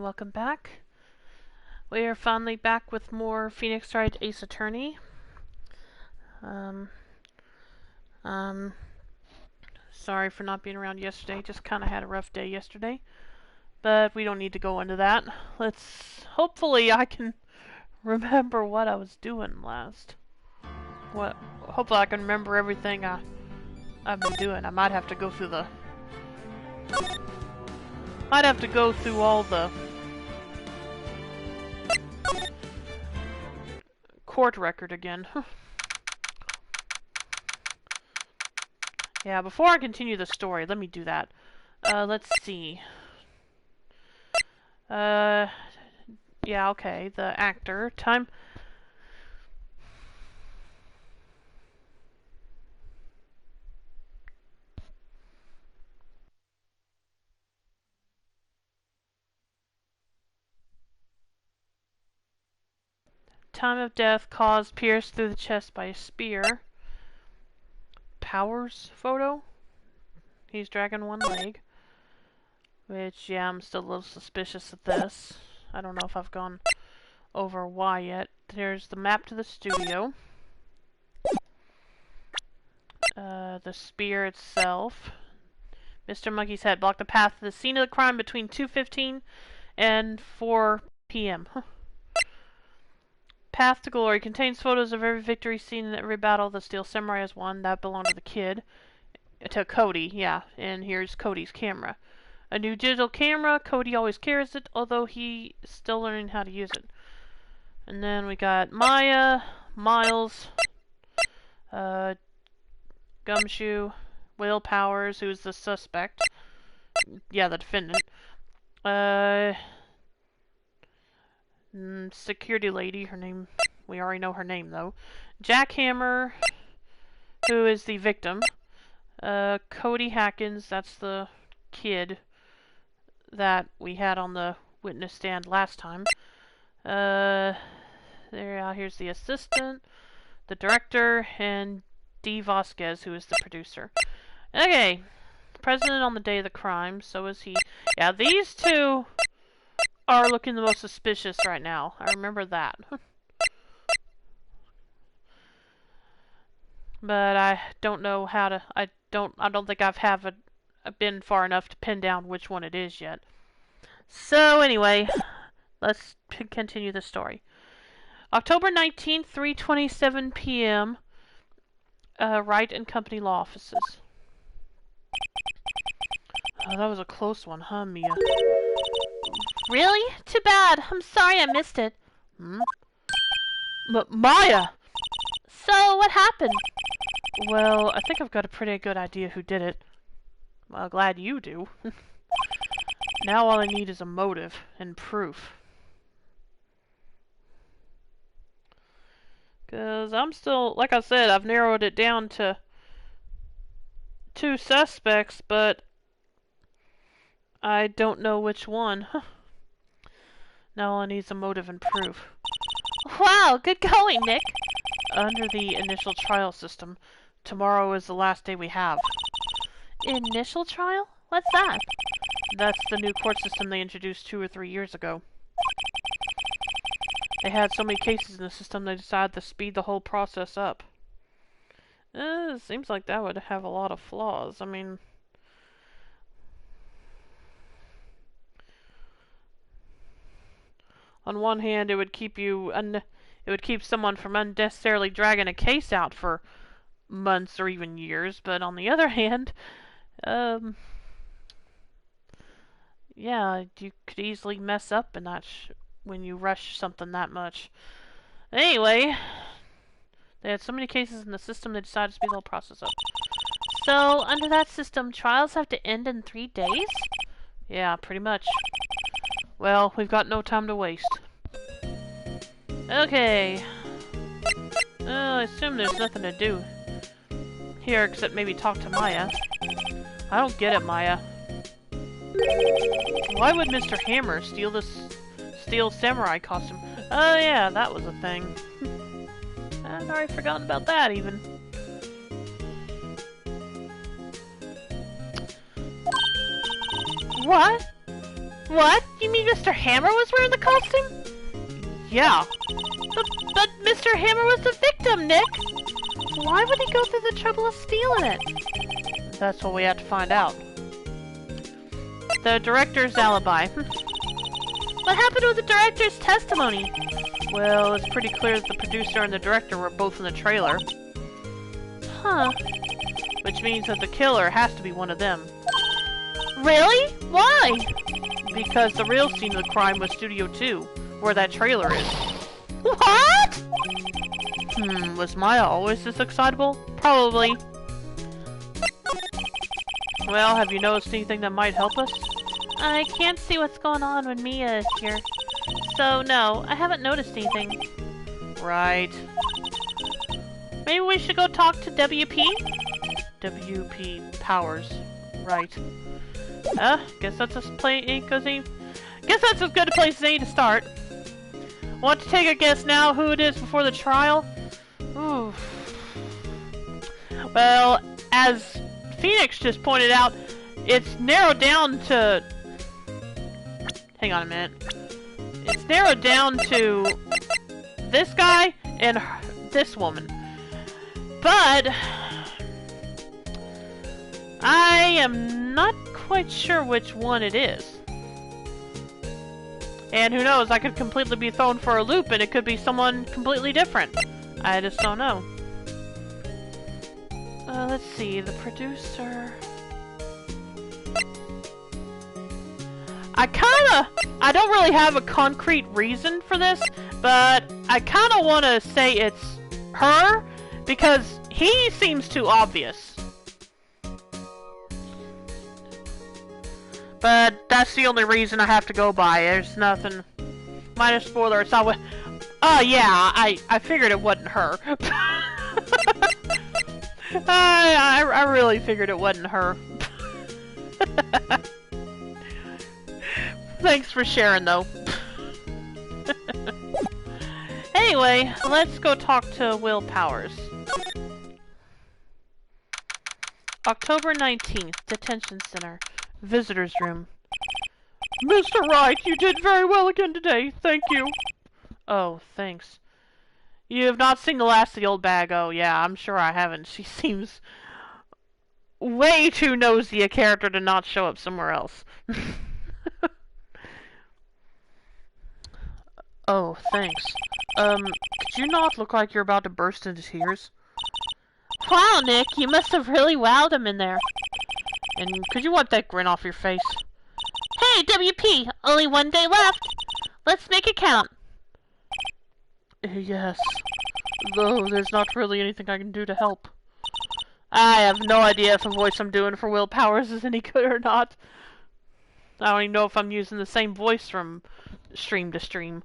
and welcome back. We are finally back with more Phoenix Wright Ace Attorney. Sorry for not being around yesterday, just kind of had a rough day yesterday. But we don't need to go into that. Hopefully I can remember what I was doing last. Hopefully I can remember everything I've been doing. I might have to go through all the court record again. Yeah, before I continue the story, let me do that. Let's see. Yeah, okay, the actor. Time of death caused pierced through the chest by a spear. Powers photo. He's dragging one leg. Which, yeah, I'm still a little suspicious of this. I don't know if I've gone over why yet. There's the map to the studio. The spear itself. Mr. Monkey's head blocked the path to the scene of the crime between 2:15 and 4 p.m. Path to Glory contains photos of every victory scene and every battle the Steel Samurai has won. That belonged to the kid. To Cody, yeah. And here's Cody's camera. A new digital camera. Cody always carries it, although he's still learning how to use it. And then we got Maya, Miles, Gumshoe, Will Powers, who's the suspect. Yeah, the defendant. Security lady, her name, we already know her name though. Jackhammer, who is the victim. Cody Hackins, that's the kid that we had on the witness stand last time. Here's the assistant, the director, and D. Vasquez, who is the producer. Okay, president on the day of the crime, so is he. Yeah, these two are looking the most suspicious right now. I remember that. But I don't know how to. I don't think I've been far enough to pin down which one it is yet. So anyway, let's continue the story. October 19th, 3:27 p.m. Wright and Company law offices. Oh, that was a close one, huh, Mia? Really? Too bad. I'm sorry I missed it. But Maya! So, what happened? Well, I think I've got a pretty good idea who did it. Well, glad you do. Now all I need is a motive and proof. Because I'm still, like I said, I've narrowed it down to 2 suspects, but I don't know which one. Now all I need is a motive and proof. Wow, good going, Nick! Under the initial trial system, tomorrow is the last day we have. Initial trial? What's that? That's the new court system they introduced 2 or 3 years ago. They had so many cases in the system they decided to speed the whole process up. It seems like that would have a lot of flaws. I mean, on one hand, it would keep someone from unnecessarily dragging a case out for months or even years. But on the other hand, yeah, you could easily mess up in that when you rush something that much. Anyway, they had so many cases in the system they decided to speed the whole process up. So, under that system, trials have to end in 3 days? Yeah, pretty much. Well, we've got no time to waste. Okay. I assume there's nothing to do here except maybe talk to Maya. I don't get it, Maya. Why would Mr. Hammer steal this Steel Samurai costume? Oh yeah, that was a thing. I'd already forgotten about that even. What? What? You mean Mr. Hammer was wearing the costume? Yeah. But Mr. Hammer was the victim, Nick! Why would he go through the trouble of stealing it? That's what we have to find out. The director's alibi. What happened with the director's testimony? Well, it's pretty clear that the producer and the director were both in the trailer. Huh. Which means that the killer has to be one of them. Really? Why? Because the real scene of the crime was Studio 2, where that trailer is. What? Was Maya always this excitable? Probably. Well, have you noticed anything that might help us? I can't see what's going on when Mia is here. So, no, I haven't noticed anything. Right. Maybe we should go talk to WP? WP Powers. Right. Guess that's as guess that's as good a place as any to start. Want to take a guess now who it is before the trial? Ooh. Well, as Phoenix just pointed out, it's narrowed down to... Hang on a minute. It's narrowed down to this guy and this woman. But I am not quite sure which one it is. And who knows, I could completely be thrown for a loop and it could be someone completely different. I just don't know. Let's see, the producer... I don't really have a concrete reason for this, but I kinda wanna say it's her, because he seems too obvious. But that's the only reason I have to go by. There's nothing... Minor spoiler, it's not what... Oh yeah, I figured it wasn't her. I really figured it wasn't her. Thanks for sharing, though. Anyway, let's go talk to Will Powers. October 19th, Detention Center. Visitor's Room. Mr. Wright, you did very well again today. Thank you. Oh, thanks. You have not seen the last of the old bag. Oh, yeah, I'm sure I haven't. She seems way too nosy a character to not show up somewhere else. Oh, thanks. Did you not look like you're about to burst into tears? Wow, Nick, you must have really wowed him in there. And could you wipe that grin off your face? Hey, WP! Only one day left! Let's make it count! Yes. Though there's not really anything I can do to help. I have no idea if the voice I'm doing for Will Powers is any good or not. I don't even know if I'm using the same voice from stream to stream.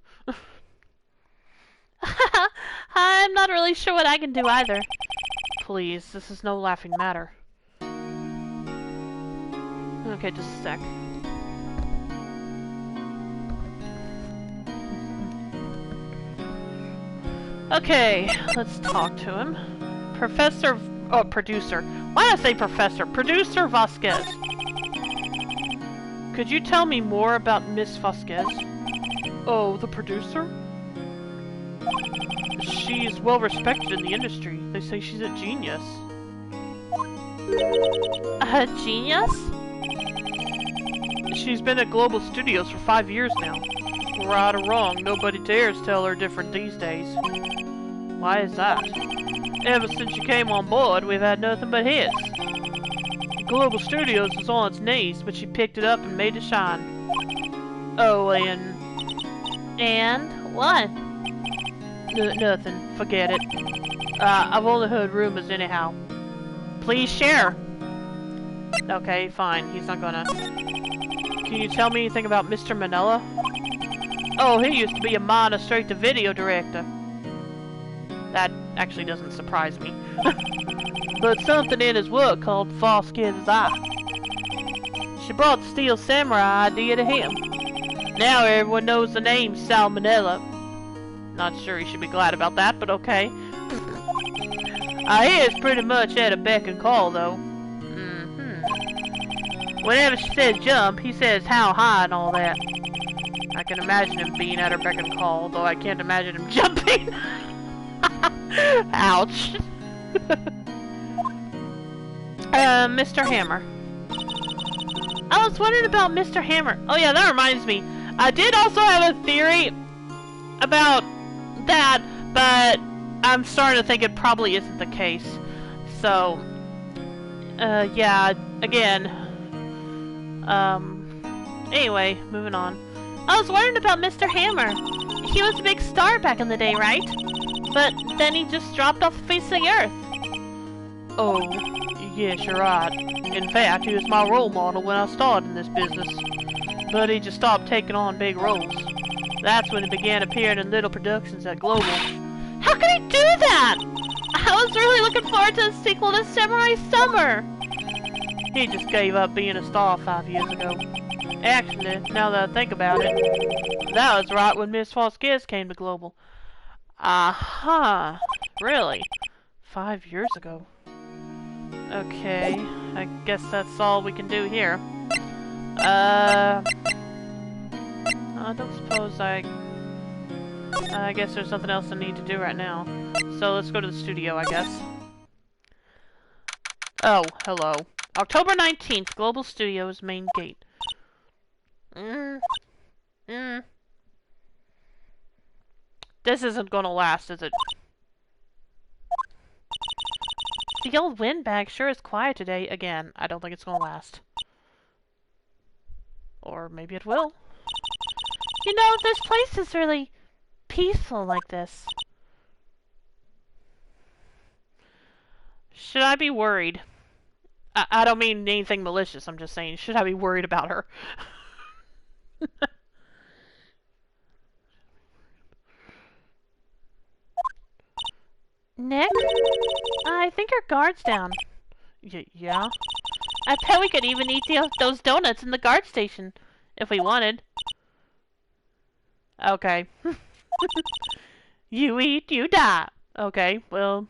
I'm not really sure what I can do either. Please, this is no laughing matter. Okay, just a sec. Okay, let's talk to him. Producer. Why did I say professor? Producer Vasquez. Could you tell me more about Miss Vasquez? Oh, the producer? She's well respected in the industry. They say she's a genius. A genius? She's been at Global Studios for 5 years now. Right or wrong, nobody dares tell her different these days. Why is that? Ever since she came on board, we've had nothing but hits. Global Studios was on its knees, but she picked it up and made it shine. Oh, and what? Nothing. Forget it. I've only heard rumors anyhow. Please share. Okay, fine. He's not gonna. Can you tell me anything about Mr. Manila? Oh, he used to be a minor straight-to-video director. That actually doesn't surprise me. But something in his work called Vasquez's eye. She brought the Steel Samurai idea to him. Now everyone knows the name Salmonella. Not sure he should be glad about that, but okay. He is pretty much at a beck and call, though. Whenever she says jump, he says how high and all that. I can imagine him being at her beck and call, though I can't imagine him jumping. Ouch. Mr. Hammer. I was wondering about Mr. Hammer. Oh yeah, that reminds me. I did also have a theory about that, but I'm starting to think it probably isn't the case. So, yeah, again. Anyway, moving on. I was wondering about Mr. Hammer. He was a big star back in the day, right? But then he just dropped off the face of the earth. Oh, yes, you're right. In fact, he was my role model when I started in this business. But he just stopped taking on big roles. That's when he began appearing in little productions at Global. How could he do that? I was really looking forward to a sequel to Samurai Summer. He just gave up being a star 5 years ago. Actually, now that I think about it, that was right when Miss Vasquez came to Global. Aha! Really? 5 years ago. Okay, I guess that's all we can do here. I don't suppose I guess there's nothing else I need to do right now. So let's go to the studio, I guess. Oh, hello. October 19th, Global Studios main gate. This isn't gonna last, is it? The old windbag sure is quiet today. Again, I don't think it's gonna last. Or maybe it will. You know, this place is really peaceful like this. Should I be worried? I don't mean anything malicious, I'm just saying, should I be worried about her? Nick? I think our guard's down. Yeah? I bet we could even eat those donuts in the guard station, if we wanted. Okay. You eat, you die. Okay, well,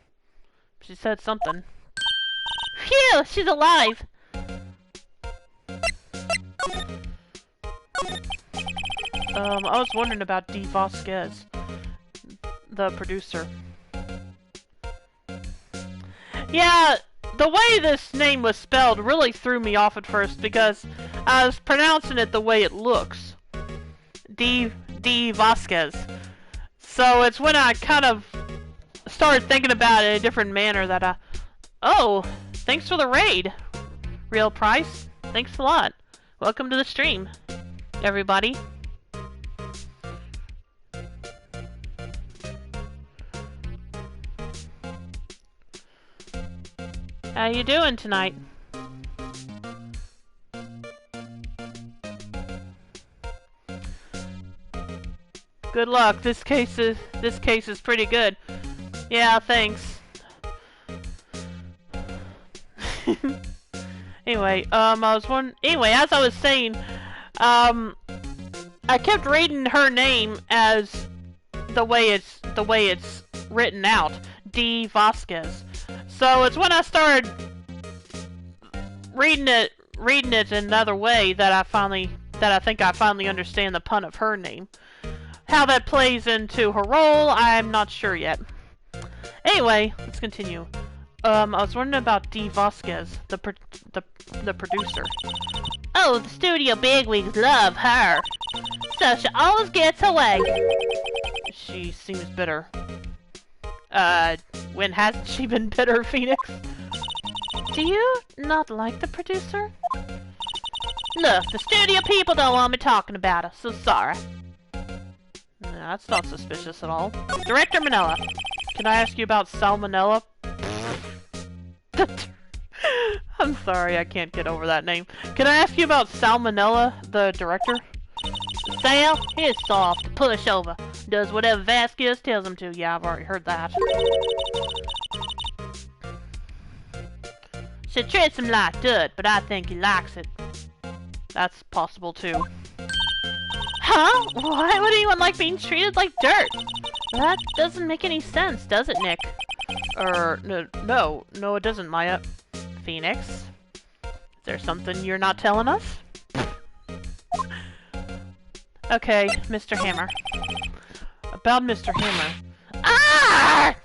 she said something. Phew, she's alive! I was wondering about D. Vasquez, the producer. Yeah, the way this name was spelled really threw me off at first because I was pronouncing it the way it looks. D. Vasquez. So it's when I kind of started thinking about it in a different manner that I... Oh, thanks for the raid. Real price? Thanks a lot. Welcome to the stream, everybody. How you doing tonight? Good luck. This case is pretty good. Yeah, thanks. Anyway, as I was saying, I kept reading her name as the way it's written out, D. Vasquez. So it's when I started reading it another way that I think I finally understand the pun of her name. How that plays into her role, I'm not sure yet. Anyway, let's continue. I was wondering about D. Vasquez, the producer. Oh, the studio bigwigs love her. So she always gets away. She seems bitter. When hasn't she been bitter, Phoenix? Do you not like the producer? Look, the studio people don't want me talking about her, so sorry. Nah, that's not suspicious at all. Director Manella, can I ask you about Salmonella? I'm sorry, I can't get over that name. Can I ask you about Salmonella, the director? Sal, he's soft, pushover. Does whatever Vasquez tells him to. Yeah, I've already heard that. She treats him like dirt, but I think he likes it. That's possible too. Huh? Why would anyone like being treated like dirt? That doesn't make any sense, does it, Nick? No, it doesn't, Maya. Phoenix? there something you're not telling us? Okay, Mr. Hammer. About Mr. Hammer. Ah!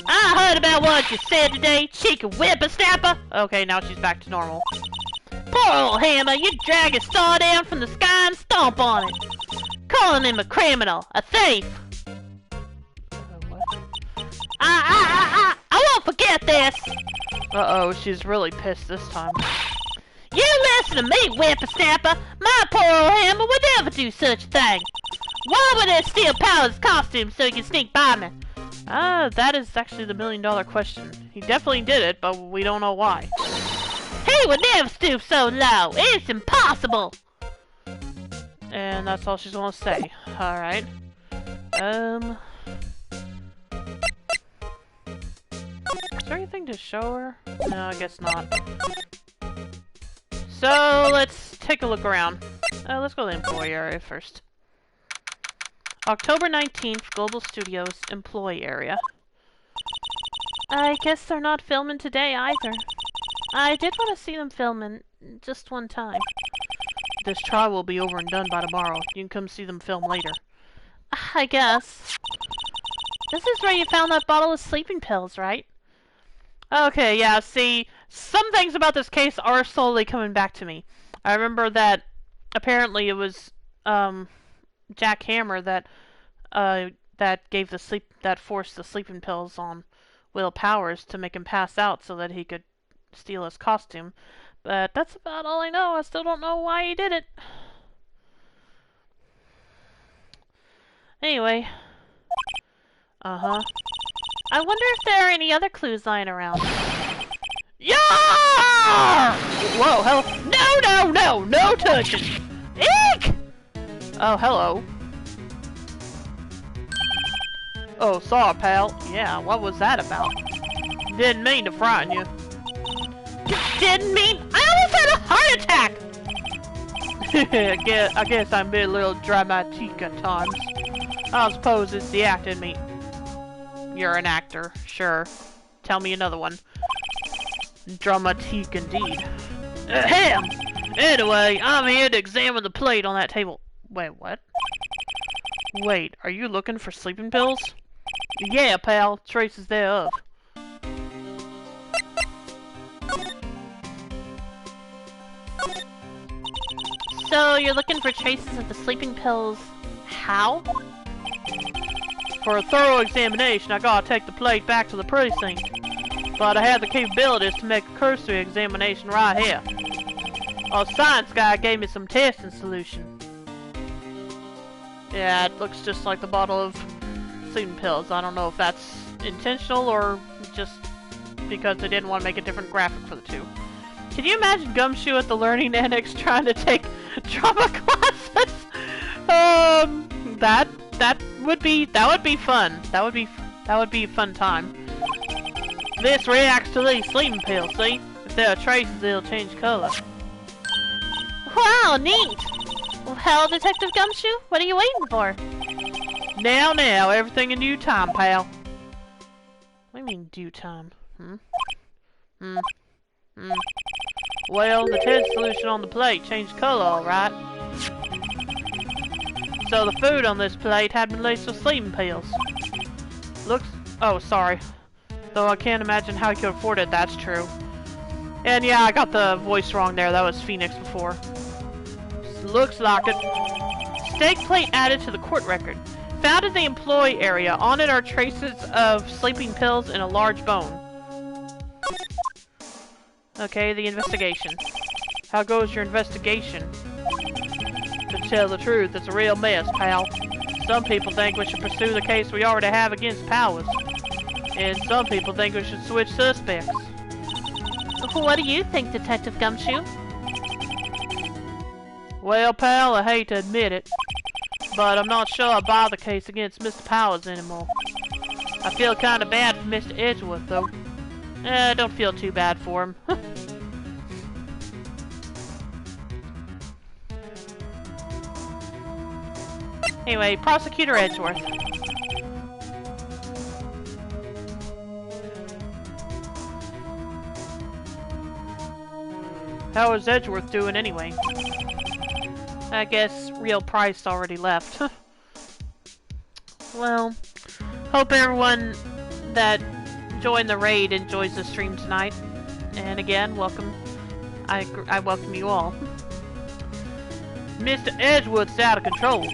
I heard about what you said today, cheeky whippersnapper! Okay, now she's back to normal. Poor old Hammer, you drag his star down from the sky and stomp on it. Calling him a criminal, a thief. What? I won't forget this! Uh-oh, she's really pissed this time. You listen to me, whippersnapper! My poor old Hammer would never do such a thing! Why would I steal Powers' costume so he can sneak by me? That is actually the million-dollar question. He definitely did it, but we don't know why. He would never stoop so low! It's impossible! And that's all she's gonna say. Alright. Is there anything to show her? No, I guess not. So, let's take a look around. Let's go to the employee area first. October 19th, Global Studios, employee area. I guess they're not filming today either. I did want to see them filming just one time. This trial will be over and done by tomorrow. You can come see them film later. I guess. This is where you found that bottle of sleeping pills, right? Okay, yeah, see, some things about this case are slowly coming back to me. I remember that apparently it was Jack Hammer that gave that forced the sleeping pills on Will Powers to make him pass out so that he could steal his costume. But that's about all I know. I still don't know why he did it. Anyway. I wonder if there are any other clues lying around. Yeah! Whoa, hell. No touching! Eek! Oh, hello. Oh, sorry, pal. Yeah, what was that about? Didn't mean to frighten you. Didn't mean? I almost had a heart attack! I guess I'm being a little dramatique at times. I suppose it's the act in me. You're an actor, sure. Tell me another one. Dramatique indeed. Ahem! Anyway, I'm here to examine the plate on that table. Wait, what? Wait, are you looking for sleeping pills? Yeah, pal. Traces thereof. So, you're looking for traces of the sleeping pills. How? For a thorough examination, I gotta take the plate back to the precinct. But I have the capabilities to make a cursory examination right here. Our science guy gave me some testing solution. Yeah, it looks just like the bottle of sleeping pills. I don't know if that's intentional or just because they didn't want to make a different graphic for the two. Can you imagine Gumshoe at the Learning Annex trying to take drama classes? That would be fun. That would be a fun time. This reacts to these sleeping pills, see? If there are traces, they'll change color. Wow, neat! Well, Detective Gumshoe, what are you waiting for? Now, everything in due time, pal. What do you mean, due time? Well, the test solution on the plate changed color, alright. So the food on this plate had been laced with sleeping pills. Oh, sorry. Though I can't imagine how he could afford it, that's true. And yeah, I got the voice wrong there. That was Phoenix before. Looks like it. Steak plate added to the court record. Found in the employee area. On it are traces of sleeping pills and a large bone. Okay, the investigation. How goes your investigation? To tell the truth, it's a real mess, pal. Some people think we should pursue the case we already have against Powers. And some people think we should switch suspects. What do you think, Detective Gumshoe? Well, pal, I hate to admit it, but I'm not sure I buy the case against Mr. Powers anymore. I feel kinda bad for Mr. Edgeworth, though. I don't feel too bad for him. Anyway, Prosecutor Edgeworth. How is Edgeworth doing anyway? I guess real Price already left. Well, hope everyone that joined the raid enjoys the stream tonight. And again, welcome. I welcome you all. Mr. Edgeworth's out of control.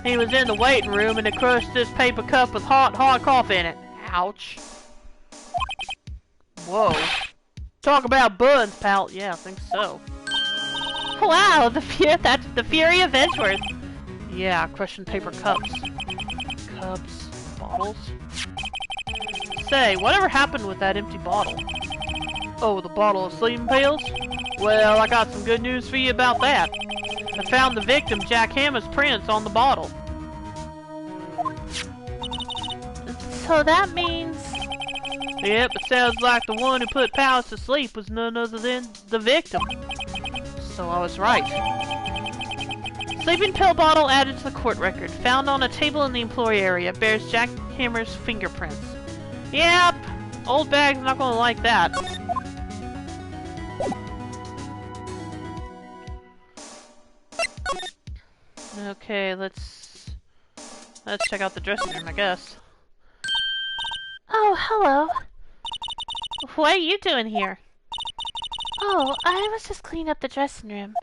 He was in the waiting room and he crushed this paper cup with hot coffee in it. Ouch. Whoa. Talk about buns, pal. Yeah, I think so. Wow, that's the fury of Edgeworth. Yeah, crushing paper cups. Cups, bottles. Say, whatever happened with that empty bottle? Oh, the bottle of sleeping pills? Well, I got some good news for you about that. I found the victim, Jack Hammer's prints on the bottle. So that means... Yep, it sounds like the one who put Powers to sleep was none other than the victim. So I was right. Sleeping pill bottle added to the court record. Found on a table in the employee area. Bears Jack Hammer's fingerprints. Yep, old bag's not gonna like that. Okay, let's check out the dressing room, I guess. Oh, hello. What are you doing here? Oh, I was just cleaning up the dressing room.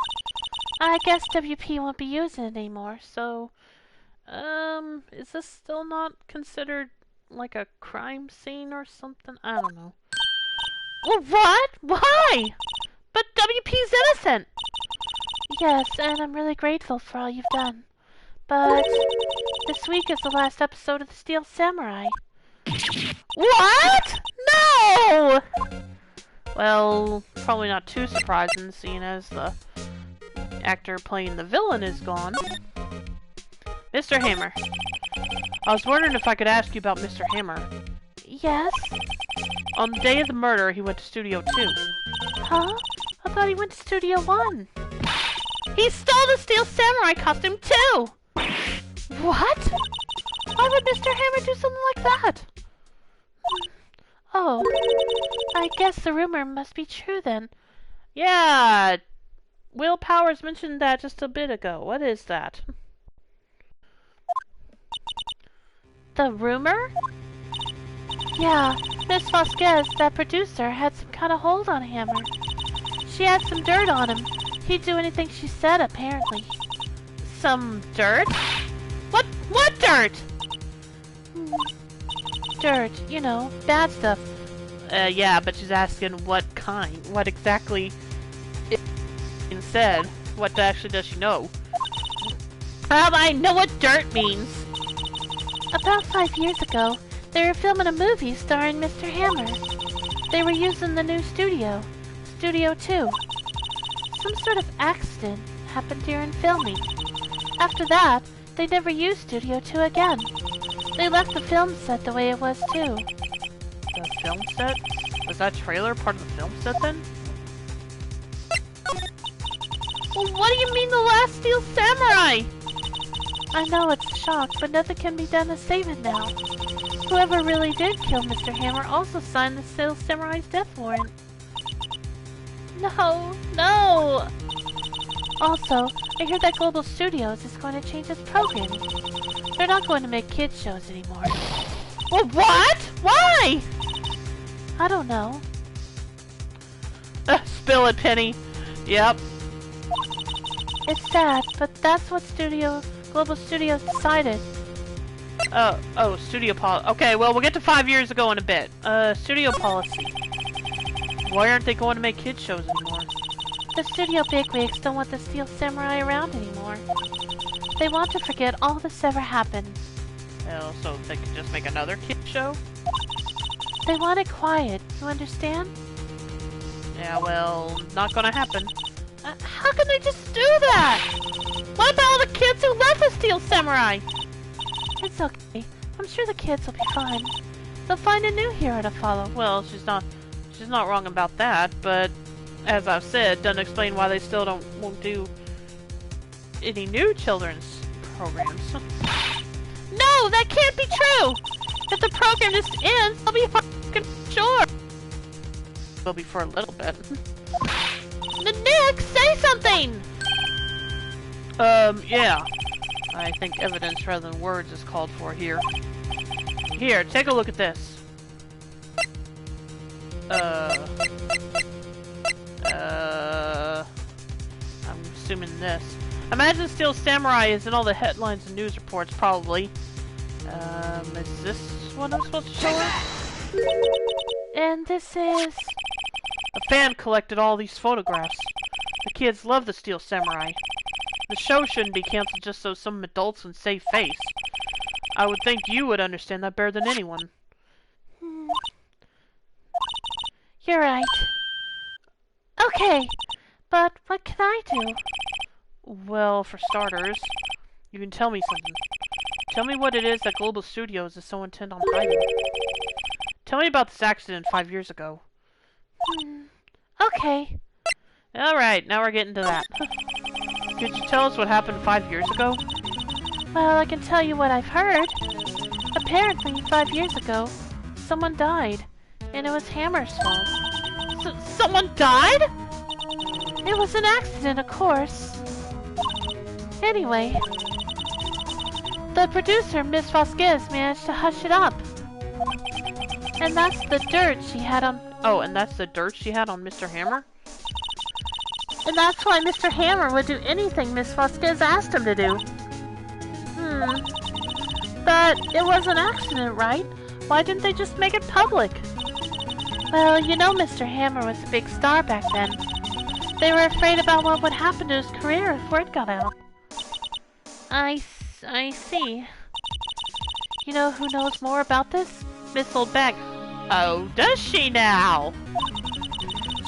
I guess WP won't be using it anymore, so... is this still not considered like a crime scene or something? I don't know. Well, what? Why? But WP's innocent! Yes, and I'm really grateful for all you've done. But this week is the last episode of the Steel Samurai. What? No! Well, probably not too surprising, seeing as the actor playing the villain is gone. Mr. Hammer. I was wondering if I could ask you about Mr. Hammer. Yes? On the day of the murder, he went to Studio 2. Huh? I thought he went to Studio 1. He stole the Steel Samurai costume too! What? Why would Mr. Hammer do something like that? Oh, I guess the rumor must be true then. Yeah, Will Powers mentioned that just a bit ago. What is that? The rumor? Yeah, Miss Vasquez, that producer, had some kind of hold on Hammer. She had some dirt on him. He'd do anything she said, apparently. Some dirt? What dirt? Dirt, you know, bad stuff. Yeah, but she's asking what kind. What exactly is said. What actually does she know? I know what dirt means. About 5 years ago, they were filming a movie starring Mr. Hammer. They were using the new studio, Studio 2. Some sort of accident happened during filming. After that, they never used Studio 2 again. They left the film set the way it was too. The film set? Was that trailer part of the film set then? Well, what do you mean the last Steel Samurai? I know it's a shock, but nothing can be done to save it now. Whoever really did kill Mr. Hammer also signed the Steel Samurai's death warrant. No! Also, I hear that Global Studios is going to change its programming. They're not going to make kids shows anymore. Well, what? Why? I don't know. Spill it, Penny. Yep. It's sad, but that's what Global Studios decided. Oh, studio policy. Okay, well, we'll get to 5 years ago in a bit. Studio policy. Why aren't they going to make kids shows anymore? The studio bigwigs don't want the Steel Samurai around anymore. They want to forget all that's ever happened. Oh, so they can just make another kid show? They want it quiet, you understand? Yeah, well, not gonna happen. How can they just do that? What about all the kids who left the Steel Samurai? It's okay. I'm sure the kids will be fine. They'll find a new hero to follow. Well, she's not wrong about that, but as I've said, doesn't explain why they still won't do any new children's programs. No, that can't be true! If the program just ends, I'll be fucking sure! Will be for a little bit. something! Yeah. I think evidence rather than words is called for here. Here, take a look at this. I'm assuming this. Imagine Steel Samurai is in all the headlines and news reports, probably. Is this what I'm supposed to show her? And this is... A fan collected all these photographs. The kids love the Steel Samurai. The show shouldn't be canceled just so some adults can save face. I would think you would understand that better than anyone. You're right. Okay, but what can I do? Well, for starters, you can tell me something. Tell me what it is that Global Studios is so intent on hiding. Tell me about this accident 5 years ago. Okay. Alright, now we're getting to that. Could you tell us what happened 5 years ago? Well, I can tell you what I've heard. Apparently, 5 years ago, someone died, and it was Hammer's fault. Someone died?! It was an accident, of course. Anyway, the producer, Miss Vasquez, managed to hush it up. And that's the dirt she had on... Oh, and that's the dirt she had on Mr. Hammer? And that's why Mr. Hammer would do anything Miss Vasquez asked him to do. But it was an accident, right? Why didn't they just make it public? Well, you know Mr. Hammer was a big star back then. They were afraid about what would happen to his career if word got out. I see. You know who knows more about this? Miss Oldbag. Oh, does she now?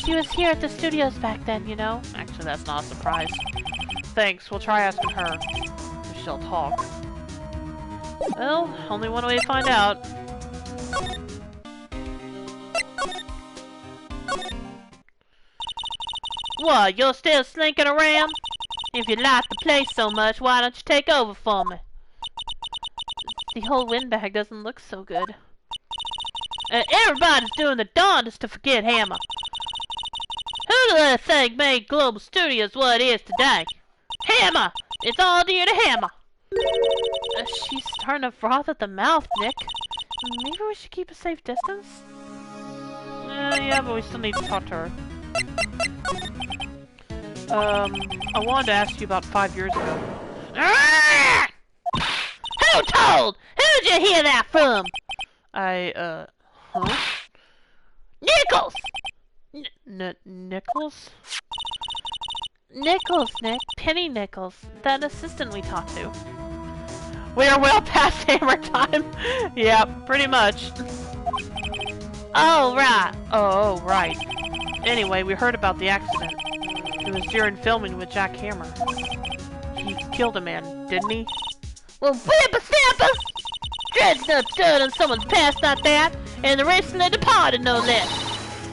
She was here at the studios back then, you know. Actually, that's not a surprise. Thanks, we'll try asking her. If she'll talk. Well, only one way to find out. What, you're still slinking around? If you like the place so much, why don't you take over for me? The whole windbag doesn't look so good. Everybody's doing the darndest to forget Hammer. Who do they think made Global Studios what it is today? Hammer! It's all due to Hammer! She's starting to froth at the mouth, Nick. Maybe we should keep a safe distance? Yeah, but we still need to talk to her. I wanted to ask you about 5 years ago. Who told? Who'd you hear that from? Huh? Nichols! Nichols? Nichols, Nick. Penny Nichols. That assistant we talked to. We are well past Hammer time. Yeah, pretty much. Oh, right. Oh, right. Anyway, we heard about the accident. It was during filming with Jack Hammer. He killed a man, didn't he? Well, whipper snappers! Dredging up dirt on someone's past like that, and the recently departed, no less.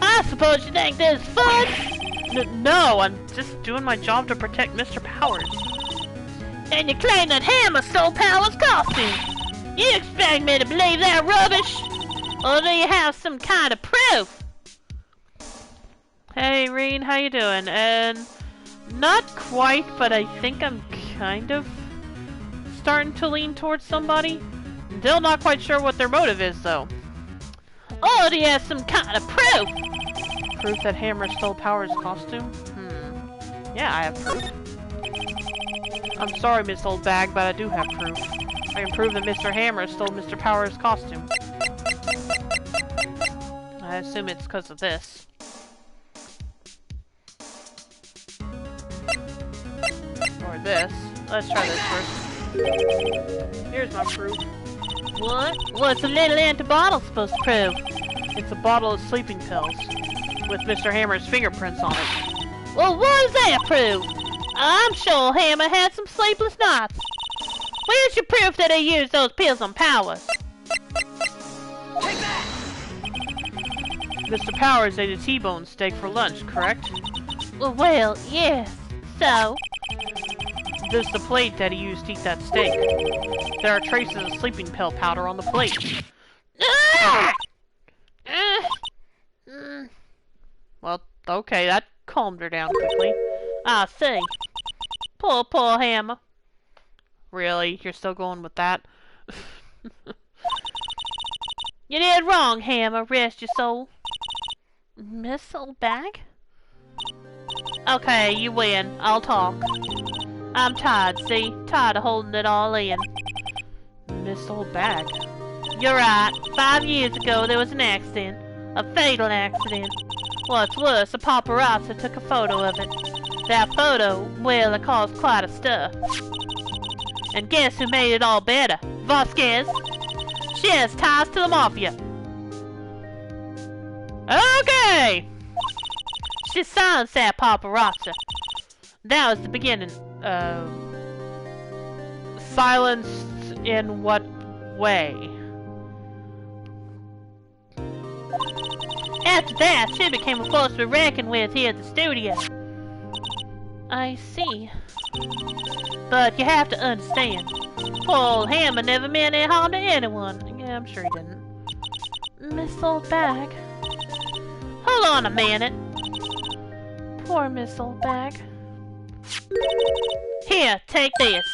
I suppose you think this is fun? No, I'm just doing my job to protect Mr. Powers. And you claim that Hammer stole Powers' costume. You expect me to believe that rubbish? Or do you have some kind of proof? Hey, Reen, how you doing? And not quite, but I think I'm kind of starting to lean towards somebody. Still not quite sure what their motive is, though. Or do you have some kind of proof? Proof that Hammer stole Powers' costume? Yeah, I have proof. I'm sorry, Miss Oldbag, but I do have proof. I can prove that Mr. Hammer stole Mr. Powers' costume. I assume it's because of this. Or this. Let's try this first. Here's my proof. What? What's a little empty bottle supposed to prove? It's a bottle of sleeping pills. With Mr. Hammer's fingerprints on it. Well, what does that prove? I'm sure Hammer had some sleepless nights. Where's your proof that he used those pills on Powers? Take that! Mr. Powers ate a T-bone steak for lunch, correct? Well, yes. So? This is the plate that he used to eat that steak. There are traces of sleeping pill powder on the plate. Well, okay, that calmed her down quickly. I see. Poor Hammer. Really? You're still going with that? You did wrong, Hammer. Rest your soul. Missile bag? Okay, you win. I'll talk. I'm tired, see? Tired of holding it all in. Missile bag. You're right. 5 years ago, there was an accident. A fatal accident. What's worse, a paparazzi took a photo of it. That photo, well, it caused quite a stir. And guess who made it all better? Vasquez. She has ties to the Mafia. Okay! She silenced that paparazzi. That was the beginning. Silenced in what way? After that, she became a force to be reckoned with here at the studio. I see. But you have to understand, poor old Hammer never meant any harm to anyone. Yeah, I'm sure he didn't. Missile bag? Hold on a minute. Poor missile bag. Here, take this.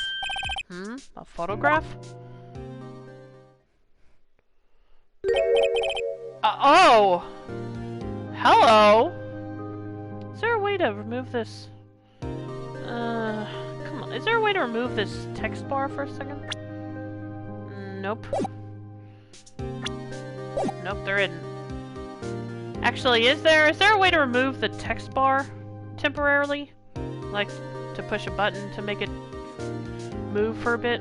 A photograph? Oh! Hello! Is there a way to remove this? Come on. Is there a way to remove this text bar for a second? Nope. Nope, there isn't. Actually, is there a way to remove the text bar temporarily? Like, to push a button to make it move for a bit?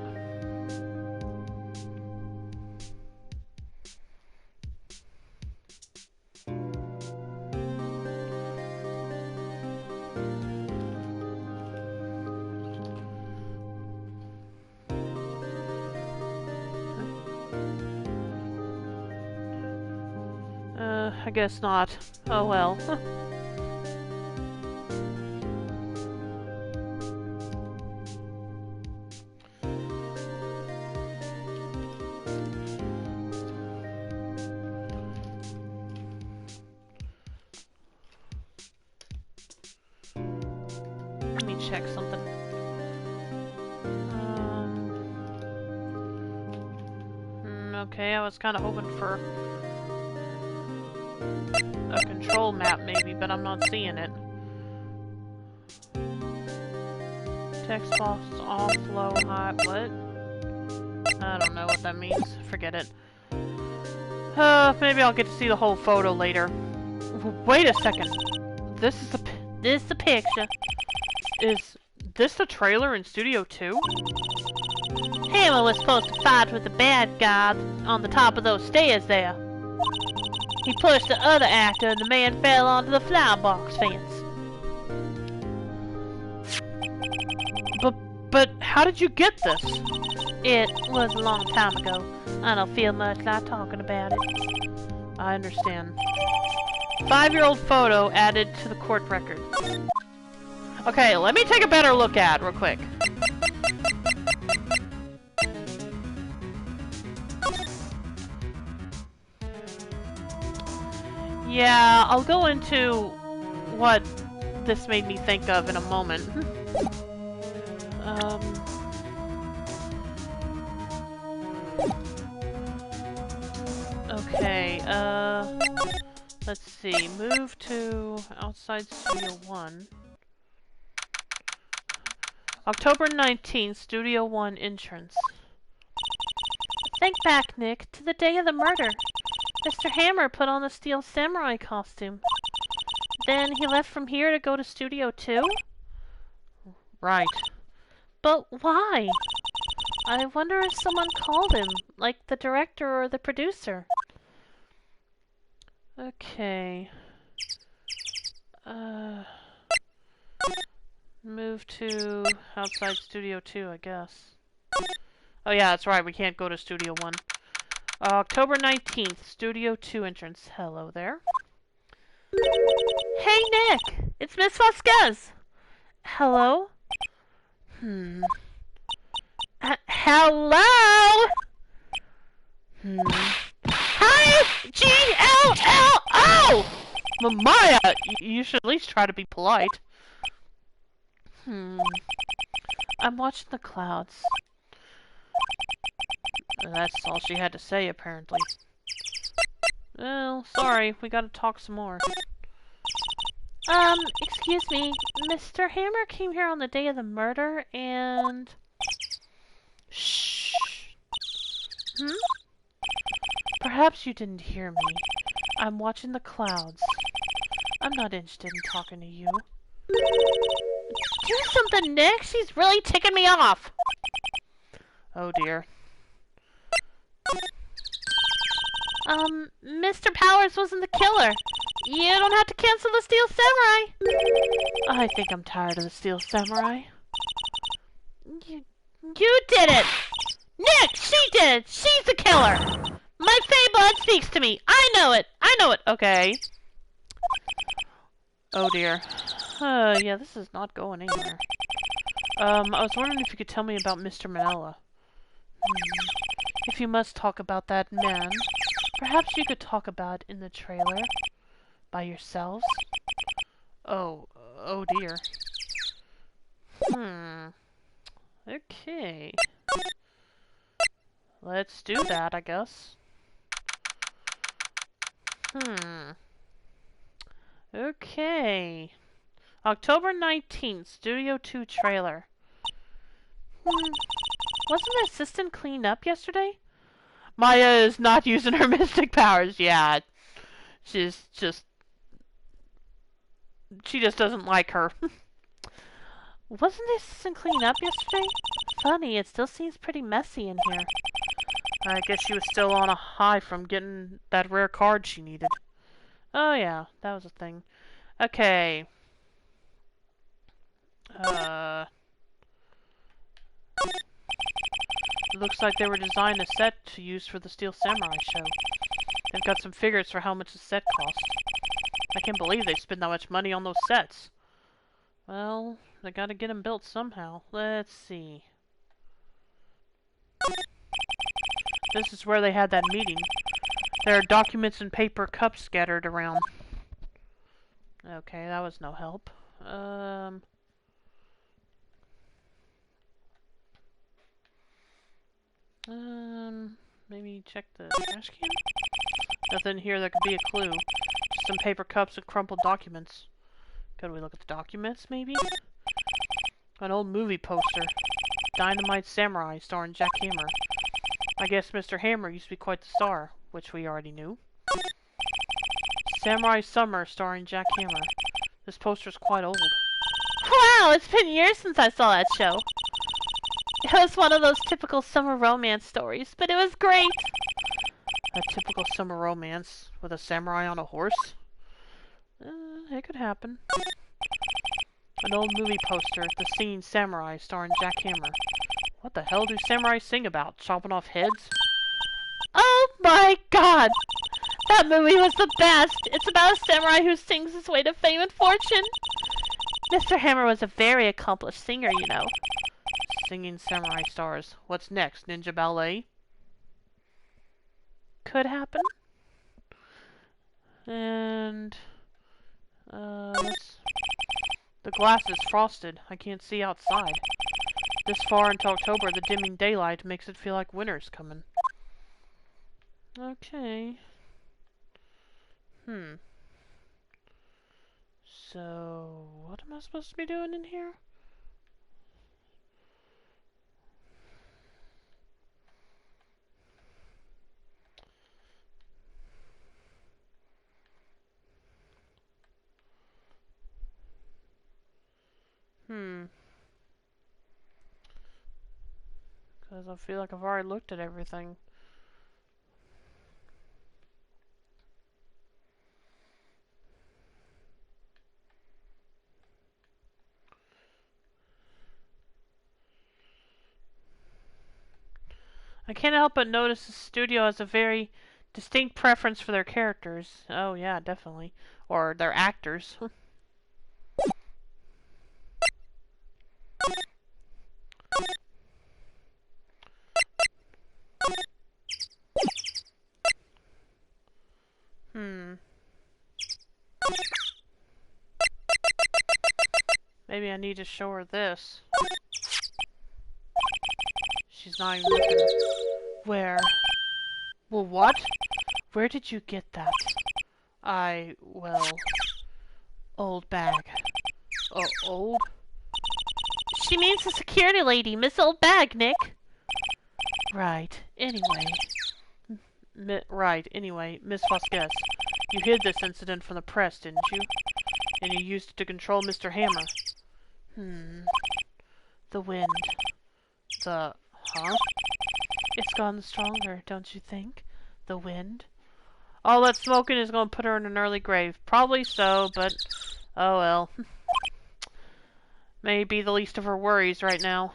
I guess not. Oh well. Let me check something. Okay, I was kind of hoping for a control map maybe, but I'm not seeing it. Text box off, low, high, what? I don't know what that means. Forget it. Maybe I'll get to see the whole photo later. Wait a second. This is the picture. Is this the trailer in Studio 2? Hammer was supposed to fight with the bad guy on the top of those stairs there. He pushed the other actor and the man fell onto the flower box fence. But how did you get this? It was a long time ago. I don't feel much like talking about it. I understand. 5-year-old photo added to the court record. Okay, let me take a better look at it real quick. Yeah, I'll go into what this made me think of in a moment. Okay, let's see. Move to outside Studio 1. October 19th, Studio 1 entrance. Think back, Nick, to the day of the murder. Mr. Hammer put on the Steel Samurai costume. Then he left from here to go to Studio 2? Right. But why? I wonder if someone called him, like the director or the producer. Okay. Move to outside Studio 2, I guess. Oh yeah, that's right, we can't go to Studio 1. October 19th, Studio 2 entrance. Hello there. Hey, Nick! It's Miss Vasquez! Hello? Hello? Hi! G-L-L-O! Maya, you should at least try to be polite. Hmm. I'm watching the clouds. That's all she had to say, apparently. Well, sorry, we gotta talk some more. Excuse me. Mr. Hammer came here on the day of the murder and... Shh. Hmm? Perhaps you didn't hear me. I'm watching the clouds. I'm not interested in talking to you. Do something, Nick! She's really ticking me off! Oh dear. Mr. Powers wasn't the killer. You don't have to cancel the Steel Samurai. I think I'm tired of the Steel Samurai. You did it! Nick, she did it! She's the killer! My Fey blood speaks to me! I know it! I know it! Okay. Oh dear. Yeah, this is not going anywhere. I was wondering if you could tell me about Mr. Manila. If you must talk about that man, perhaps you could talk about it in the trailer. By yourselves? Oh dear. Okay. Let's do that, I guess. Okay. October 19th, Studio 2 trailer. Wasn't the assistant cleaned up yesterday? Maya is not using her mystic powers. Yeah. She just doesn't like her. Wasn't the assistant cleaned up yesterday? Funny, it still seems pretty messy in here. I guess she was still on a high from getting that rare card she needed. Oh yeah, that was a thing. Okay. Looks like they were designing a set to use for the Steel Samurai show. They've got some figures for how much the set cost. I can't believe they spent that much money on those sets. Well, they gotta get them built somehow. Let's see. This is where they had that meeting. There are documents and paper cups scattered around. Okay, that was no help. Maybe check the trash can? Nothing here that could be a clue. Just some paper cups and crumpled documents. Could we look at the documents, maybe? An old movie poster. Dynamite Samurai, starring Jack Hammer. I guess Mr. Hammer used to be quite the star, which we already knew. Samurai Summer, starring Jack Hammer. This poster's quite old. Wow, it's been years since I saw that show. It was one of those typical summer romance stories, but it was great. A typical summer romance with a samurai on a horse? It could happen. An old movie poster, The Singing Samurai, starring Jack Hammer. What the hell do samurai sing about? Chopping off heads? Oh my god! That movie was the best! It's about a samurai who sings his way to fame and fortune. Mr. Hammer was a very accomplished singer, you know. Singing samurai stars. What's next? Ninja ballet? Could happen. And... the glass is frosted. I can't see outside. This far into October, the dimming daylight makes it feel like winter's coming. Okay. So, what am I supposed to be doing in here? Because I feel like I've already looked at everything. I can't help but notice the studio has a very distinct preference for their characters. Oh yeah, definitely. Or their actors. Maybe I need to show her this. She's not even looking. Where? Well, what? Where did you get that? Well... Old bag. Oh, old? She means the security lady, Miss Old Bag, Nick. Right. Anyway. Anyway, Miss Vasquez. You hid this incident from the press, didn't you? And you used it to control Mr. Hammer. The wind. Huh? It's gotten stronger, don't you think? The wind? All that smoking is going to put her in an early grave. Probably so, but... Oh well. May be the least of her worries right now.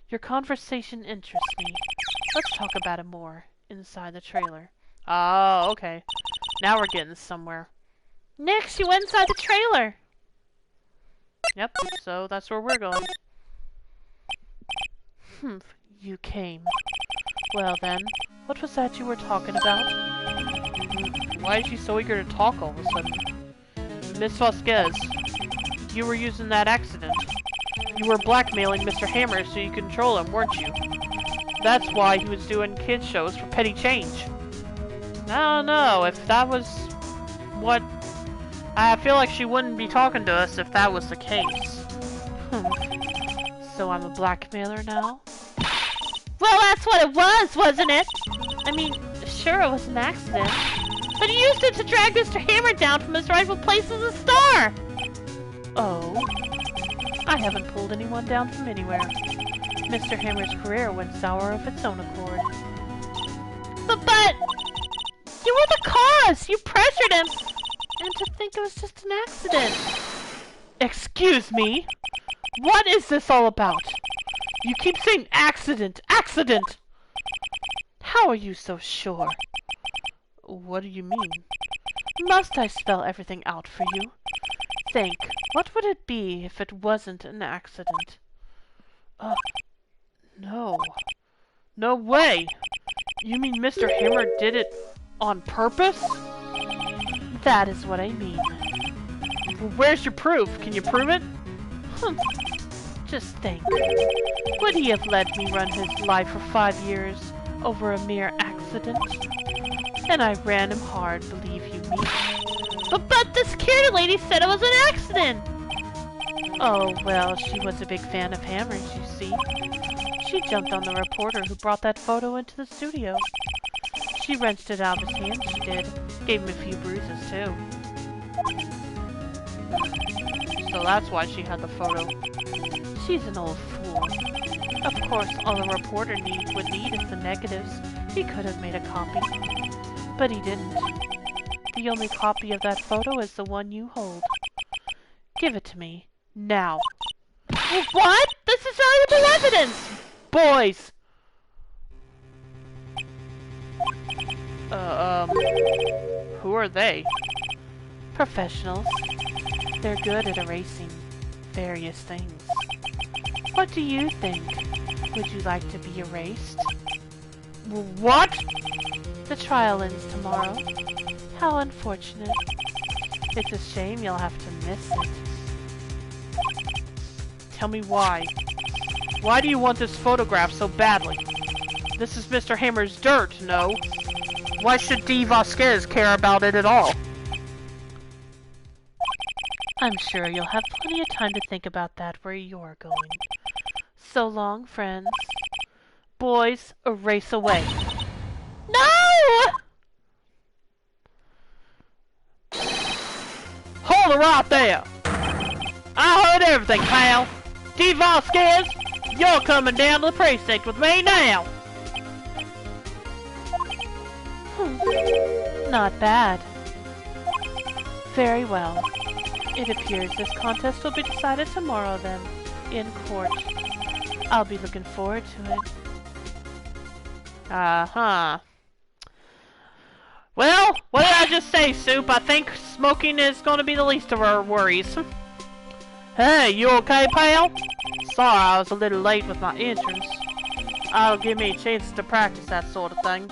Your conversation interests me. Let's talk about it more inside the trailer. Oh, okay. Now we're getting somewhere. Nick, she went inside the trailer. Yep, so that's where we're going. You came. Well then, what was that you were talking about? Why is she so eager to talk all of a sudden? Miss Vasquez, you were using that accident. You were blackmailing Mr. Hammer so you could control him, weren't you? That's why he was doing kids shows for petty change. I don't know if that was what... I feel like she wouldn't be talking to us if that was the case. So I'm a blackmailer now? Well, that's what it was, wasn't it? I mean, sure it was an accident. But you used it to drag Mr. Hammer down from his rightful place as a star! Oh? I haven't pulled anyone down from anywhere. Mr. Hammer's career went sour of its own accord. But... You were the cause! You pressured him! And to think it was just an accident. Excuse me? What is this all about? You keep saying accident! Accident! How are you so sure? What do you mean? Must I spell everything out for you? Think, what would it be if it wasn't an accident? No. No way! You mean Mr. Hammer did it on purpose? That is what I mean. Where's your proof? Can you prove it? Just think. Would he have let me run his life for 5 years over a mere accident? And I ran him hard, believe you me. But the security lady said it was an accident! Oh, well, she was a big fan of Hammer's, you see. She jumped on the reporter who brought that photo into the studio. She wrenched it out of his hand, she did. Gave him a few bruises, too. So that's why she had the photo. She's an old fool. Of course, all the reporter would need is the negatives. He could have made a copy. But he didn't. The only copy of that photo is the one you hold. Give it to me. Now. What? This is valuable evidence! Boys! Who are they? Professionals. They're good at erasing various things. What do you think? Would you like to be erased? What? The trial ends tomorrow. How unfortunate. It's a shame you'll have to miss it. Tell me why. Why do you want this photograph so badly? This is Mr. Hammer's dirt, no? Why should D. Vasquez care about it at all? I'm sure you'll have plenty of time to think about that where you're going. So long, friends. Boys, erase away. No! Hold it right there! I heard everything, pal! D. Vasquez, you're coming down to the precinct with me now! Not bad. Very well. It appears this contest will be decided tomorrow then, in court. I'll be looking forward to it. Uh-huh. Well, what did I just say, Soup? I think smoking is going to be the least of our worries. Hey, you okay, pal? Sorry I was a little late with my entrance. That'll give me a chance to practice that sort of thing.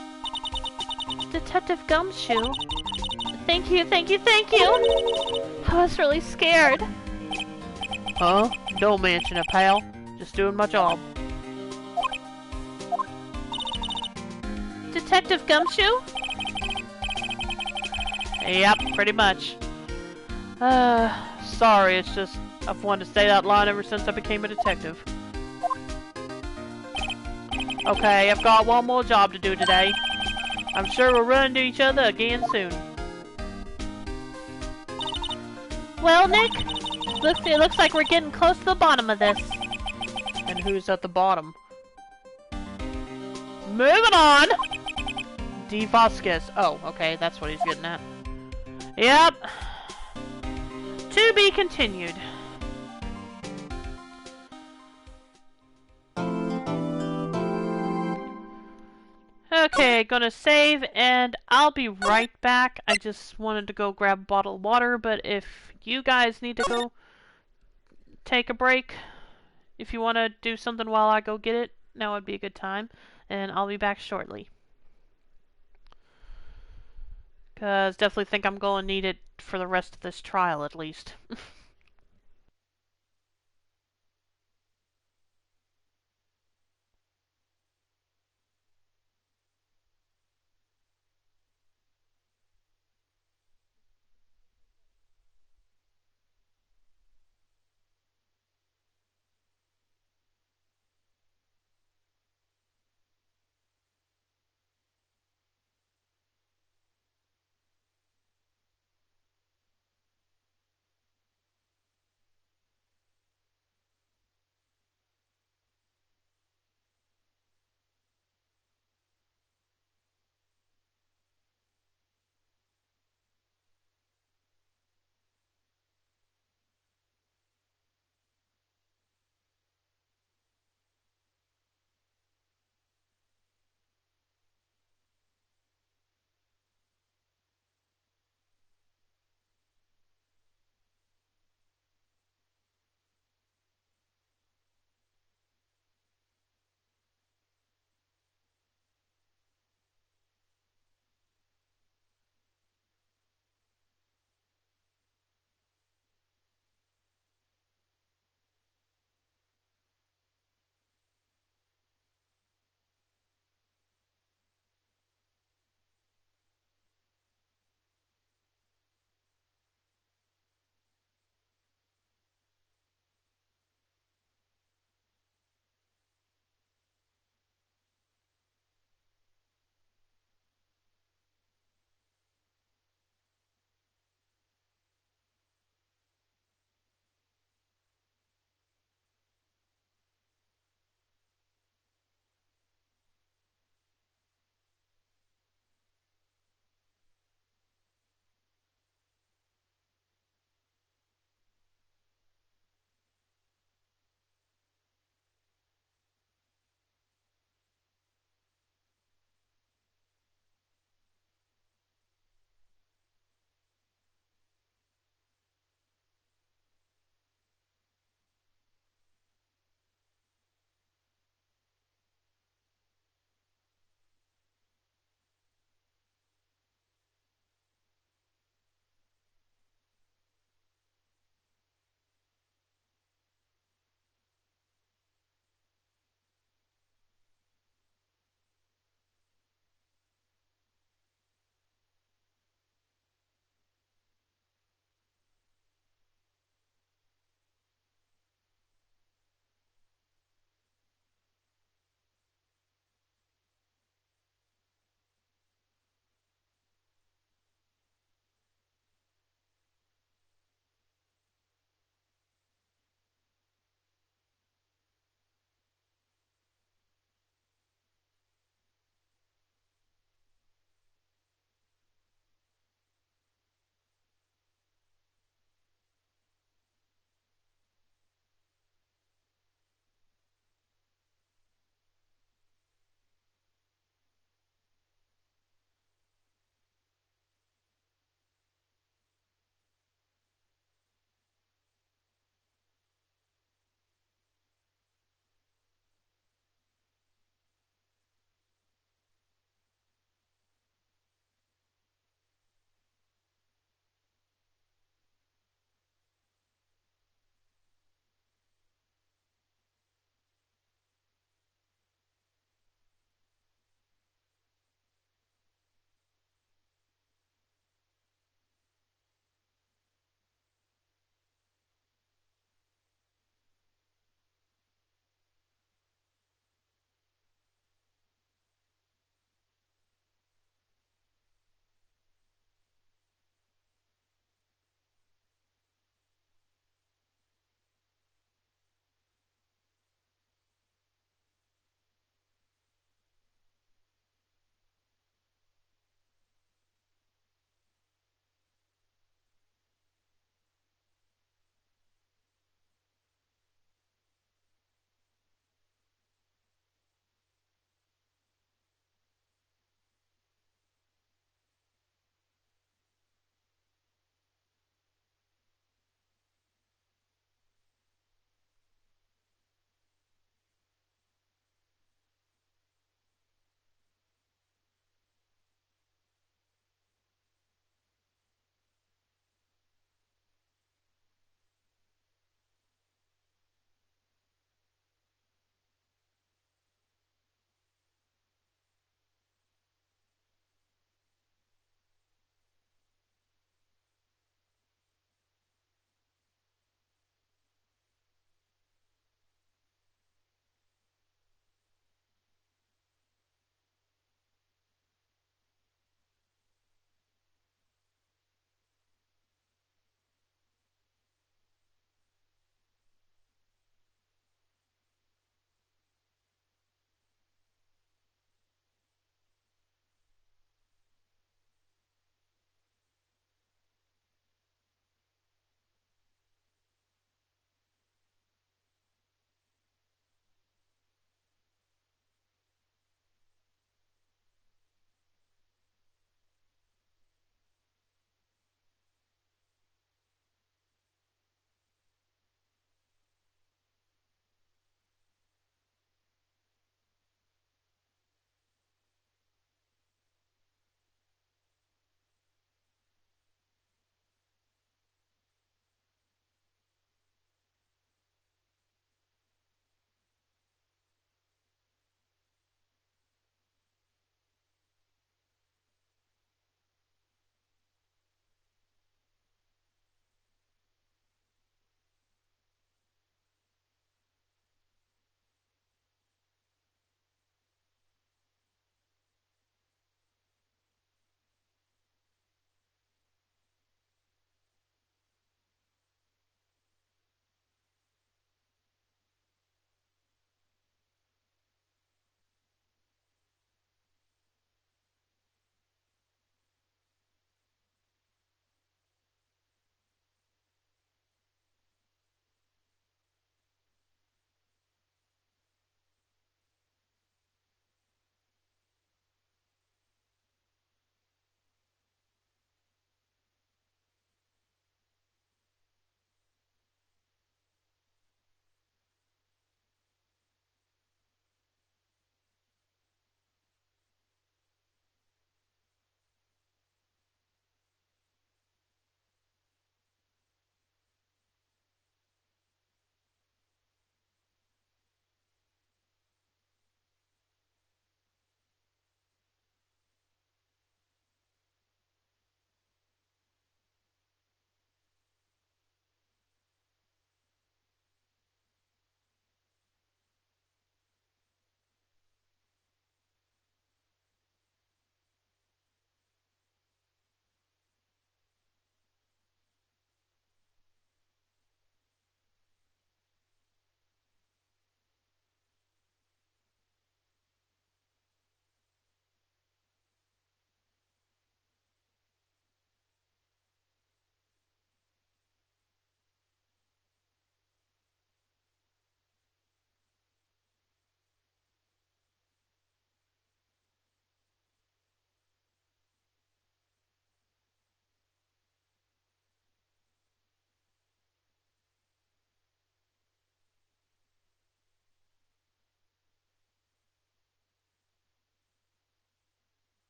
Detective Gumshoe. Thank you, thank you, thank you! I was really scared. Huh? Don't mention it, pal. Just doing my job. Detective Gumshoe? Yep, pretty much. Sorry, it's just I've wanted to say that line ever since I became a detective. Okay, I've got one more job to do today. I'm sure we'll run into each other again soon. Well, Nick, it looks like we're getting close to the bottom of this. And who's at the bottom? Moving on! Defoscus. Oh, okay, that's what he's getting at. Yep. To be continued. Okay, gonna save, and I'll be right back. I just wanted to go grab a bottle of water, but if you guys need to go take a break, if you want to do something while I go get it, now would be a good time, and I'll be back shortly. Because definitely think I'm going to need it for the rest of this trial, at least.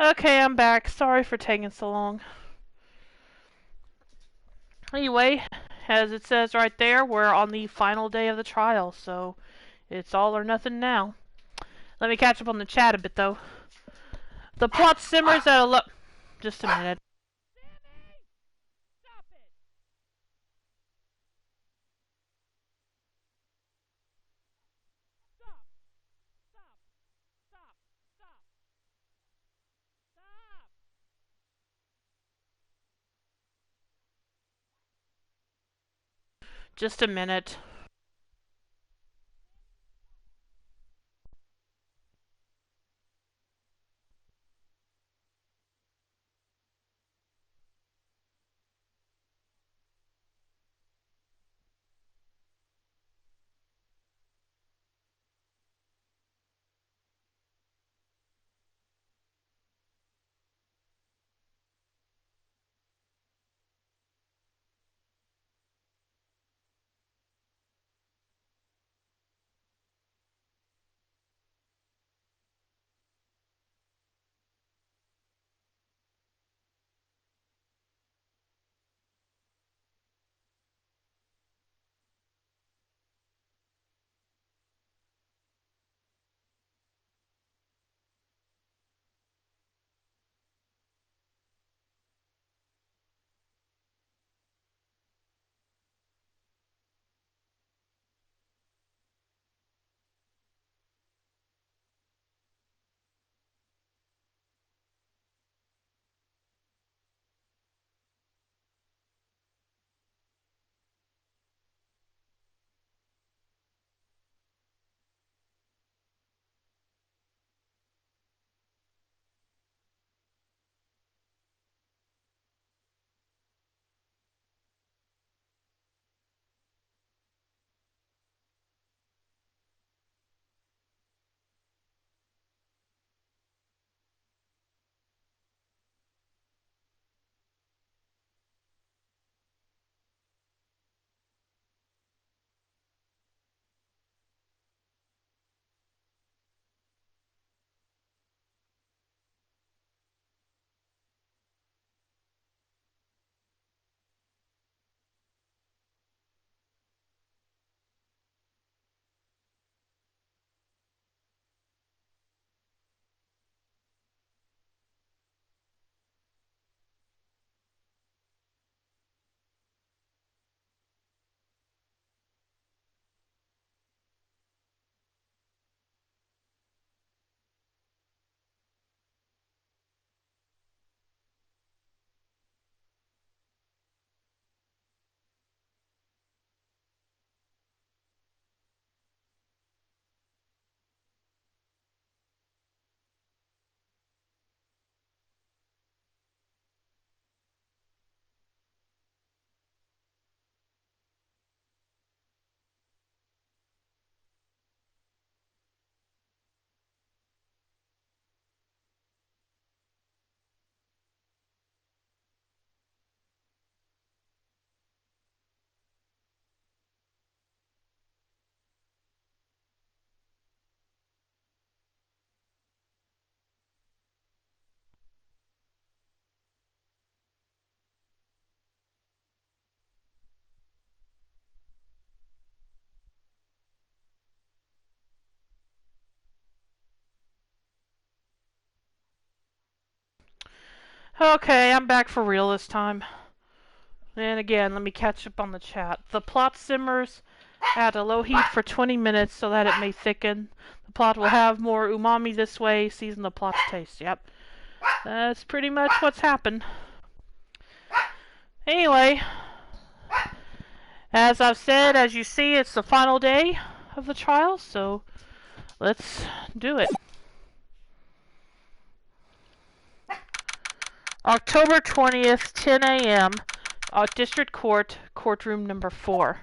Okay, I'm back. Sorry for taking so long. Anyway, as it says right there, we're on the final day of the trial, so it's all or nothing now. Let me catch up on the chat a bit, though. The plot simmers at a low... Just a minute. Just a minute. Okay, I'm back for real this time. And again, let me catch up on the chat. The plot simmers at a low heat for 20 minutes so that it may thicken. The plot will have more umami this way, season the plot's taste. Yep. That's pretty much what's happened. Anyway, as I've said, as you see, it's the final day of the trial, so let's do it. October 20th, 10 a.m., District Court, courtroom number 4.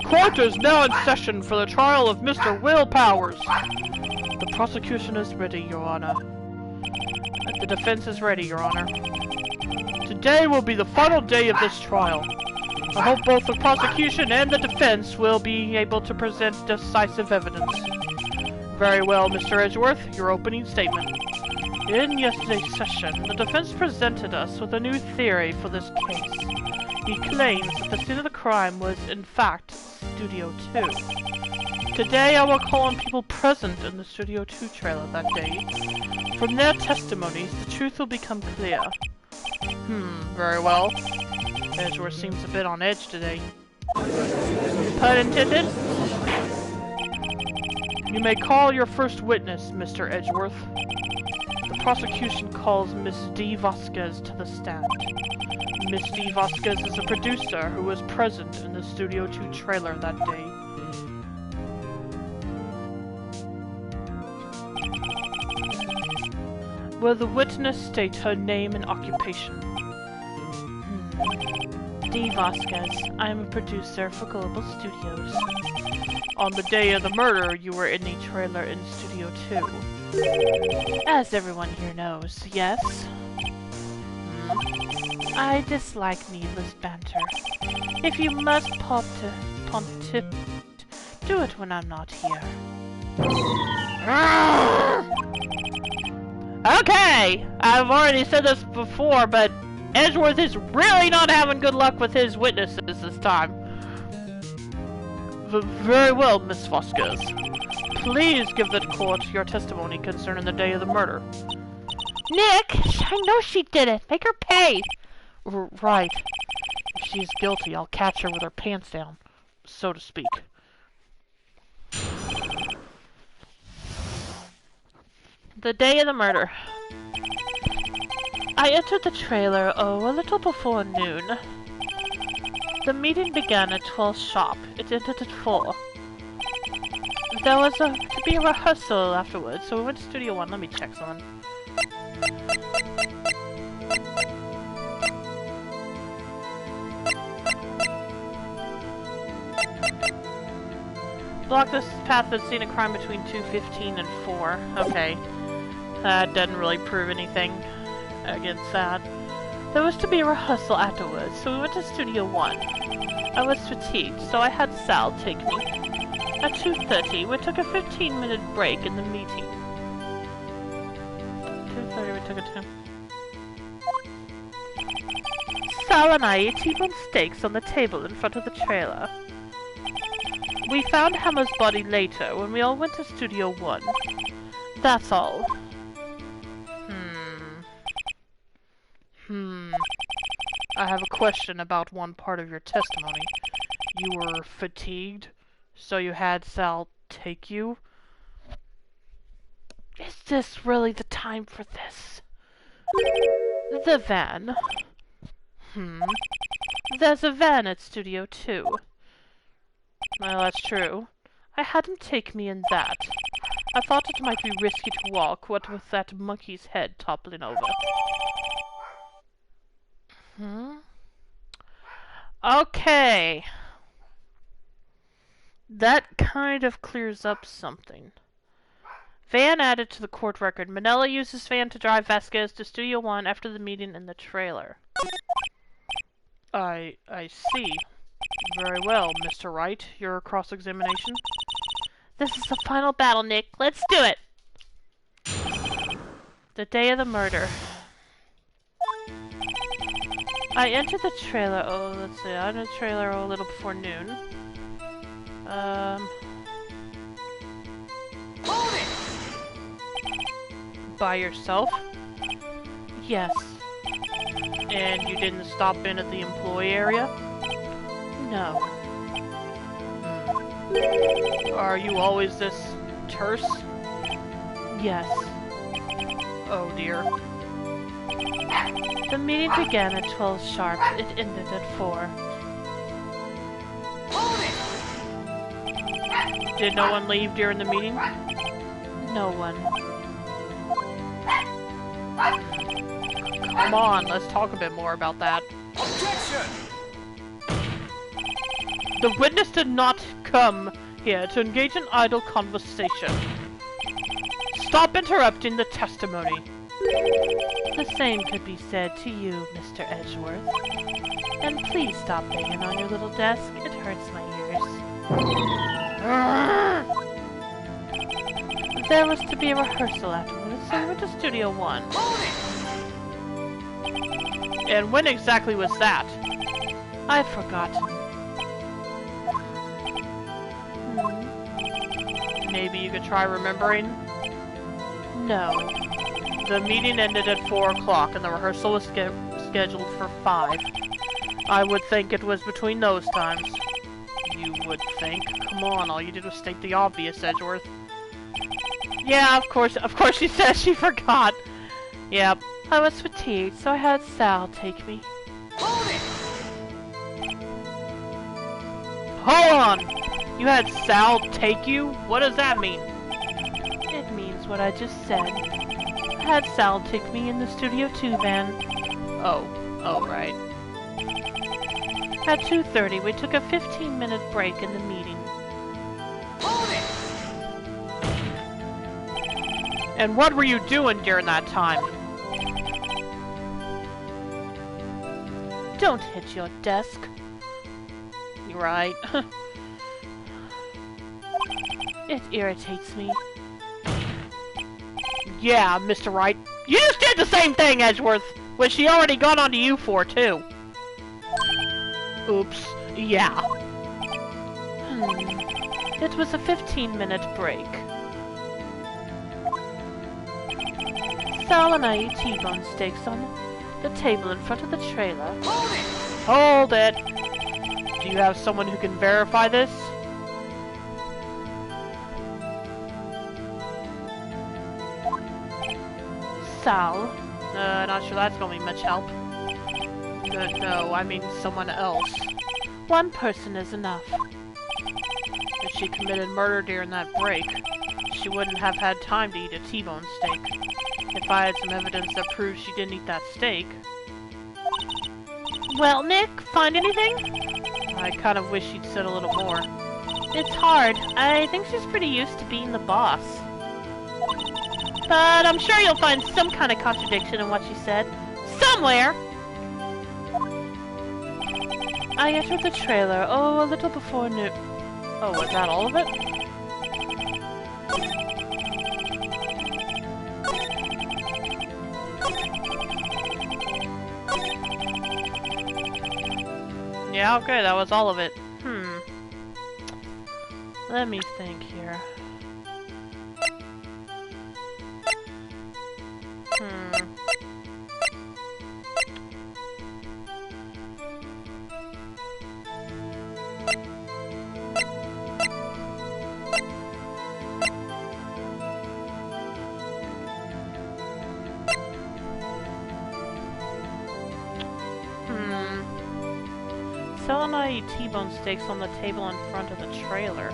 Court is now in session for the trial of Mr. Will Powers. The prosecution is ready, Your Honor. The defense is ready, Your Honor. Today will be the final day of this trial. I hope both the prosecution and the defense will be able to present decisive evidence. Very well, Mr. Edgeworth, your opening statement. In yesterday's session, the defense presented us with a new theory for this case. He claims that the scene of the crime was, in fact, Studio 2. Today I will call on people present in the Studio 2 trailer that day. From their testimonies, the truth will become clear. Very well. Edgeworth seems a bit on edge today. Pun intended? You may call your first witness, Mr. Edgeworth. The prosecution calls Miss D. Vasquez to the stand. Miss D. Vasquez is a producer who was present in the Studio 2 trailer that day. Will the witness state her name and occupation? D. Vasquez. I am a producer for Global Studios. On the day of the murder, you were in the trailer in Studio 2. As everyone here knows, yes. I dislike needless banter. If you must pontificate, do it when I'm not here. Okay! I've already said this before, but Edgeworth is really not having good luck with his witnesses this time. Very well, Miss Vasquez. Please give the court your testimony concerning the day of the murder. Nick! I know she did it! Make her pay! Right. If she's guilty, I'll catch her with her pants down, so to speak. The day of the murder. I entered the trailer, a little before noon. The meeting began at 12 sharp. It ended at 4. There was to be a rehearsal afterwards, so we went to Studio 1. Let me check something. Block this path that's seen a crime between 2:15 and 4. Okay. That doesn't really prove anything against that. There was to be a rehearsal afterwards, so we went to Studio 1. I was fatigued, so I had Sal take me. At 2:30, we took a 15-minute break in the meeting. 2:30, we took a 10. Sal and I ate T-bone steaks on the table in front of the trailer. We found Hammer's body later when we all went to Studio 1. That's all. I have a question about one part of your testimony. You were fatigued, so you had Sal take you? Is this really the time for this? The van. There's a van at Studio 2. Well, that's true. I had him take me in that. I thought it might be risky to walk, what with that monkey's head toppling over. Okay. That kind of clears up something. Van added to the court record. Manella used his van to drive Vasquez to Studio 1 after the meeting in the trailer. I see. Very well, Mr. Wright. Your cross-examination? This is the final battle, Nick. Let's do it! The day of the murder. I entered the trailer, let's see, I entered the trailer a little before noon. Hold it! By yourself? Yes. And you didn't stop in at the employee area? No. Are you always this terse? Yes. Oh dear. The meeting began at 12 sharp. It ended at 4. Hold it! Did no one leave during the meeting? No one. Come on, let's talk a bit more about that. Objection! The witness did not come here to engage in idle conversation. Stop interrupting the testimony. The same could be said to you, Mr. Edgeworth. And please stop banging on your little desk. It hurts my ears. There was to be a rehearsal afterwards, so we went to Studio 1. And when exactly was that? I've forgotten. Maybe you could try remembering? No. The meeting ended at 4 o'clock and the rehearsal was scheduled for 5. I would think it was between those times. You would think? Come on, all you did was state the obvious, Edgeworth. Yeah, of course she says she forgot. Yep. I was fatigued, so I had Sal take me. Hold on! You had Sal take you? What does that mean? It means what I just said. I had Sal take me in the Studio 2 van. Oh, right. At 2:30, we took a 15-minute break in the meeting. And what were you doing during that time? Don't hit your desk. You're right. It irritates me. Yeah, Mr. Wright. You just did the same thing, Edgeworth, which she already got onto you for, too. Oops. Yeah. It was a 15-minute break. Sal and I eat T-bone steaks on the table in front of the trailer. Hold it! Do you have someone who can verify this? Sal? Not sure that's gonna be much help. No, I mean someone else. One person is enough. If she committed murder during that break, she wouldn't have had time to eat a T-bone steak. If I had some evidence that proves she didn't eat that steak. Well, Nick, find anything? I kind of wish she'd said a little more. It's hard. I think she's pretty used to being the boss. But I'm sure you'll find some kind of contradiction in what she said. Somewhere! I entered the trailer, a little before noon. Oh, was that all of it? Yeah, okay, that was all of it. Let me think here. Sal and I eat T-bone steaks on the table in front of the trailer.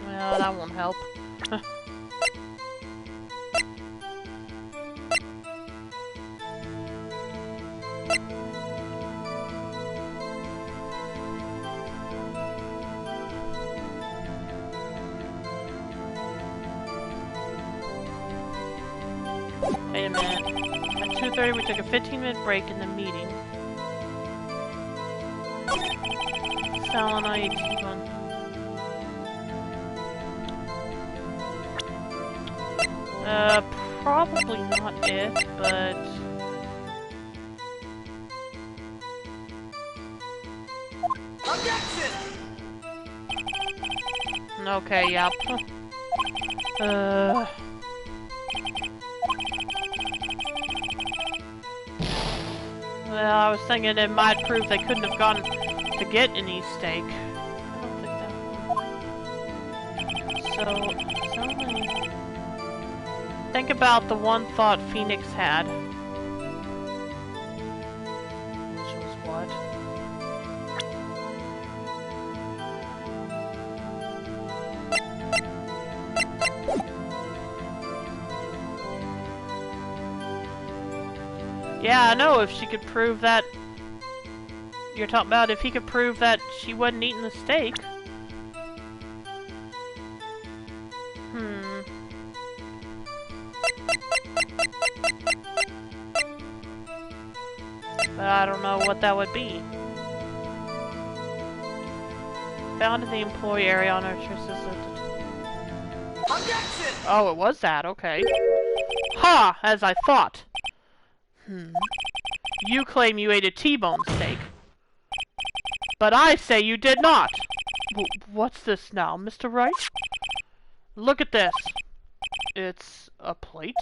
Well, that won't help. Wait a minute. At 2:30 we took a 15-minute break in the meeting. Sal and I eat T-bone. Probably not it, but... Objection! Okay, yep. Well, I was thinking it might prove they couldn't have gone to get any steak. I don't think that one. So many... Think about the one thought Phoenix had. Which was what? Yeah, I know, if she could prove that You're talking about if he could prove that she wasn't eating the steak. But I don't know what that would be. Found in the employee area on our Objection! Oh, it was that, okay. Ha! As I thought. You claim you ate a T-bone steak. But I say you did not! What's this now, Mr. Wright? Look at this. It's a plate?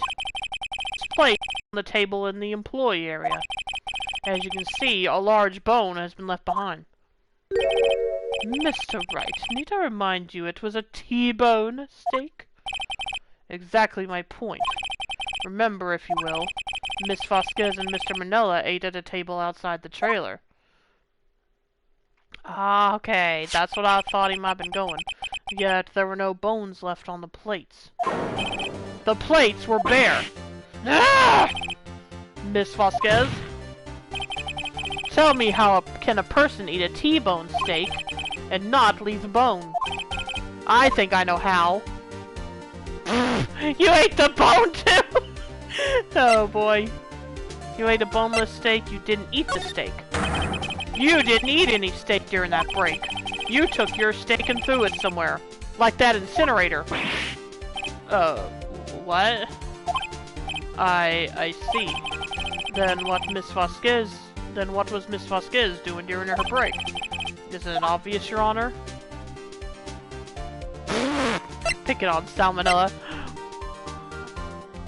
It's a plate on the table in the employee area. As you can see, a large bone has been left behind. Mr. Wright, need I remind you it was a T-bone steak? Exactly my point. Remember, if you will, Miss Vasquez and Mr. Manila ate at a table outside the trailer. Ah, okay, that's what I thought he might have been going. Yet there were no bones left on the plates. The plates were bare. Ah! Miss Vasquez? Tell me how can a person eat a T-bone steak and not leave a bone? I think I know how. You ate the bone too? Oh boy. You ate a boneless steak, you didn't eat the steak. You didn't eat any steak during that break. You took your steak and threw it somewhere. Like that incinerator. What? I see. Then what was Miss Vasquez doing during her break? Isn't it obvious, Your Honor? Pick it on, Salmonella.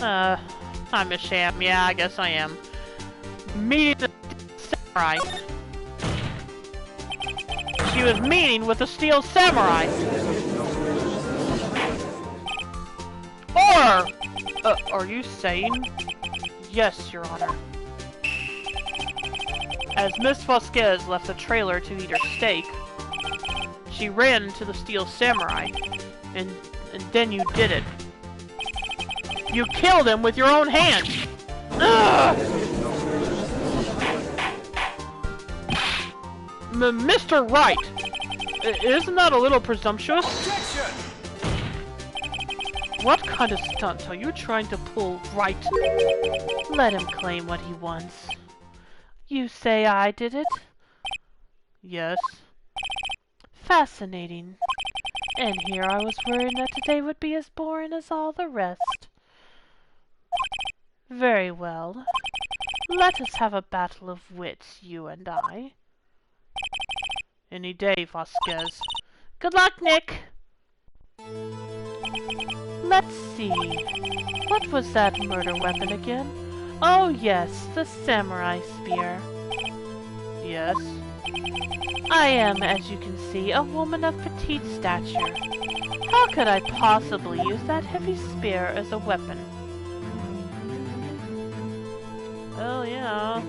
I'm a sham. Yeah, I guess I am. Meeting the samurai. She was meeting with the steel samurai. Or, are you saying? Yes, Your Honor. As Miss Vasquez left the trailer to eat her steak, she ran to the steel samurai, and then you did it. You killed him with your own hands! Ugh! Mr. Wright! Isn't that a little presumptuous? Objection! What kind of stunt are you trying to pull, Wright? Let him claim what he wants. You say I did it? Yes. Fascinating. And here I was worried that today would be as boring as all the rest. Very well. Let us have a battle of wits, you and I. Any day, Vasquez. Good luck, Nick! Let's see. What was that murder weapon again? Oh yes, the samurai spear. Yes. I am, as you can see, a woman of petite stature. How could I possibly use that heavy spear as a weapon? Well, yeah.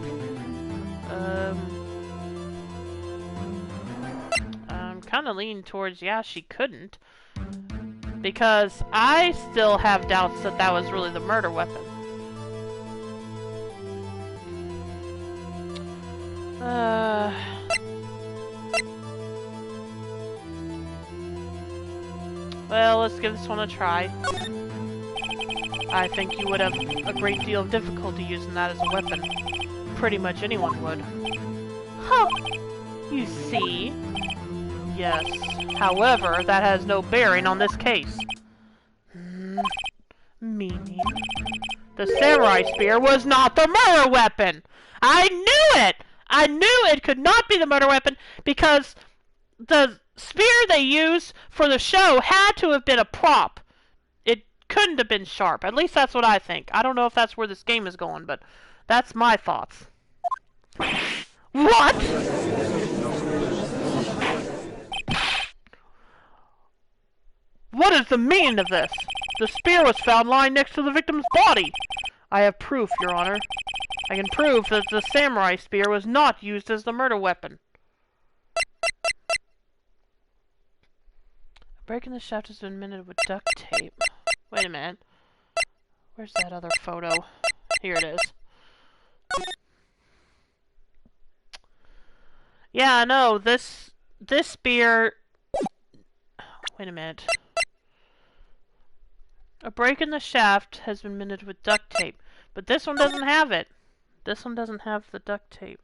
I'm kind of leaning towards, yeah, she couldn't. Because I still have doubts that that was really the murder weapon. Well, let's give this one a try. I think you would have a great deal of difficulty using that as a weapon. Pretty much anyone would. Huh! You see? Yes. However, that has no bearing on this case. Meaning? The samurai spear was not the murder weapon! I knew it! I knew it could not be the murder weapon because the spear they used for the show had to have been a prop. It couldn't have been sharp. At least that's what I think. I don't know if that's where this game is going, but that's my thoughts. What?! What is the meaning of this? The spear was found lying next to the victim's body. I have proof, Your Honor. I can prove that the samurai spear was not used as the murder weapon. Breaking the shaft has been minted with duct tape. Wait a minute. Where's that other photo? Here it is. Yeah, no, this spear... Wait a minute. A break in the shaft has been mended with duct tape, but this one doesn't have it. This one doesn't have the duct tape.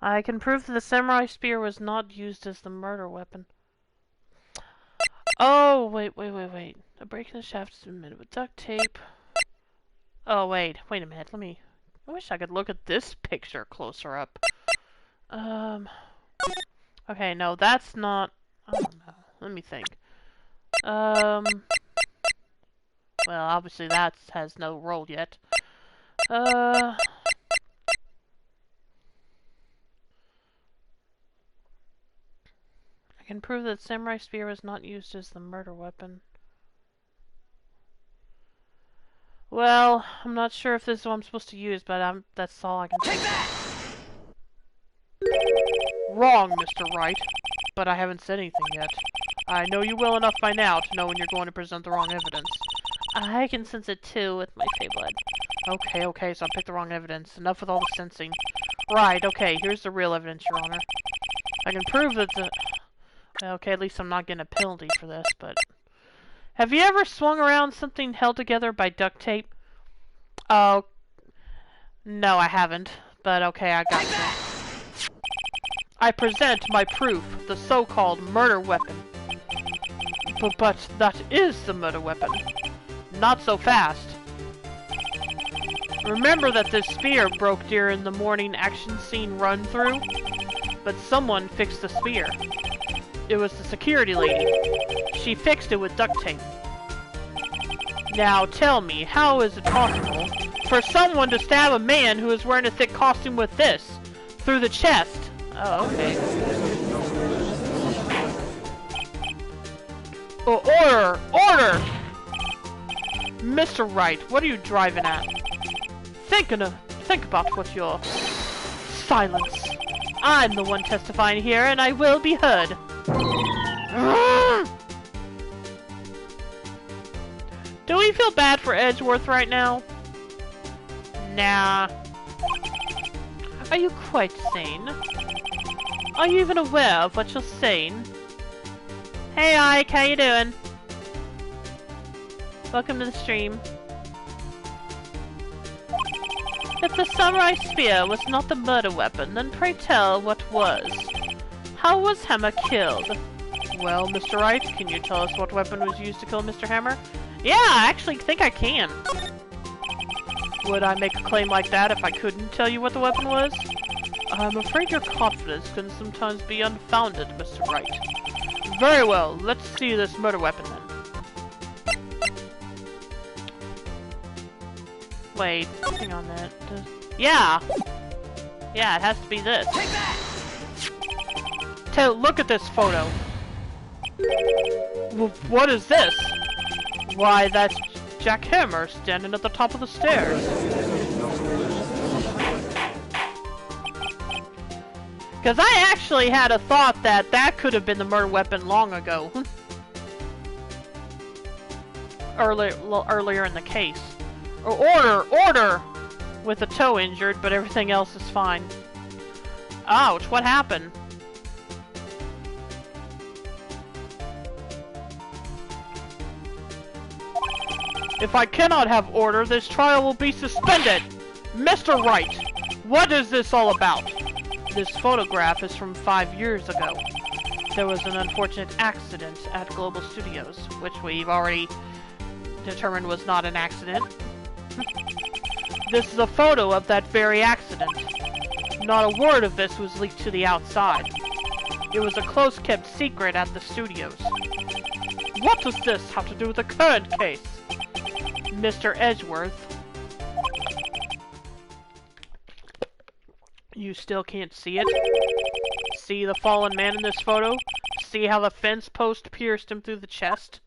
I can prove that the samurai spear was not used as the murder weapon. Oh, wait. A break in the shaft has been mended with duct tape. Oh, wait a minute, I wish I could look at this picture closer up. Okay, no, that's not... I don't know. Let me think. Well, obviously that has no role yet. I can prove that samurai spear was not used as the murder weapon. Well, I'm not sure if this is what I'm supposed to use, but that's all I can think of. Wrong, Mr. Wright. But I haven't said anything yet. I know you well enough by now to know when you're going to present the wrong evidence. I can sense it too with my Feyblade. Okay, so I picked the wrong evidence. Enough with all the sensing. Right, okay, here's the real evidence, Your Honor. I can prove that the... Okay, at least I'm not getting a penalty for this, but... Have you ever swung around something held together by duct tape? Oh... No, I haven't. But okay, I got you. I present my proof, the so-called murder weapon. But that is the murder weapon. Not so fast. Remember that this spear broke during the morning action scene run-through? But someone fixed the spear. It was the security lady. She fixed it with duct tape. Now tell me, how is it possible for someone to stab a man who is wearing a thick costume with this? Through the chest? Oh, okay. Oh, order! Mr. Wright, what are you driving at? Think about what you're... Silence. I'm the one testifying here, and I will be heard. Do we feel bad for Edgeworth right now? Nah. Are you quite sane? Are you even aware of what you're saying? Hey Ike, how you doing? Welcome to the stream. If the samurai spear was not the murder weapon, then pray tell what was. How was Hammer killed? Well, Mr. Wright, can you tell us what weapon was used to kill Mr. Hammer? Yeah, I actually think I can. Would I make a claim like that if I couldn't tell you what the weapon was? I'm afraid your confidence can sometimes be unfounded, Mr. Wright. Very well, let's see this murder weapon then. Wait, hang on that. Yeah! Yeah, it has to be this. Look at this photo. What is this? Why, that's Jack Hammer standing at the top of the stairs. Because I actually had a thought that that could have been the murder weapon long ago. Earlier in the case. Order! With the toe injured, but everything else is fine. Ouch, what happened? If I cannot have order, this trial will be suspended! Mr. Wright, what is this all about? This photograph is from 5 years ago. There was an unfortunate accident at Global Studios, which we've already determined was not an accident. This is a photo of that very accident. Not a word of this was leaked to the outside. It was a close-kept secret at the studios. What does this have to do with the current case? Mr. Edgeworth. You still can't see it? See the fallen man in this photo? See how the fence post pierced him through the chest?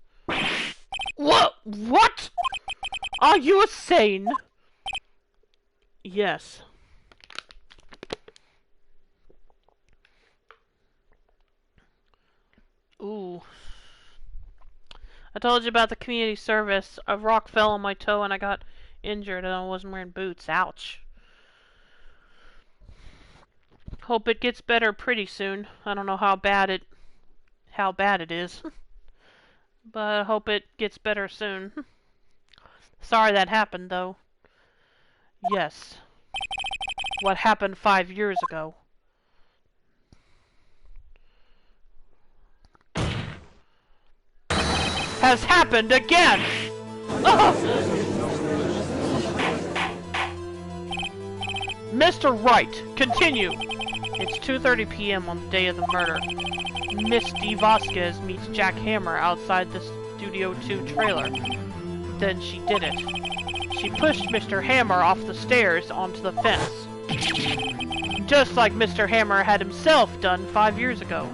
What? What? Are you insane? Yes. Ooh. I told you about the community service. A rock fell on my toe and I got injured and I wasn't wearing boots. Ouch. Hope it gets better pretty soon. I don't know how bad it is. But I hope it gets better soon. Sorry that happened though. Yes. What happened 5 years ago? Has happened again! Oh! Mr. Wright, continue! It's 2:30 p.m. on the day of the murder. Miss D. Vasquez meets Jack Hammer outside the Studio 2 trailer. Then she did it. She pushed Mr. Hammer off the stairs onto the fence. Just like Mr. Hammer had himself done 5 years ago.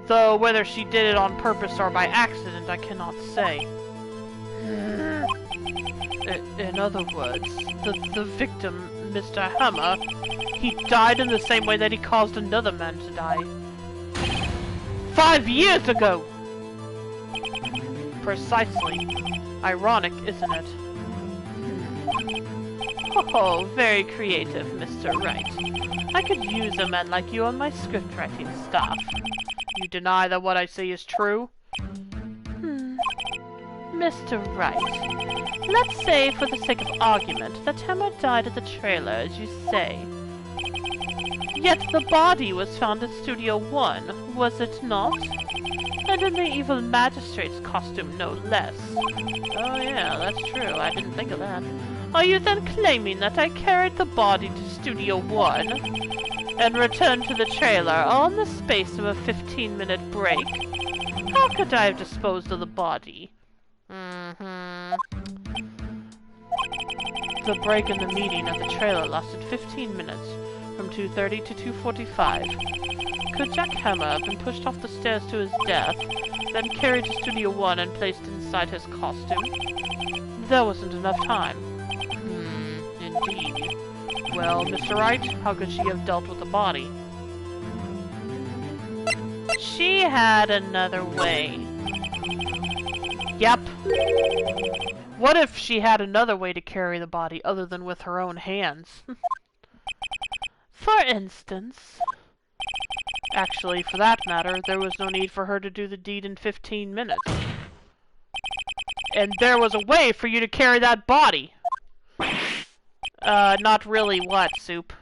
Though whether she did it on purpose or by accident, I cannot say. In other words, the victim, Mr. Hammer, he died in the same way that he caused another man to die. 5 years ago! Precisely. Ironic, isn't it? Oh, very creative, Mr. Wright. I could use a man like you on my script-writing staff. You deny that what I say is true? Mr. Wright, let's say, for the sake of argument, that Hammer died at the trailer, as you say. Yet the body was found at Studio 1, was it not? And in the evil magistrate's costume, no less. Oh yeah, that's true. I didn't think of that. Are you then claiming that I carried the body to Studio 1 and returned to the trailer all in the space of a 15-minute break? How could I have disposed of the body? The break in the meeting at the trailer lasted 15 minutes, from 2:30 to 2:45. Could Jack Hammer have been pushed off the stairs to his death, then carried to Studio 1 and placed inside his costume? There wasn't enough time. Indeed. Well, Mr. Wright, how could she have dealt with the body? She had another way. Yep. What if she had another way to carry the body other than with her own hands? For instance... Actually, for that matter, there was no need for her to do the deed in 15 minutes. And there was a way for you to carry that body! Not really what, Soup?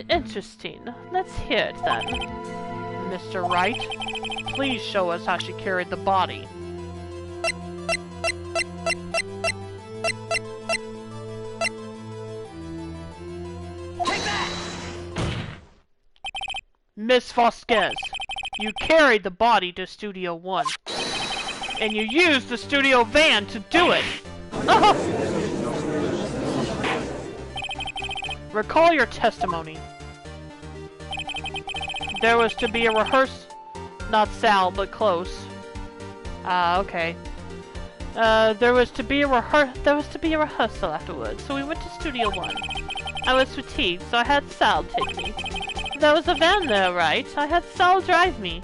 Interesting. Let's hear it then. Mr. Wright, please show us how she carried the body. Miss Vasquez, you carried the body to Studio 1. And you used the studio van to do it! Recall your testimony. There was to be a rehearsal... Not Sal, but close. Okay. There was to be a rehearsal afterwards, so we went to Studio 1. I was fatigued, so I had Sal take me. There was a van there, right? I had Sal drive me.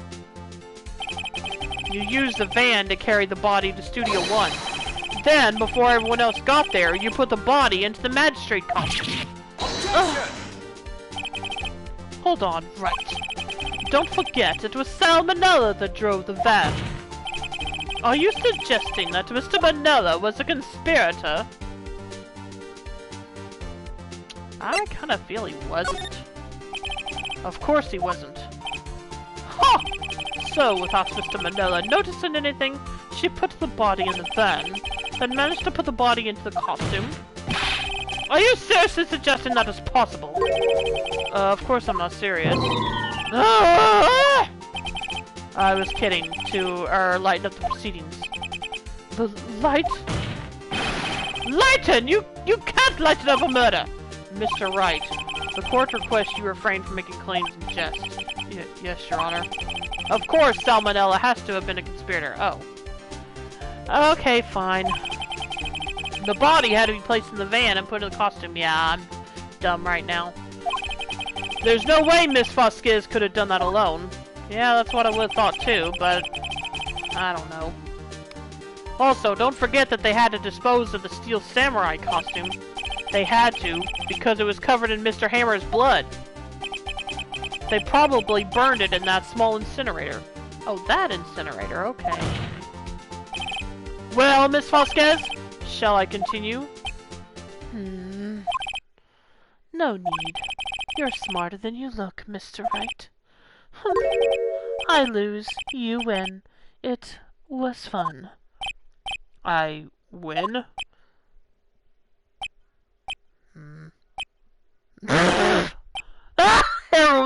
You used the van to carry the body to Studio 1. Then, before everyone else got there, you put the body into the magistrate costume. Hold on, right. Don't forget, it was Sal Manella that drove the van. Are you suggesting that Mr. Manella was a conspirator? I kind of feel he wasn't. Of course he wasn't. Ha! So, without Mr. Manella noticing anything, she put the body in the van, then managed to put the body into the costume. Are you seriously suggesting that is possible? Of course I'm not serious. I was kidding, to lighten up the proceedings. The light? Lighten! You can't lighten up a murder! Mr. Wright, the court requests you refrain from making claims in jest. Yes, Your Honor. Of course, Salmonella has to have been a conspirator. Oh. Okay, fine. The body had to be placed in the van and put in the costume. Yeah, I'm dumb right now. There's no way Miss Vasquez could have done that alone. Yeah, that's what I would have thought too, but I don't know. Also, don't forget that they had to dispose of the Steel Samurai costume. They had to, because it was covered in Mr. Hammer's blood. They probably burned it in that small incinerator. Oh, that incinerator, okay. Well, Miss Vasquez, shall I continue? No need. You're smarter than you look, Mr. Wright. I lose, you win. It was fun. I win?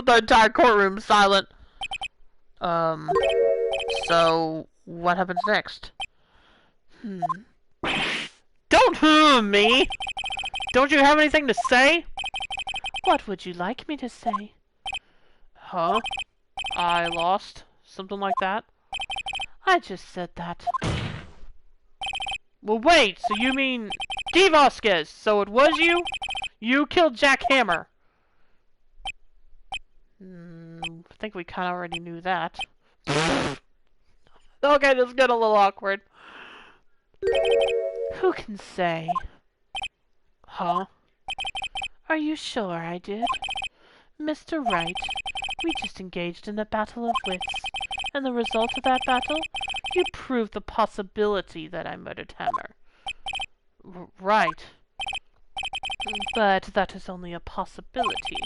The entire courtroom silent. So what happens next? Don't me! Don't you have anything to say? What would you like me to say? Huh? I lost? Something like that? I just said that. Well, wait, so you mean... D. Vasquez, so it was you? You killed Jack Hammer. I think we kind of already knew that. Okay, this is getting a little awkward. Who can say? Huh? Are you sure I did? Mr. Wright, we just engaged in a battle of wits, and the result of that battle, you proved the possibility that I murdered Hammer. Right. But that is only a possibility.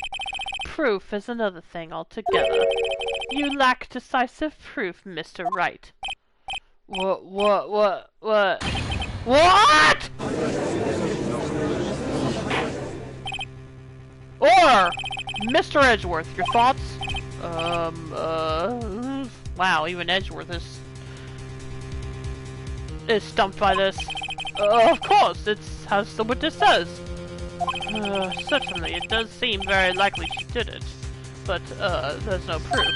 Proof is another thing altogether. You lack decisive proof, Mr. Wright. What? What? Or, Mr. Edgeworth, your thoughts? Wow, even Edgeworth is stumped by this. Of course, it's as the witness says. Certainly, it does seem very likely she did it. But, there's no proof.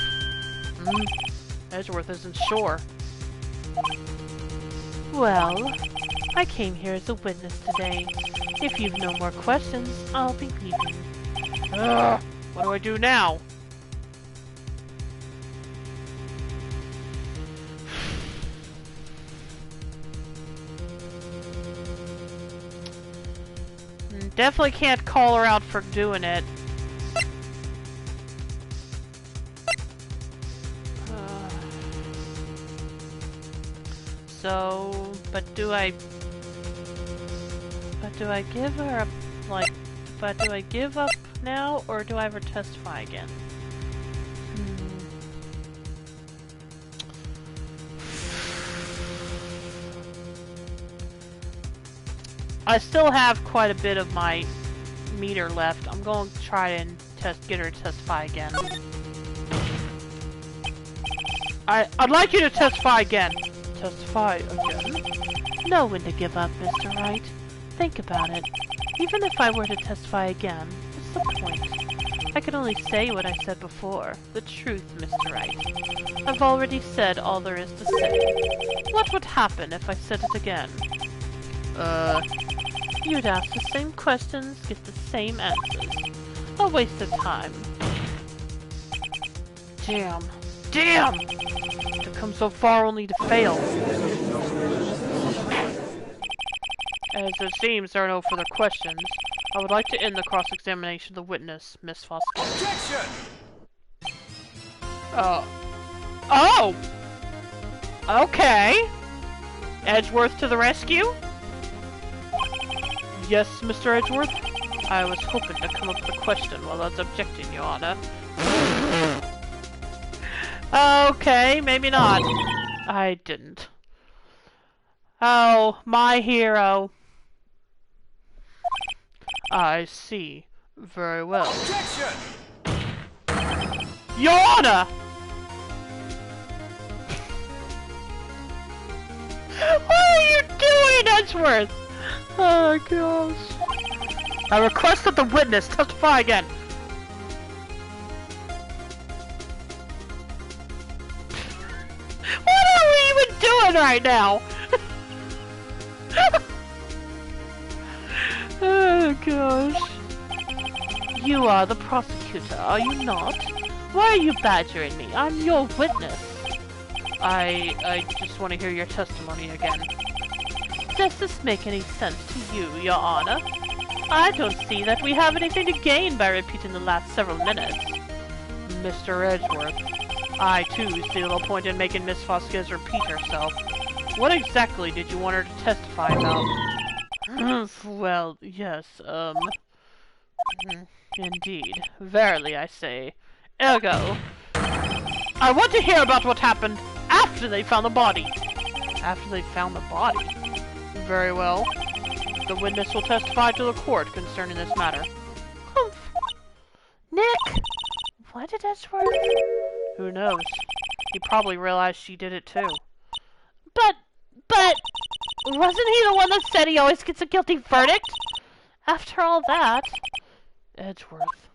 Edgeworth isn't sure. Well, I came here as a witness today. If you've no more questions, I'll be leaving. What do I do now? Definitely can't call her out for doing it. But do I give her a, but do I give up now, or do I ever testify again? I still have quite a bit of my meter left. I'm going to try and get her to testify again. I'd like you to testify again. Testify again? Know when to give up, Mr. Wright. Think about it. Even if I were to testify again, what's the point? I can only say what I said before. The truth, Mr. Wright. I've already said all there is to say. What would happen if I said it again? You'd ask the same questions, get the same answers. A waste of time. Damn. Damn! To come so far only to fail. As it seems there are no further questions, I would like to end the cross-examination of the witness, Miss Vasquez. Objection! Oh! Okay! Edgeworth to the rescue? Yes, Mr. Edgeworth? I was hoping to come up with a question while I was objecting, Your Honor. Okay, maybe not. I didn't. Oh, my hero. I see. Very well. Objection! Your Honor! What are you doing, Edgeworth? Oh, gosh. I request that the witness testify again. What are we even doing right now? Oh, gosh. You are the prosecutor, are you not? Why are you badgering me? I'm your witness. I just want to hear your testimony again. Does this make any sense to you, Your Honor? I don't see that we have anything to gain by repeating the last several minutes. Mr. Edgeworth, I too see little point in making Miss Vasquez repeat herself. What exactly did you want her to testify about? Well, yes, indeed. Verily, I say. Ergo, I want to hear about what happened after they found the body. After they found the body? Very well. The witness will testify to the court concerning this matter. Humph. Nick! Why did Edgeworth? Who knows? He probably realized she did it too. But, wasn't he the one that said he always gets a guilty verdict? After all that... Edgeworth.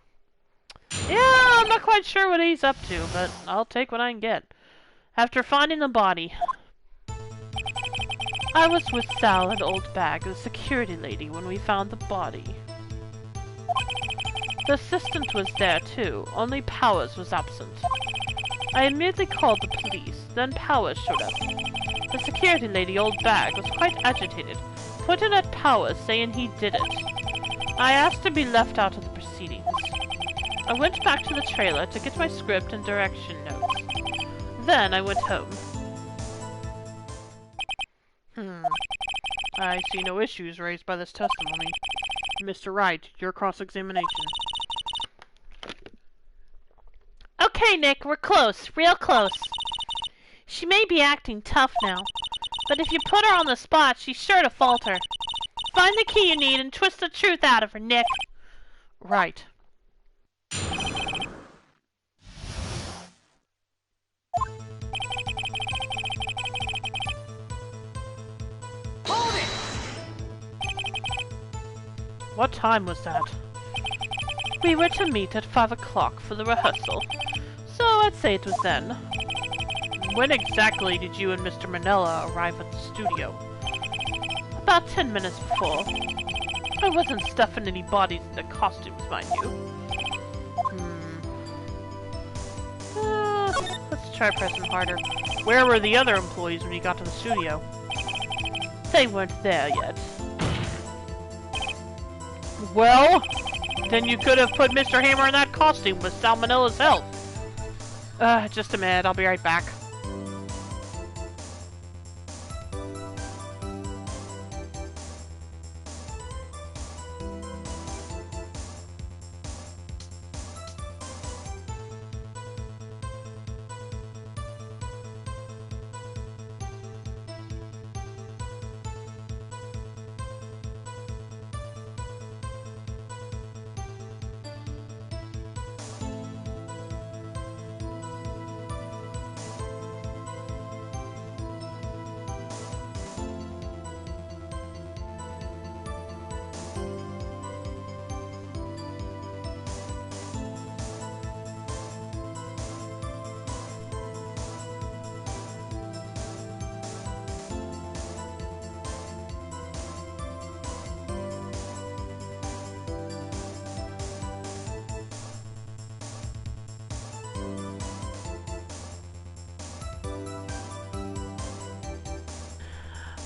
Yeah, I'm not quite sure what he's up to, but I'll take what I can get. After finding the body... I was with Sal and Old Bag, the security lady, when we found the body. The assistant was there too, only Powers was absent. I immediately called the police, then Powers showed up. The security lady, Old Bag, was quite agitated, pointing at Powers, saying he did it. I asked to be left out of the proceedings. I went back to the trailer to get my script and direction notes. Then I went home. I see no issues raised by this testimony. Mr. Wright, your cross-examination. Okay, Nick, we're close. Real close. She may be acting tough now, but if you put her on the spot, she's sure to falter. Find the key you need and twist the truth out of her, Nick. Right. What time was that? We were to meet at 5 o'clock for the rehearsal, so I'd say it was then. When exactly did you and Mr. Manella arrive at the studio? About 10 minutes before. I wasn't stuffing any bodies into costumes, mind you. Let's try pressing harder. Where were the other employees when you got to the studio? They weren't there yet. Well, then you could have put Mr. Hammer in that costume with Salmonella's help. Just a minute, I'll be right back.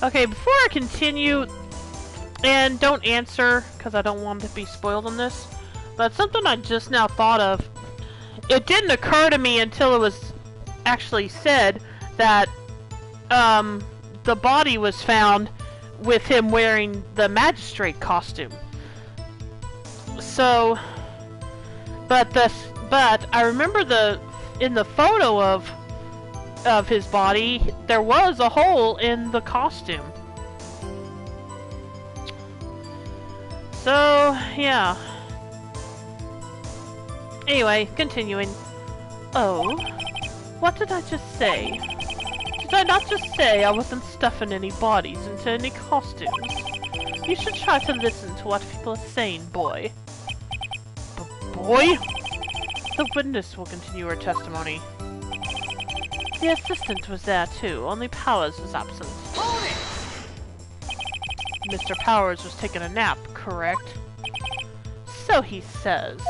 Okay, before I continue, and don't answer, because I don't want to be spoiled on this, but something I just now thought of, it didn't occur to me until it was actually said that, the body was found with him wearing the magistrate costume. So, but I remember in the photo of his body, there was a hole in the costume. So, yeah. Anyway, continuing. Oh, what did I just say? Did I not just say I wasn't stuffing any bodies into any costumes? You should try to listen to what people are saying, boy. Boy? The witness will continue her testimony. The assistant was there too, only Powers was absent. Mr. Powers was taking a nap, correct? So he says.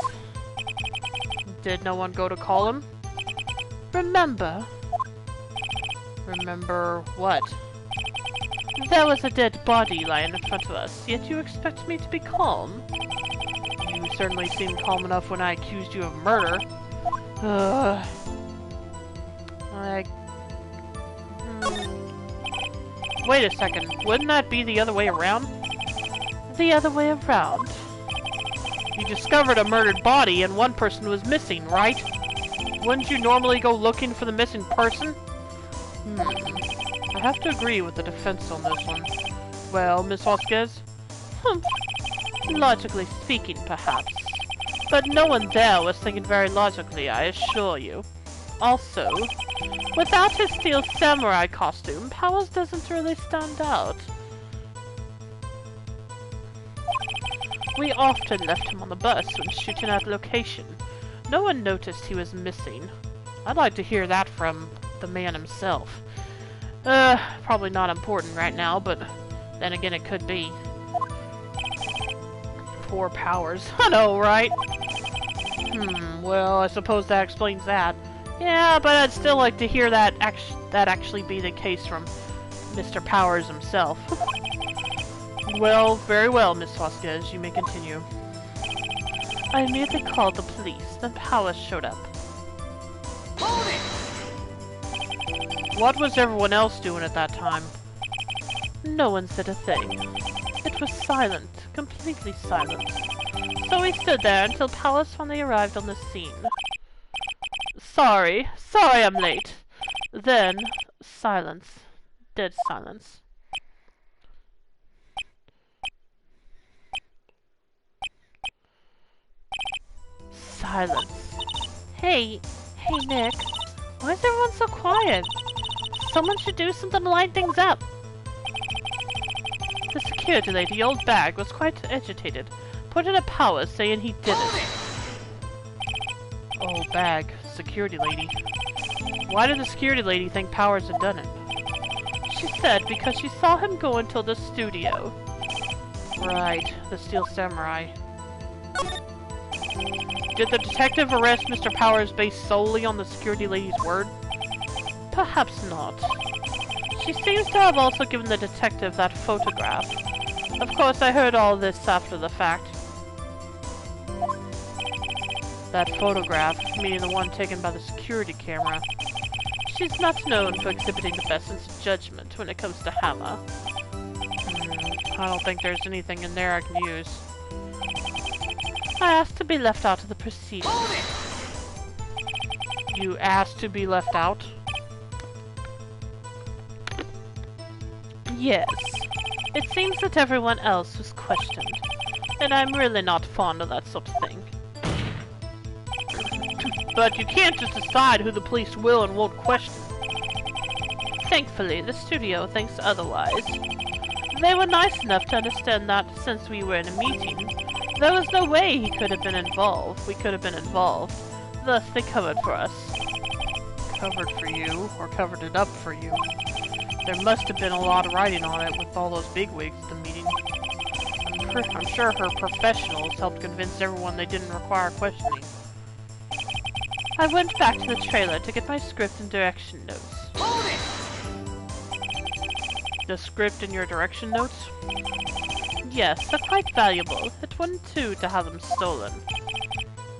Did no one go to call him? Remember? Remember what? There was a dead body lying in front of us, yet you expect me to be calm? You certainly seemed calm enough when I accused you of murder. Ugh. Wait a second, wouldn't that be the other way around? The other way around? You discovered a murdered body and one person was missing, right? Wouldn't you normally go looking for the missing person? I have to agree with the defense on this one. Well, Miss Vasquez? Logically speaking, perhaps. But no one there was thinking very logically, I assure you. Also, without his steel samurai costume, Powers doesn't really stand out. We often left him on the bus when shooting at location. No one noticed he was missing. I'd like to hear that from the man himself. Probably not important right now, but then again it could be. Poor Powers. I know, right? Well, I suppose that explains that. Yeah, but I'd still like to hear that actually be the case from Mr. Powers himself. Well, very well, Miss Vasquez. You may continue. I immediately called the police, then Powers showed up. What was everyone else doing at that time? No one said a thing. It was silent, completely silent. So we stood there until Powers finally arrived on the scene. Sorry I'm late. Then, silence. Dead silence. Silence. Hey Nick. Why is everyone so quiet? Someone should do something to lighten things up. The security lady, old bag, was quite agitated, pointed at Powers, saying he did it. Old bag, security lady. Why did the security lady think Powers had done it? She said because she saw him go into the studio. Right, the Steel Samurai. Did the detective arrest Mr. Powers based solely on the security lady's word? Perhaps not. She seems to have also given the detective that photograph. Of course, I heard all this after the fact. That photograph, meaning the one taken by the security camera. She's not known for exhibiting the best sense of judgment when it comes to Hammer. I don't think there's anything in there I can use. I asked to be left out of the proceedings. You asked to be left out? Yes. It seems that everyone else was questioned, and I'm really not fond of that sort of thing. But you can't just decide who the police will and won't question. Thankfully, the studio thinks otherwise. They were nice enough to understand that since we were in a meeting, there was no way we could have been involved. Thus, they covered for us. Covered for you, or covered it up for you. There must have been a lot of writing on it with all those bigwigs at the meeting. I'm sure her professionals helped convince everyone they didn't require questioning. I went back to the trailer to get my script and direction notes. The script and your direction notes? Yes, they're quite valuable. It wouldn't do to have them stolen.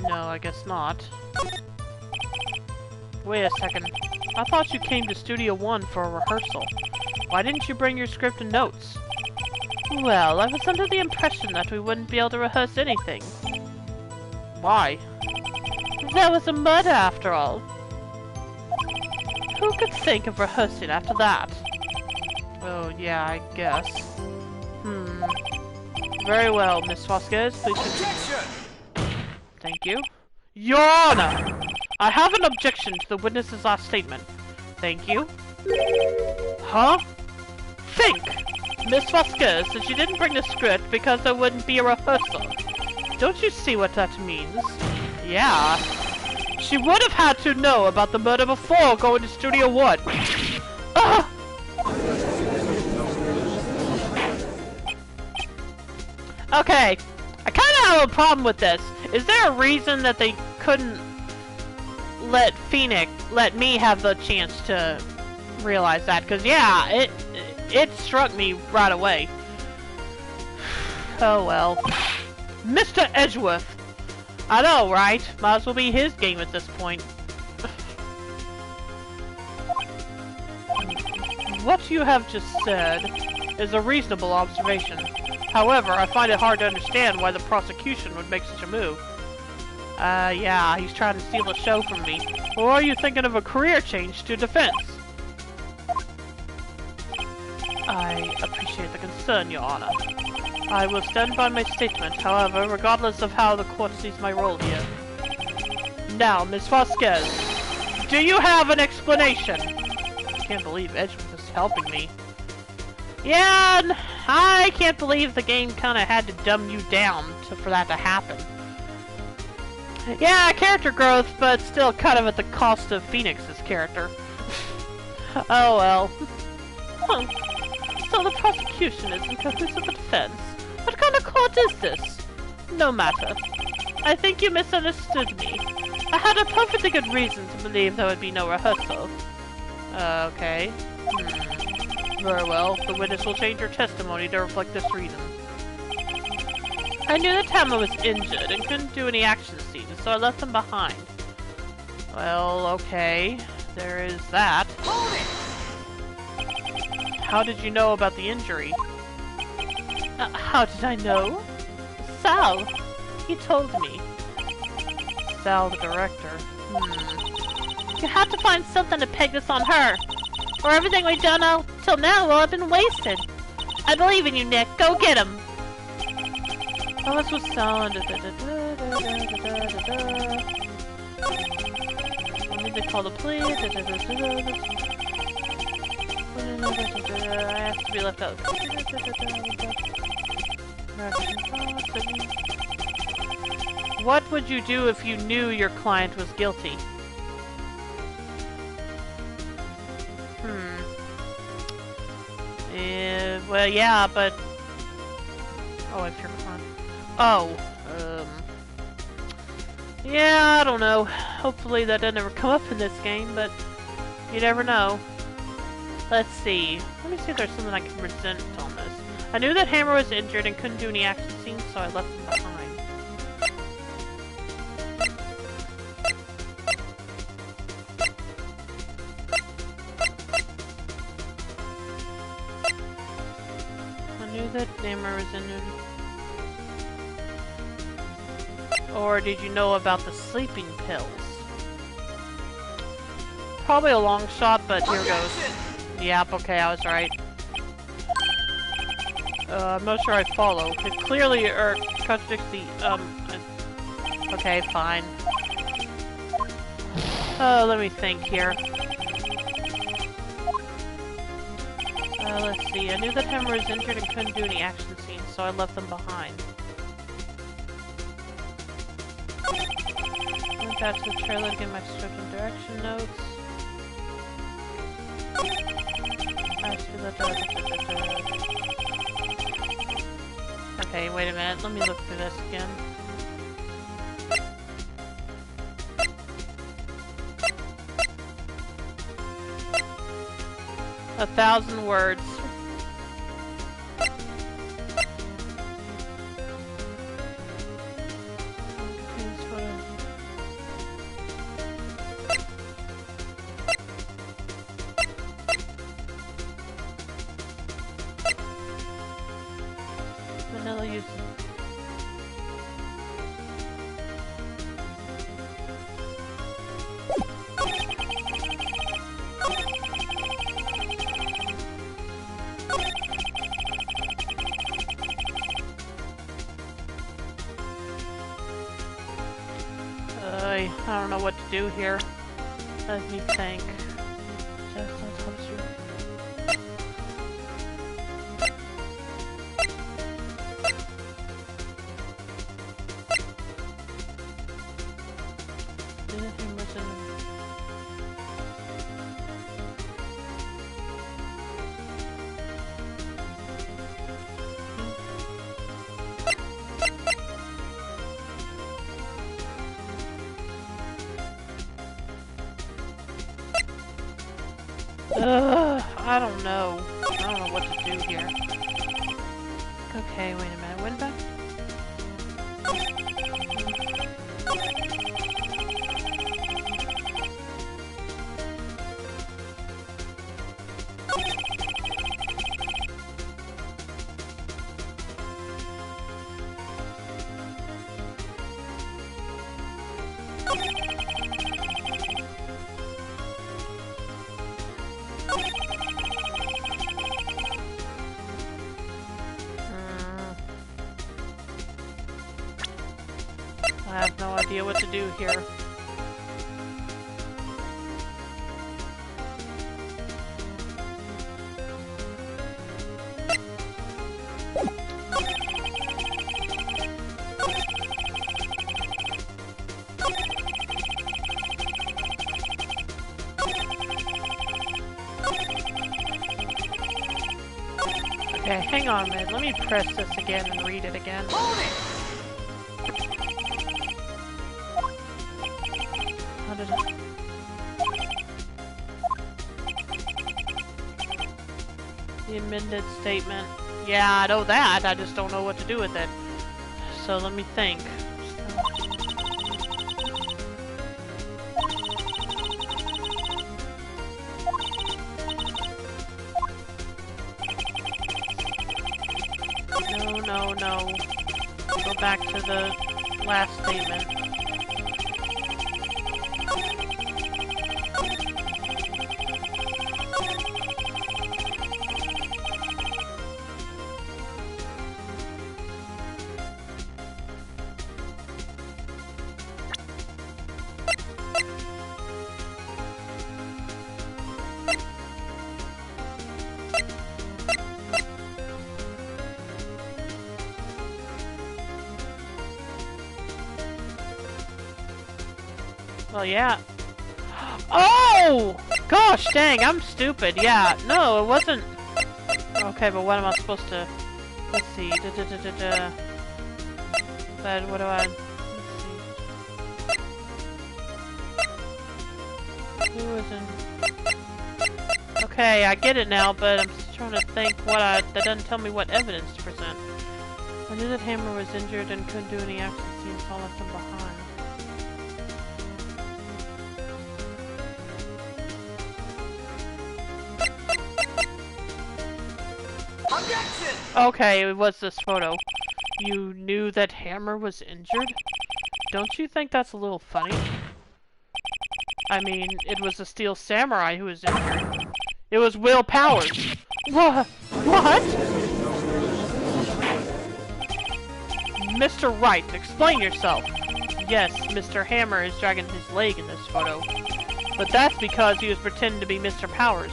No, I guess not. Wait a second. I thought you came to Studio 1 for a rehearsal. Why didn't you bring your script and notes? Well, I was under the impression that we wouldn't be able to rehearse anything. Why? There was a murder after all. Who could think of rehearsing after that? Oh, yeah, I guess. Very well, Miss Vasquez, please continue. Thank you. Your Honor! I have an objection to the witness's last statement. Thank you. Huh? Think! Miss Vasquez said she didn't bring the script because there wouldn't be a rehearsal. Don't you see what that means? Yeah. She would have had to know about the murder before going to Studio 1. Ah! Okay, I kind of have a problem with this. Is there a reason that they couldn't let me have the chance to realize that? Because yeah, it struck me right away. Oh well. Mr. Edgeworth! I know, right? Might as well be his game at this point. What you have just said is a reasonable observation. However, I find it hard to understand why the prosecution would make such a move. Yeah, he's trying to steal the show from me. Or are you thinking of a career change to defense? I appreciate the concern, Your Honor. I will stand by my statement, however, regardless of how the court sees my role here. Now, Ms. Vasquez, do you have an explanation? I can't believe Edgeworth is helping me. Yeah, I can't believe the game kind of had to dumb you down for that to happen. Yeah, character growth, but still kind of at the cost of Phoenix's character. Oh well. Huh. So the prosecution is in cahoots with the defense. What kind of court is this? No matter. I think you misunderstood me. I had a perfectly good reason to believe there would be no rehearsal. Okay. Very well. The witness will change her testimony to reflect this reason. I knew that Hammer was injured and couldn't do any action scenes, so I left him behind. Well, okay. There is that. How did you know about the injury? How did I know? Sal! He told me. Sal, the director. You have to find something to peg this on her. Or everything we've done till now will have been wasted. I believe in you, Nick. Go get him! Oh, this was Sal. I need to call the police. I have to be left out. What would you do if you knew your client was guilty? Well, yeah, but... Oh, if you're client... Oh, yeah, I don't know. Hopefully that doesn't ever come up in this game, but you never know. Let's see. Let me see if there's something I can present on this. I knew that Hammer was injured and couldn't do any action scenes, so I left him behind. I knew that Hammer was injured. Or did you know about the sleeping pills? Probably a long shot, but here goes. Yep, okay, I was right. I'm not sure I follow. It clearly contradicts the, okay, fine. Oh, let me think here. Let's see. I knew that Hammer was injured and couldn't do any action scenes, so I left them behind. Attach the trailer to get my script and direction notes. Okay, wait a minute. Let me look through this again. A 1,000 words. Vanilla use. I don't know what to do here. Let me think. I don't know. I don't know what to do here. Okay, wait a minute. When back? I have no idea what to do here. Okay, hang on a minute. Let me press this again and read it again. Hold it! How did it... The amended statement. Yeah, I know that. I just don't know what to do with it. So let me think. No. Go back to the last statement. Well, yeah. Oh! Gosh dang, I'm stupid. Yeah, no, it wasn't... Okay, but what am I supposed to... Let's see. But what do I... Let's see. Who was in... Okay, I get it now, but I'm just trying to think what I... That doesn't tell me what evidence to present. I knew that Hammer was injured and couldn't do any action scenes, so I left him behind. Objection! Okay, it was this photo. You knew that Hammer was injured? Don't you think that's a little funny? I mean, it was the Steel Samurai who was injured. It was Will Powers. What? Mr. Wright, explain yourself. Yes, Mr. Hammer is dragging his leg in this photo. But that's because he was pretending to be Mr. Powers.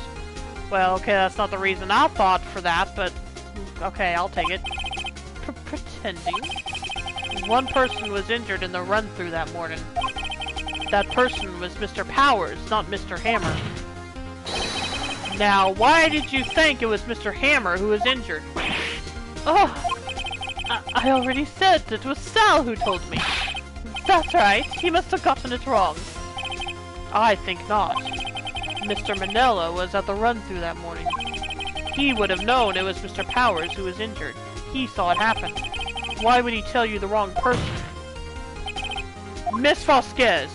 Well, okay, that's not the reason I thought for that, but... Okay, I'll take it. Pretending? One person was injured in the run-through that morning. That person was Mr. Powers, not Mr. Hammer. Now, why did you think it was Mr. Hammer who was injured? Oh! I already said it was Sal who told me. That's right, he must have gotten it wrong. I think not. Mr. Manella was at the run-through that morning. He would have known it was Mr. Powers who was injured. He saw it happen. Why would he tell you the wrong person? Miss Vasquez!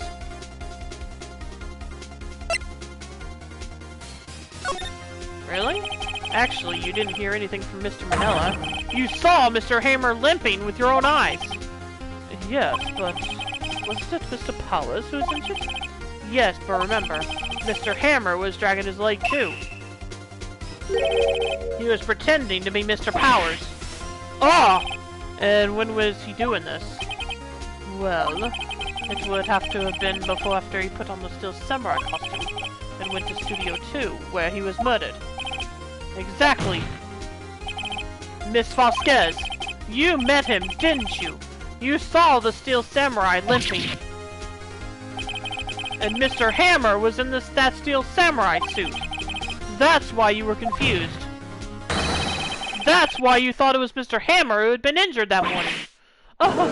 Really? Actually, you didn't hear anything from Mr. Manella. You saw Mr. Hammer limping with your own eyes. Yes, but... wasn't it Mr. Powers who was injured? Yes, but remember, Mr. Hammer was dragging his leg too. He was pretending to be Mr. Powers. Oh! And when was he doing this? Well, it would have to have been before after he put on the Steel Samurai costume and went to Studio 2, where he was murdered. Exactly. Miss Vasquez, you met him, didn't you? You saw the Steel Samurai limping. And Mr. Hammer was in that Steel Samurai suit. That's why you were confused. That's why you thought it was Mr. Hammer who had been injured that morning. Oh.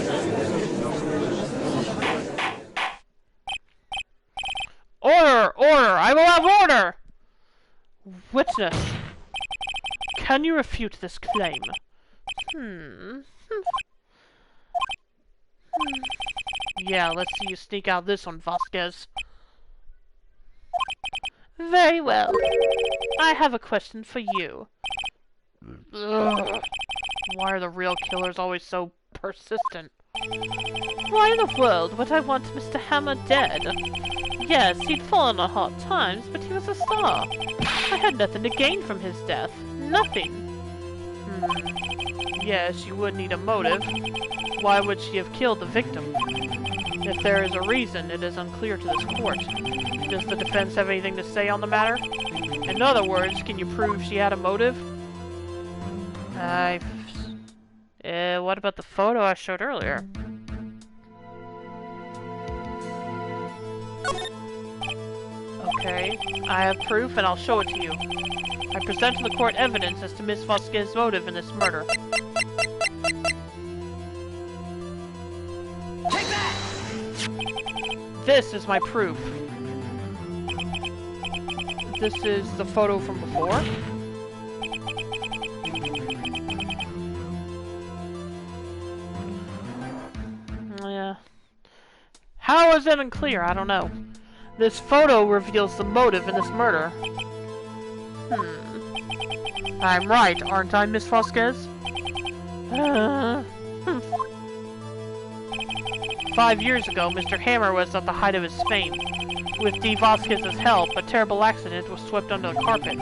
Order! Order! I will have order! Witness, can you refute this claim? Yeah, let's see you sneak out this one, Vasquez. Very well. I have a question for you. Ugh. Why are the real killers always so persistent? Why in the world would I want Mr. Hammer dead? Yes, he'd fallen on hard times, but he was a star. I had nothing to gain from his death. Nothing. Yes, you would need a motive. Why would she have killed the victim? If there is a reason, it is unclear to this court. Does the defense have anything to say on the matter? In other words, can you prove she had a motive? What about the photo I showed earlier? Okay, I have proof and I'll show it to you. I present to the court evidence as to Miss Vasquez's motive in this murder. Take that! This is my proof. This is the photo from before. Yeah. How is it unclear? I don't know. This photo reveals the motive in this murder. I'm right, aren't I, Miss Vasquez? 5 years ago, Mr. Hammer was at the height of his fame. With D. Vasquez's help, a terrible accident was swept under the carpet.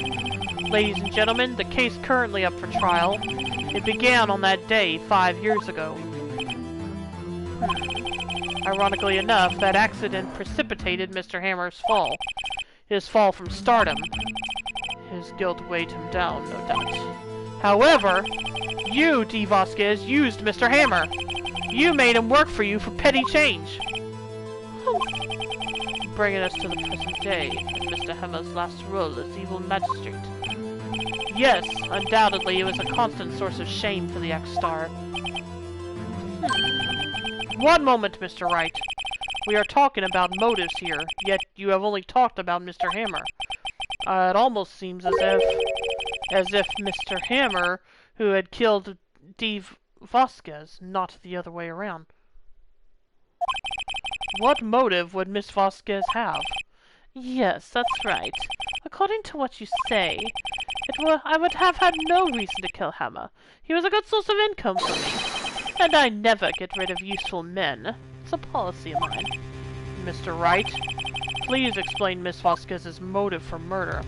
Ladies and gentlemen, the case currently up for trial. It began on that day 5 years ago. Ironically enough, that accident precipitated Mr. Hammer's fall. His fall from stardom. His guilt weighed him down, no doubt. However, you, D. Vasquez, used Mr. Hammer. You made him work for you for petty change. Bringing us to the present day, and Mr. Hammer's last role as evil magistrate. Yes, undoubtedly it was a constant source of shame for the ex-star. One moment, Mr. Wright. We are talking about motives here, yet you have only talked about Mr. Hammer. It almost seems as if Mr. Hammer, who had killed D. Vasquez, not the other way around. What motive would Miss Vasquez have? Yes, that's right. According to what you say, I would have had no reason to kill Hammer. He was a good source of income for me. And I never get rid of useful men. It's a policy of mine. Mr. Wright, please explain Miss Vasquez's motive for murder.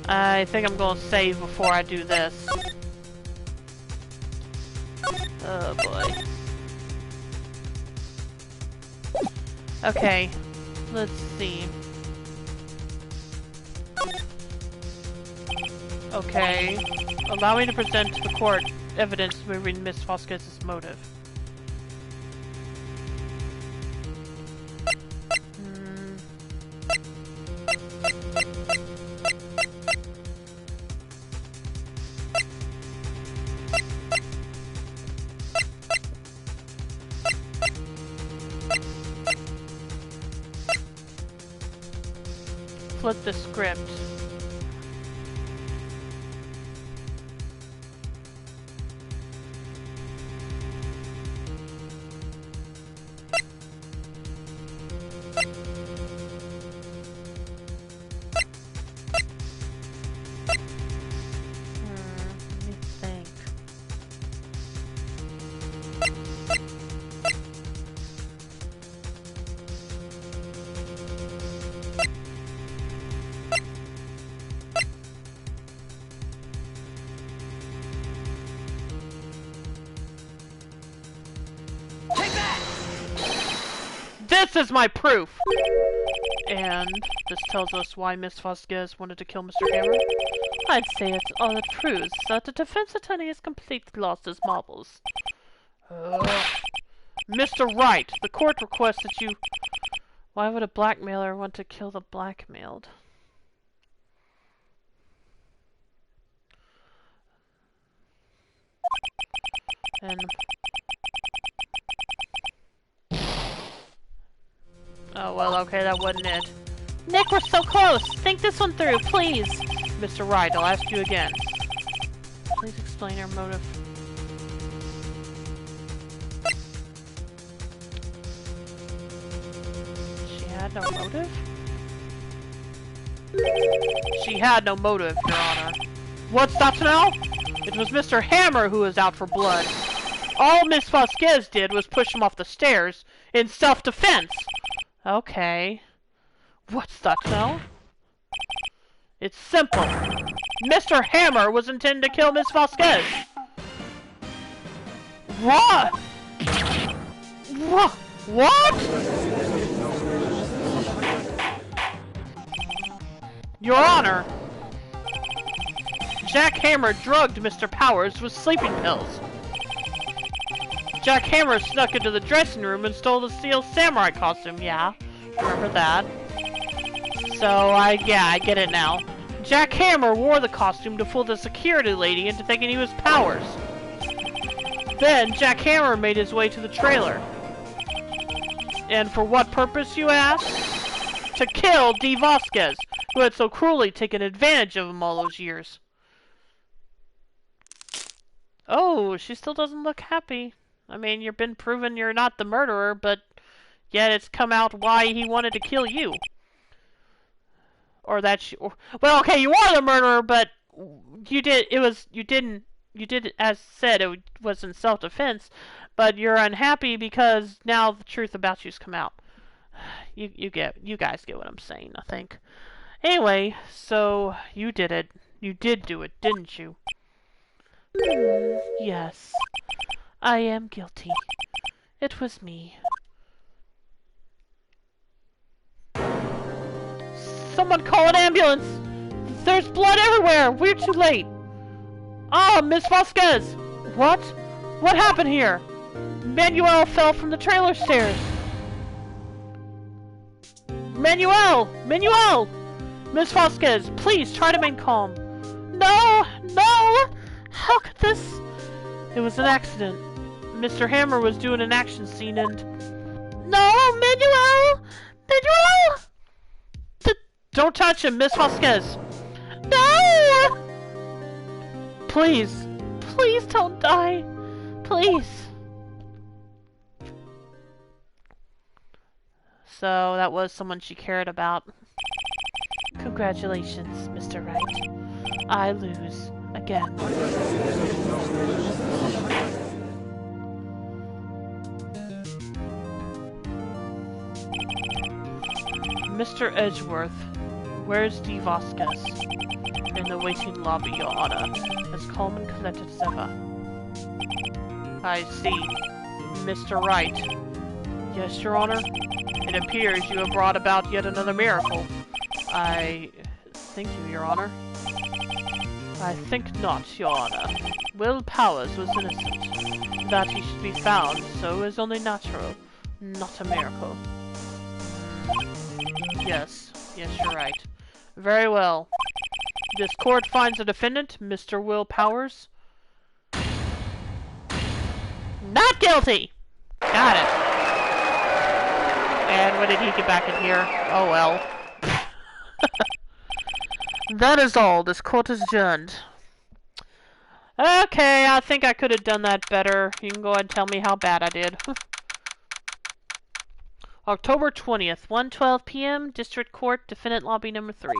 I think I'm gonna save before I do this. Oh boy. Okay, let's see. Okay, allow me to present to the court evidence proving Miss Vasquez's motive. Flip the script. Let me think. This is my proof! And this tells us why Miss Vasquez wanted to kill Mr. Hammer. I'd say it's all it proves that the defense attorney has completely lost his marbles. Mr. Wright, the court requests that you... Why would a blackmailer want to kill the blackmailed? And... oh, well, okay, that wasn't it. Nick, we're so close! Think this one through, please! Mr. Wright, I'll ask you again. Please explain your motive. She had no motive? She had no motive, Your Honor. What's that now? It was Mr. Hammer who was out for blood. All Miss Vasquez did was push him off the stairs in self-defense. Okay. What's that now? It's simple. Mr. Hammer was intending to kill Miss Vasquez. What? What? Your Honor, Jack Hammer drugged Mr. Powers with sleeping pills. Jack Hammer snuck into the dressing room and stole the Steel Samurai costume, yeah. Remember that? So, I get it now. Jack Hammer wore the costume to fool the security lady into thinking he was Powers. Then, Jack Hammer made his way to the trailer. And for what purpose, you ask? To kill Dee Vasquez, who had so cruelly taken advantage of him all those years. Oh, she still doesn't look happy. I mean, you've been proven you're not the murderer, but yet it's come out why he wanted to kill you. Or that you... well, okay, you are the murderer, but you did... you did, as said, it was in self-defense, but you're unhappy because now the truth about you's come out. You guys get what I'm saying, I think. Anyway, so you did it. You did do it, didn't you? Yes. I am guilty. It was me. Someone call an ambulance! There's blood everywhere! We're too late! Ah, Miss Vasquez! What? What happened here? Manuel fell from the trailer stairs! Manuel! Manuel! Miss Vasquez, please try to remain calm. No! No! How could this... It was an accident. Mr. Hammer was doing an action scene and... No! Manuel! Manuel! Don't touch him, Miss Vasquez! No! Please. Please don't die. Please. So, that was someone she cared about. Congratulations, Mr. Wright. I lose again. Mr. Edgeworth, where's Dee Vasquez? In the waiting lobby, Your Honor, as calm and collected as ever. I see. Mr. Wright. Yes, Your Honor? It appears you have brought about yet another miracle. I thank you, Your Honor. I think not, Your Honor. Will Powers was innocent. That he should be found so is only natural, not a miracle. Yes, you're right. Very well. This court finds the defendant, Mr. Will Powers, not guilty! Got it. And when did he get back in here? Oh well. That is all. This court is adjourned. Okay, I think I could have done that better. You can go ahead and tell me how bad I did. October 20th, 1:12 p.m., District Court, Defendant Lobby number 3.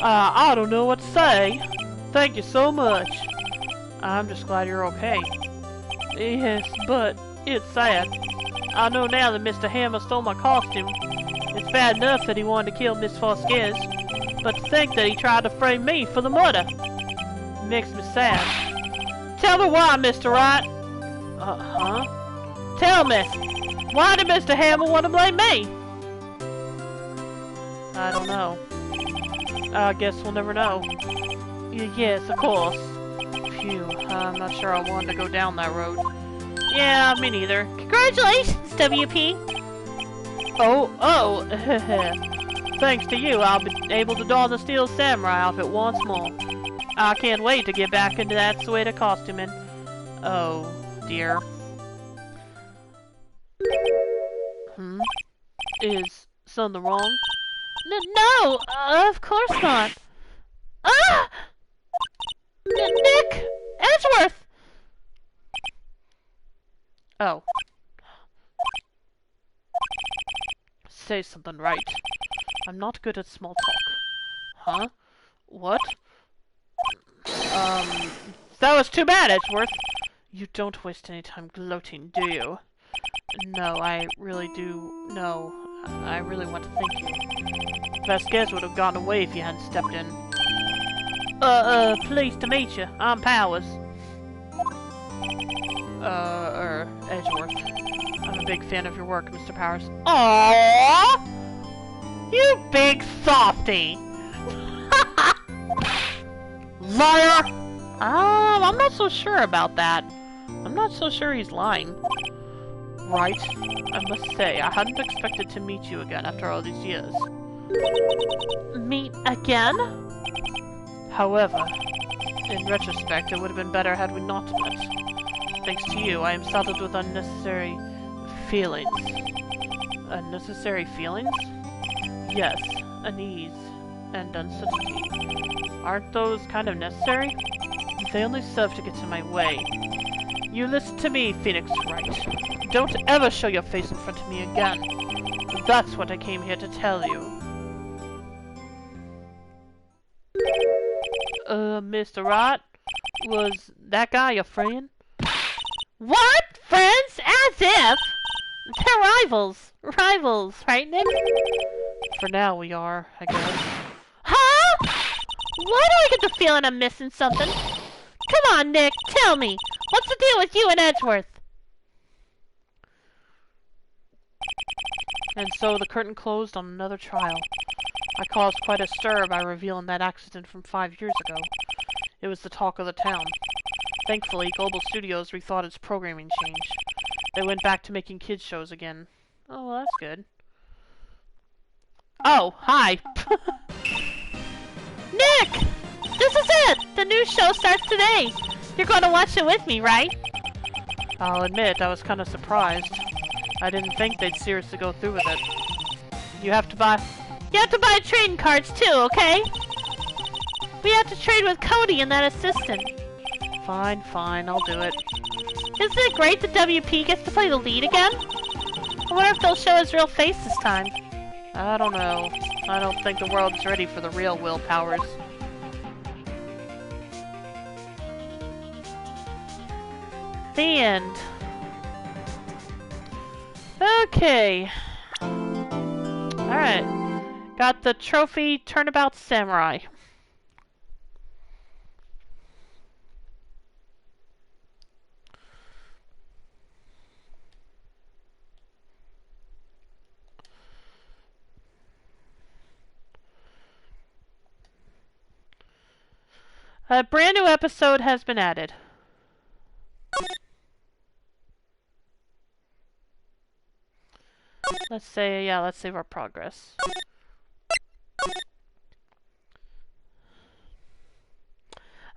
I don't know what to say. Thank you so much. I'm just glad you're okay. Yes, but it's sad. I know now that Mr. Hammer stole my costume. It's bad enough that he wanted to kill Miss Vasquez, but to think that he tried to frame me for the murder makes me sad. Tell me why, Mr. Wright. Huh? Tell me, why did Mr. Hammer want to blame me? I don't know. I guess we'll never know. Yes, of course. Phew, I'm not sure I wanted to go down that road. Yeah, me neither. Congratulations, WP! Oh, thanks to you, I'll be able to don the Steel Samurai outfit once more. I can't wait to get back into that suede costuming. Oh, dear. Is something wrong? No, of course not. Ah! Nick! Edgeworth! Oh. Say something, right. I'm not good at small talk. Huh? What? That was too bad, Edgeworth. You don't waste any time gloating, do you? No, I really do. No, I really want to thank you. Vasquez would have gotten away if you hadn't stepped in. Pleased to meet you. I'm Powers. Edgeworth. I'm a big fan of your work, Mr. Powers. Aww! You big softy! Liar! I'm not so sure about that. I'm not so sure he's lying. Right. I must say, I hadn't expected to meet you again after all these years. Meet again? However, in retrospect, it would have been better had we not met. Thanks to you, I am saddled with unnecessary feelings. Unnecessary feelings? Yes, unease and uncertainty. Aren't those kind of necessary? They only serve to get in my way. You listen to me, Phoenix Wright. Don't ever show your face in front of me again. That's what I came here to tell you. Mr. Wright? Was that guy your friend? What? Friends? As if! They're rivals. Rivals, right, Nick? For now we are, I guess. Huh? Why do I get the feeling I'm missing something? Come on, Nick, tell me. What's the deal with you and Edgeworth? And so the curtain closed on another trial. I caused quite a stir by revealing that accident from 5 years ago. It was the talk of the town. Thankfully, Global Studios rethought its programming change. They went back to making kids shows again. Oh, well, that's good. Oh, hi! Nick! This is it! The new show starts today! You're going to watch it with me, right? I'll admit, I was kind of surprised. I didn't think they'd seriously go through with it. You have to buy trading cards too, okay? We have to trade with Cody and that assistant. Fine, fine, I'll do it. Isn't it great that WP gets to play the lead again? I wonder if they'll show his real face this time. I don't know. I don't think the world's ready for the real Will Powers. The end. Okay. Alright. Got the trophy Turnabout Samurai. A brand new episode has been added. Let's save our progress.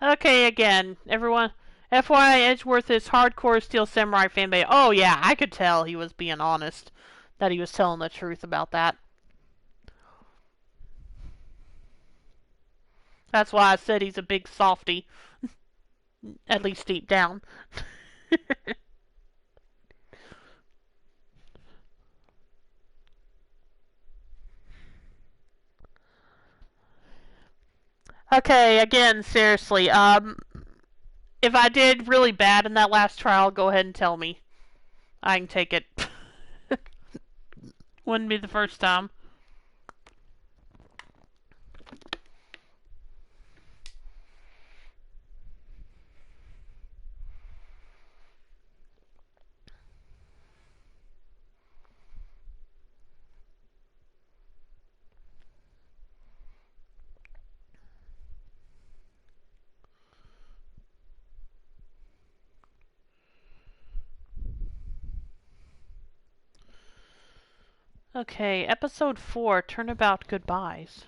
Okay, again, everyone. FYI, Edgeworth is hardcore Steel Samurai fanbase. Oh yeah, I could tell he was being honest. That he was telling the truth about that. That's why I said he's a big softy. At least deep down. Okay, again, seriously, if I did really bad in that last trial, go ahead and tell me. I can take it. Wouldn't be the first time. Okay, episode 4, Turnabout Goodbyes.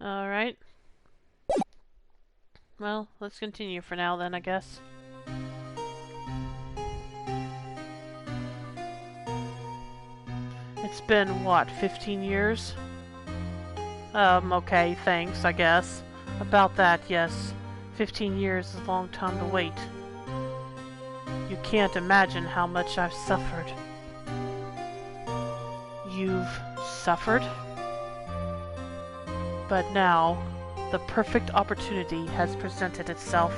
Alright. Well, let's continue for now then, I guess. It's been, what, 15 years? Okay, thanks, I guess. About that, yes. 15 years is a long time to wait. You can't imagine how much I've suffered. You've suffered? But now, the perfect opportunity has presented itself.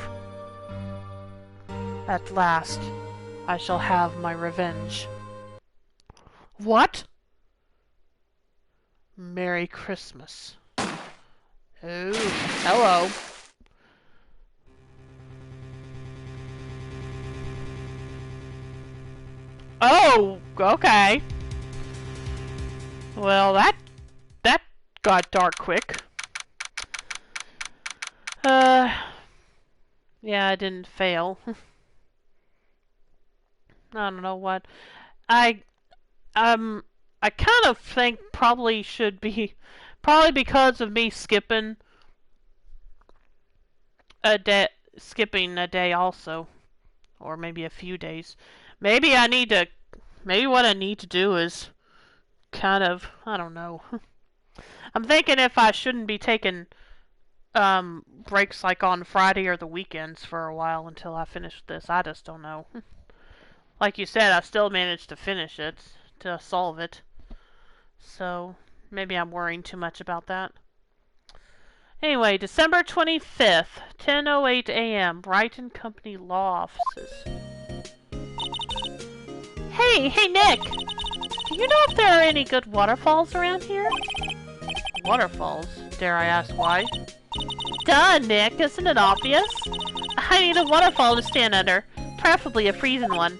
At last, I shall have my revenge. What? Merry Christmas. Oh, hello. Oh, okay. Well, that got dark quick. Yeah, I didn't fail. I don't know what. I kind of think probably should be because of me skipping a day also, or maybe a few days. Maybe what I need to do is kind of, I don't know. I'm thinking if I shouldn't be taking breaks like on Friday or the weekends for a while until I finish this. I just don't know. Like you said, I still managed to finish it, to solve it. So, maybe I'm worrying too much about that. Anyway, December 25th, 10:08 a.m., Wright and Company law offices. Hey, Nick! Do you know if there are any good waterfalls around here? Waterfalls? Dare I ask why? Duh, Nick, isn't it obvious? I need a waterfall to stand under, preferably a freezing one.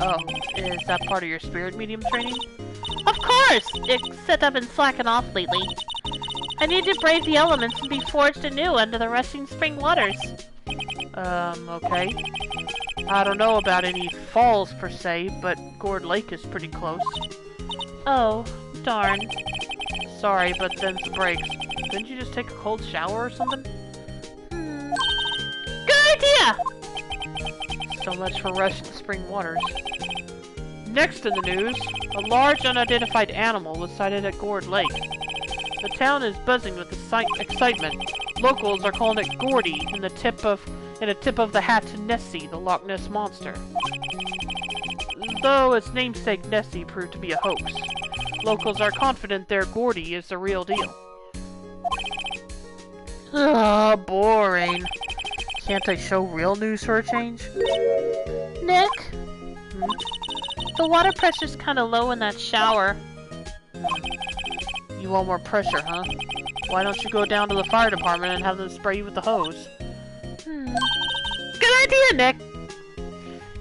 Oh, is that part of your spirit medium training? Of course! Except I've been slacking off lately. I need to brave the elements and be forged anew under the rushing spring waters. Okay. I don't know about any falls per se, but Gourd Lake is pretty close. Oh, darn. Sorry, but them's the breaks. Couldn't you just take a cold shower or something? Good idea! So much for rushing spring waters. Next in the news, a large unidentified animal was sighted at Gourd Lake. The town is buzzing with excitement. Locals are calling it Gordy in a tip of the hat to Nessie, the Loch Ness monster. Though its namesake Nessie proved to be a hoax, locals are confident their Gordy is the real deal. Ah, boring. Can't I show real news for a change? Nick? The water pressure's kinda low in that shower. You want more pressure, huh? Why don't you go down to the fire department and have them spray you with the hose? Good idea, Nick!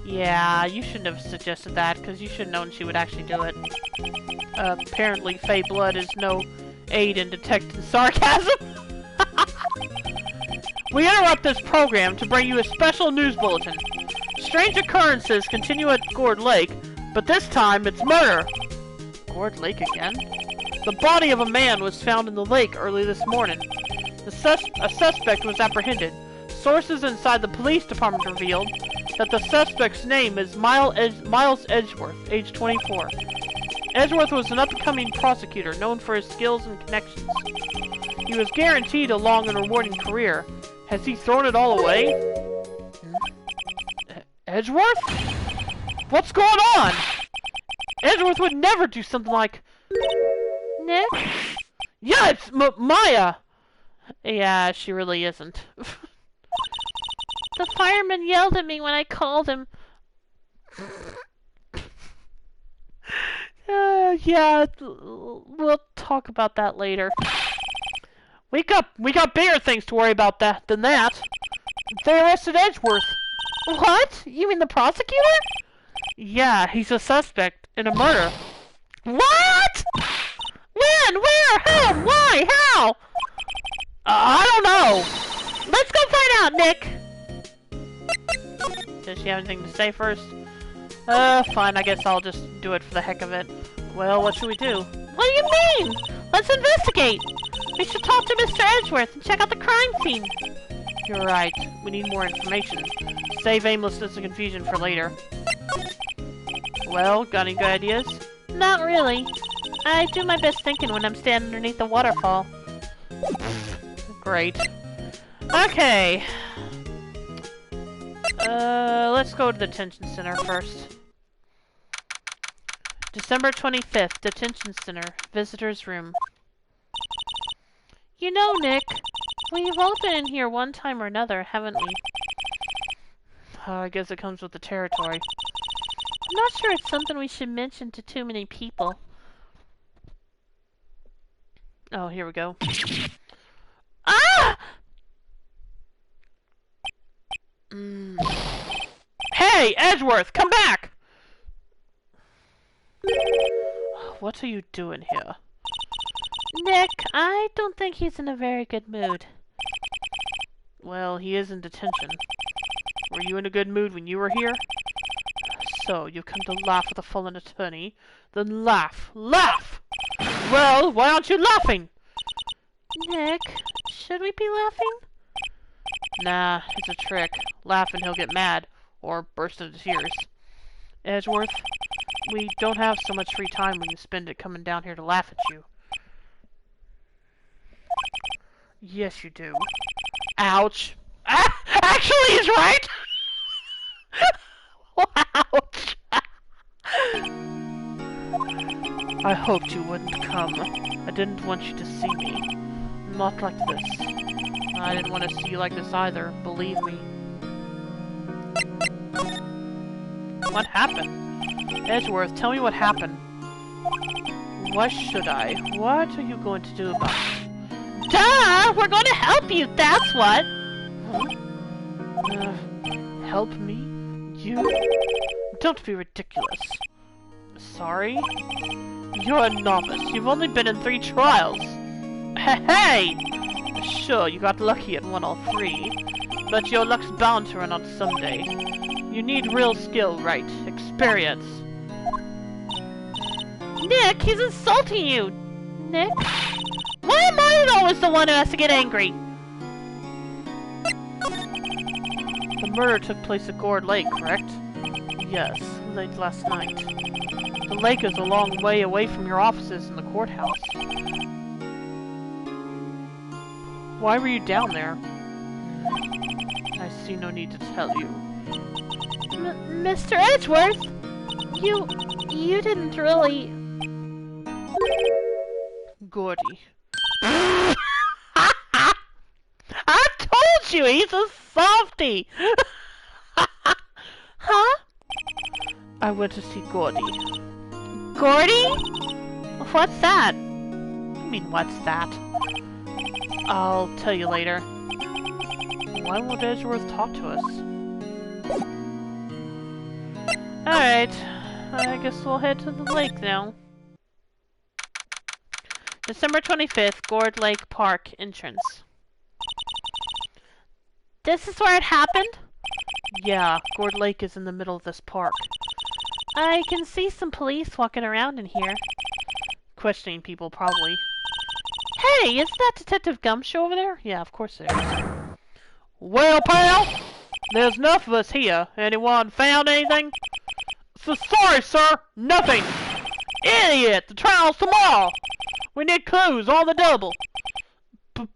Yeah, you shouldn't have suggested that, because you should have known she would actually do it. Apparently Fey Blood is no aid in detecting sarcasm. We interrupt this program to bring you a special news bulletin. Strange occurrences continue at Gourd Lake, but this time it's murder. Gourd Lake again? The body of a man was found in the lake early this morning. A suspect was apprehended. Sources inside the police department revealed that the suspect's name is Miles Edgeworth, age 24. Edgeworth was an up-and-coming prosecutor known for his skills and connections. He was guaranteed a long and rewarding career. Has he thrown it all away? Edgeworth? What's going on? Edgeworth would never do something like... Nick? Yeah, it's Maya! Yeah, she really isn't. The fireman yelled at me when I called him. Yeah, we'll talk about that later. We got bigger things to worry about than that. They arrested Edgeworth. What? You mean the prosecutor? Yeah, he's a suspect in a murder. What? When? Where? Who? Why? How? I don't know. Let's go find out, Nick. Does she have anything to say first? Fine, I guess I'll just do it for the heck of it. Well, what should we do? What do you mean? Let's investigate! We should talk to Mr. Edgeworth and check out the crime scene. You're right. We need more information. Save aimlessness and confusion for later. Well, got any good ideas? Not really. I do my best thinking when I'm standing underneath the waterfall. Great. Okay. Let's go to the detention center first. December 25th, detention center, visitor's room. You know, Nick, we've all been in here one time or another, haven't we? I guess it comes with the territory. I'm not sure it's something we should mention to too many people. Oh, here we go. Ah! Hey, Edgeworth, come back! What are you doing here? Nick, I don't think he's in a very good mood. Well, he is in detention. Were you in a good mood when you were here? So, you've come to laugh at the fallen attorney? Then laugh! Laugh! Well, why aren't you laughing? Nick, should we be laughing? Nah, it's a trick. Laugh and he'll get mad, or burst into tears. Edgeworth, we don't have so much free time when you spend it coming down here to laugh at you. Yes, you do. Ouch! Actually, he's right! Ouch! I hoped you wouldn't come. I didn't want you to see me. Not like this. I didn't want to see you like this either, believe me. What happened? Edgeworth, tell me what happened. Why should I? What are you going to do about it? Duh! We're going to help you, that's what! Huh? Help me? You? Don't be ridiculous. Sorry? You're a novice. You've only been in 3 trials. Hey! Sure, you got lucky and won all 3. But your luck's bound to run out someday. You need real skill, Wright. Experience. Nick, he's insulting you! Nick? Why am I always the one who has to get angry? The murder took place at Gourd Lake, correct? Yes, late last night. The lake is a long way away from your offices in the courthouse. Why were you down there? I see no need to tell you. Mr. Edgeworth? You didn't really... Gordy. I told you, he's a softie! Huh? I went to see Gordy. Gordy? What's that? I mean, what's that? I'll tell you later. Why won't Edgeworth talk to us? Alright, I guess we'll head to the lake now. December 25th, Gourd Lake Park entrance. This is where it happened? Yeah, Gourd Lake is in the middle of this park. I can see some police walking around in here. Questioning people, probably. Hey, isn't that Detective Gumshoe over there? Yeah, of course there is. Well, pal, there's enough of us here. Anyone found anything? So sorry, sir. Nothing. Idiot, the trial's tomorrow. We need clues on the double.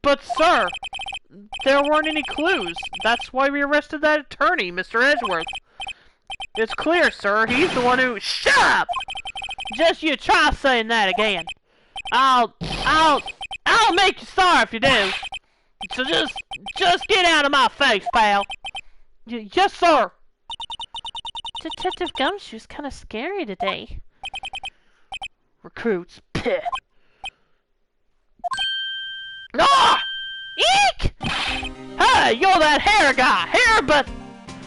But, sir, there weren't any clues. That's why we arrested that attorney, Mr. Edgeworth. It's clear, sir. He's the one who... Shut up! Just you try saying that again. I'll make you sorry if you do. So just get out of my face, pal. Yes, sir. Detective Gumshoe's kind of scary today. Recruits. Pih. Ah! Eek! Hey, you're that hair guy. Hair, but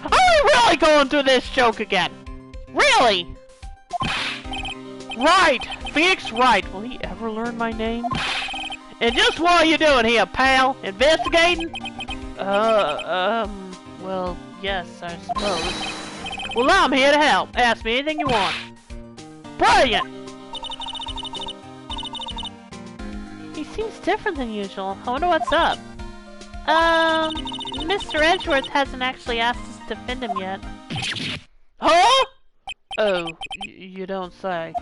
are we really going through this joke again? Really? Right. Phoenix Wright. Will he ever learn my name? And just what are you doing here, pal? Investigating? Well, yes, I suppose. Well, I'm here to help. Ask me anything you want. Brilliant! He seems different than usual. I wonder what's up. Mr. Edgeworth hasn't actually asked us to defend him yet. Huh? Oh, you don't say.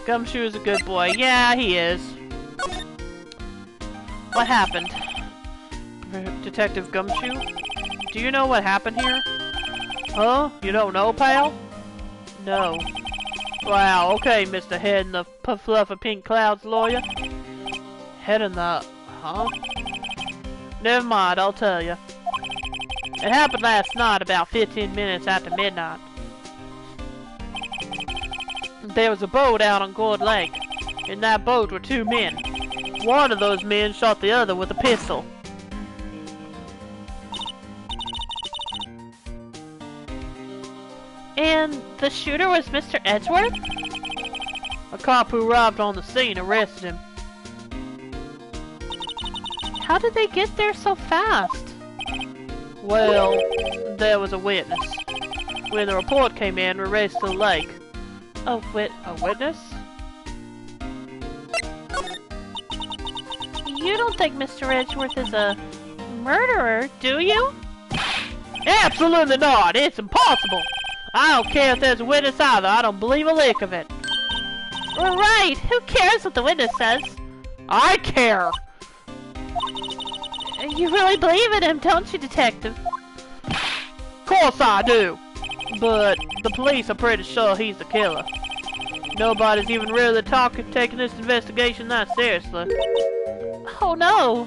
Gumshoe is a good boy. Yeah, he is. What happened? Detective Gumshoe? Do you know what happened here? Huh? You don't know, pal? No. Wow, okay, Mr. Head in the Fluff of Pink Clouds lawyer. Head in the... huh? Never mind, I'll tell you. It happened last night about 15 minutes after midnight. There was a boat out on Gourd Lake. In that boat were two men. One of those men shot the other with a pistol. And the shooter was Mr. Edgeworth? A cop who arrived on the scene arrested him. How did they get there so fast? Well, there was a witness. When the report came in, we raced to the lake. A witness? You don't think Mr. Edgeworth is a murderer, do you? Absolutely not! It's impossible! I don't care if there's a witness either. I don't believe a lick of it. Right! Who cares what the witness says? I care! You really believe in him, don't you, Detective? Of course I do! But the police are pretty sure he's the killer. Nobody's even really taking this investigation that seriously. Oh no!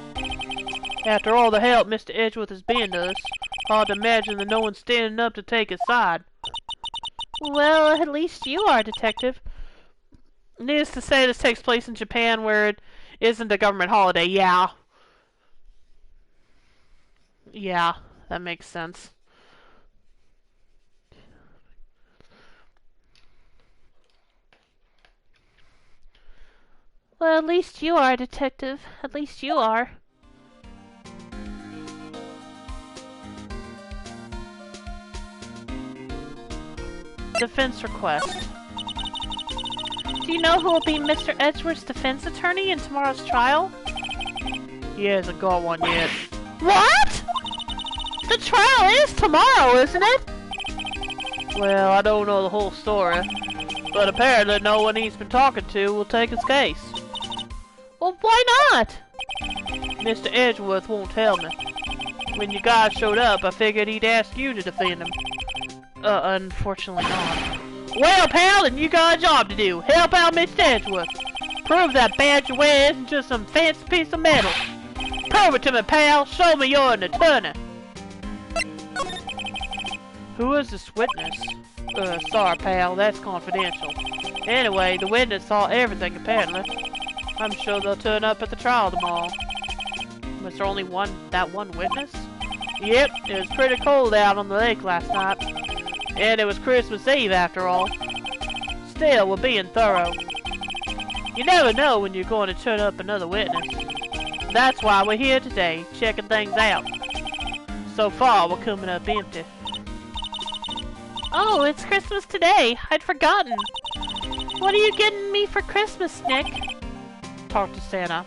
After all the help Mr. Edgeworth has been to us, hard to imagine that no one's standing up to take his side. Well, at least you are, Detective. Needless to say, this takes place in Japan where it isn't a government holiday. Yeah. Yeah, that makes sense. Well, at least you are, Detective. At least you are. Defense request. Do you know who will be Mr. Edgeworth's defense attorney in tomorrow's trial? He hasn't got one yet. What? The trial is tomorrow, isn't it? Well, I don't know the whole story, but apparently no one he's been talking to will take his case. Well, why not? Mr. Edgeworth won't tell me. When you guys showed up, I figured he'd ask you to defend him. Unfortunately not. Well, pal, then you got a job to do. Help out Mr. Edgeworth. Prove that badge you wear isn't just some fancy piece of metal. Prove it to me, pal. Show me you're an attorney. Who is this witness? Sorry, pal, that's confidential. Anyway, the witness saw everything, apparently. I'm sure they'll turn up at the trial tomorrow. Was there only that one witness? Yep, it was pretty cold out on the lake last night. And it was Christmas Eve, after all. Still, we're being thorough. You never know when you're going to turn up another witness. That's why we're here today, checking things out. So far, we're coming up empty. Oh, it's Christmas today. I'd forgotten. What are you getting me for Christmas, Nick? Talk to Santa.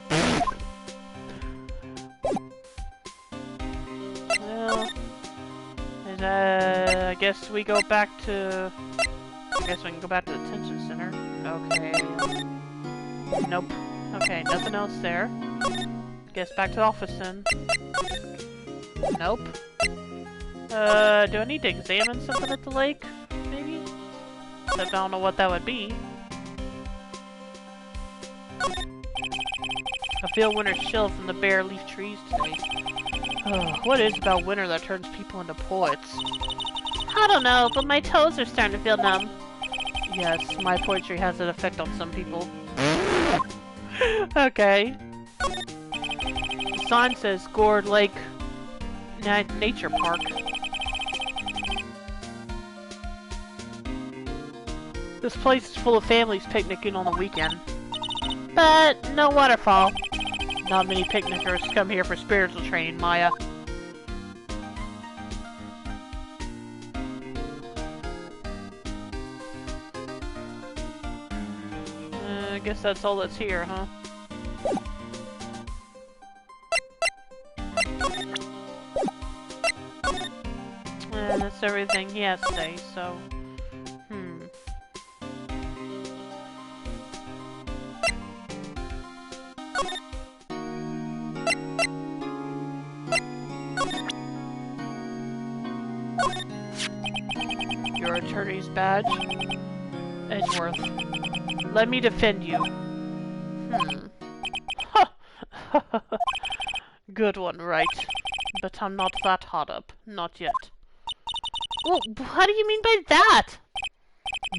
Well, I guess we go back to... I guess we can go back to the detention center. Okay. Nope. Okay, nothing else there. Guess back to the office then. Nope. Do I need to examine something at the lake? Maybe? Except I don't know what that would be. I feel winter's chill from the bare leaf trees today. Oh, what is about winter that turns people into poets? I don't know, but my toes are starting to feel numb. Yes, my poetry has an effect on some people. Okay. The sign says Gourd Lake Nature Park. This place is full of families picnicking on the weekend. But no waterfall. Not many picnickers come here for spiritual training, Maya. I guess that's all that's here, huh? And that's everything he has to say, so... Your attorney's badge? Edgeworth. Let me defend you. Good one, Wright. But I'm not that hot up. Not yet. Well, what do you mean by that?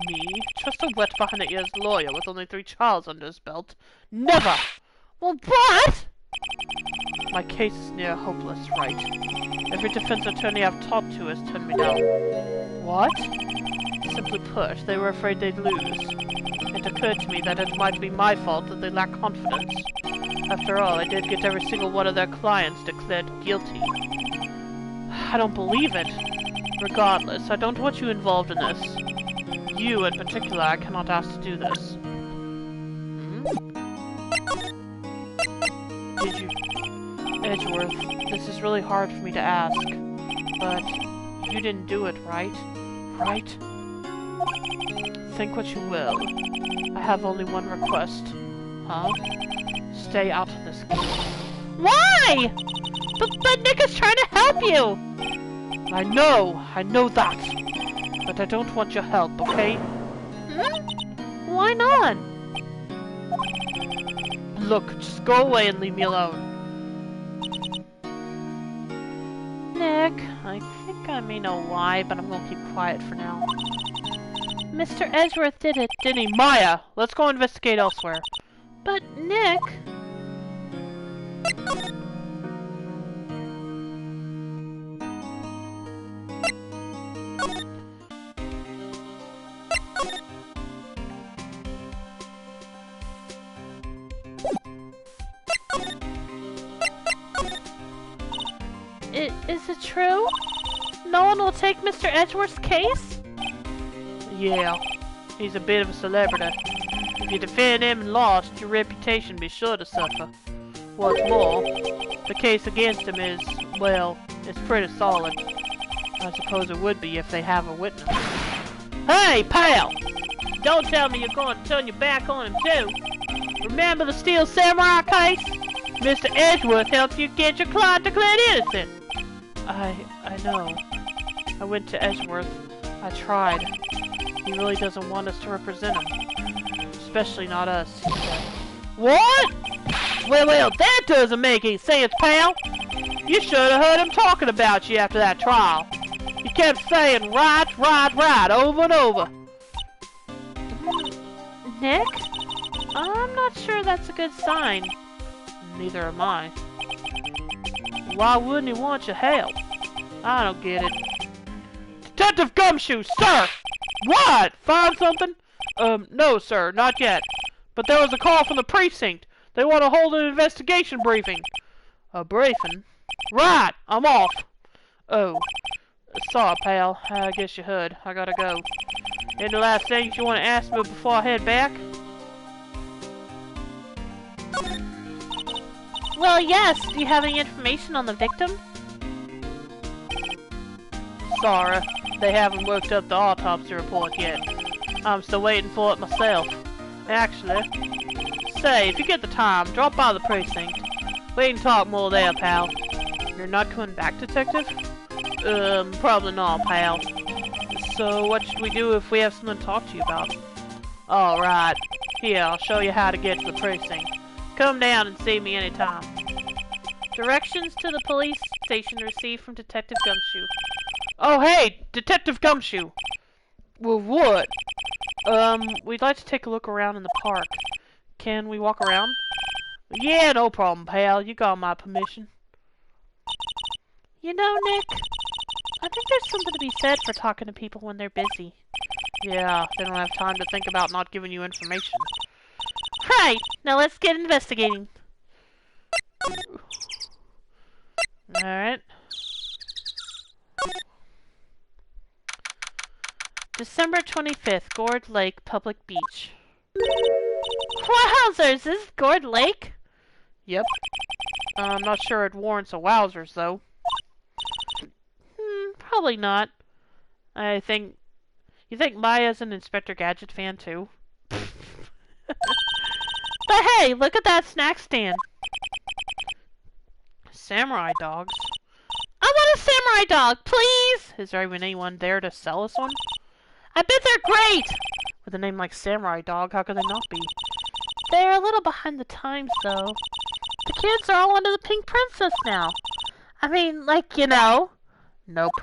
Me? Just a wet behind the ears lawyer with only 3 trials under his belt? Never! Well, what? My case is near hopeless, Wright. Every defense attorney I've talked to has turned me down. What? Simply put, they were afraid they'd lose. It occurred to me that it might be my fault that they lack confidence. After all, I did get every single one of their clients declared guilty. I don't believe it. Regardless, I don't want you involved in this. You, in particular, I cannot ask to do this. Did you... Edgeworth, this is really hard for me to ask, but you didn't do it, right? Right? Think what you will. I have only one request. Huh? Stay out of this case. Why? But Nick is trying to help you! I know that. But I don't want your help, okay? Why not? Look, just go away and leave me alone. Nick, I think I may know why, but I'm gonna keep quiet for now. Mr. Edgeworth did it. Didn't he? Maya! Let's go investigate elsewhere. But Nick... Is it true? No one will take Mr. Edgeworth's case? Yeah, he's a bit of a celebrity. If you defend him and lost, your reputation be sure to suffer. What's more, the case against him is, well, it's pretty solid. I suppose it would be if they have a witness. Hey, pal! Don't tell me you're going to turn your back on him, too. Remember the Steel Samurai case? Mr. Edgeworth helped you get your client declared innocent. I know. I went to Edgeworth. I tried. He really doesn't want us to represent him. Especially not us, he said. What? Well, that doesn't make any sense, pal. You should have heard him talking about you after that trial. He kept saying right over and over. Nick? I'm not sure that's a good sign. Neither am I. Why wouldn't he want your help? I don't get it. Detective Gumshoe, sir! What? Find something? No, sir, not yet. But there was a call from the precinct. They want to hold an investigation briefing. A briefing? Right, I'm off. Oh, sorry, pal. I guess you heard. I gotta go. Any last things you want to ask me before I head back? Well, yes. Do you have any information on the victim? Sorry, they haven't worked up the autopsy report yet. I'm still waiting for it myself. Actually, say, if you get the time, drop by the precinct. We can talk more there, pal. You're not coming back, detective? Probably not, pal. So, what should we do if we have something to talk to you about? Alright. Here, I'll show you how to get to the precinct. Come down and see me anytime. Directions to the police station received from Detective Gumshoe. Oh, hey! Detective Gumshoe! Well, what? We'd like to take a look around in the park. Can we walk around? Yeah, no problem, pal. You got my permission. You know, Nick, I think there's something to be said for talking to people when they're busy. Yeah, they don't have time to think about not giving you information. Right! Now let's get investigating. Alright. December 25th, Gourd Lake, Public Beach. Wowzers, this is Gourd Lake? Yep. I'm not sure it warrants a wowzers, though. Probably not. I think... You think Maya's an Inspector Gadget fan, too? But hey, look at that snack stand. Samurai dogs? I want a samurai dog, please! Is there even anyone there to sell us one? I bet they're great! With a name like Samurai Dog, how could they not be? They're a little behind the times, though. The kids are all into the Pink Princess now. I mean, like, you know. Nope.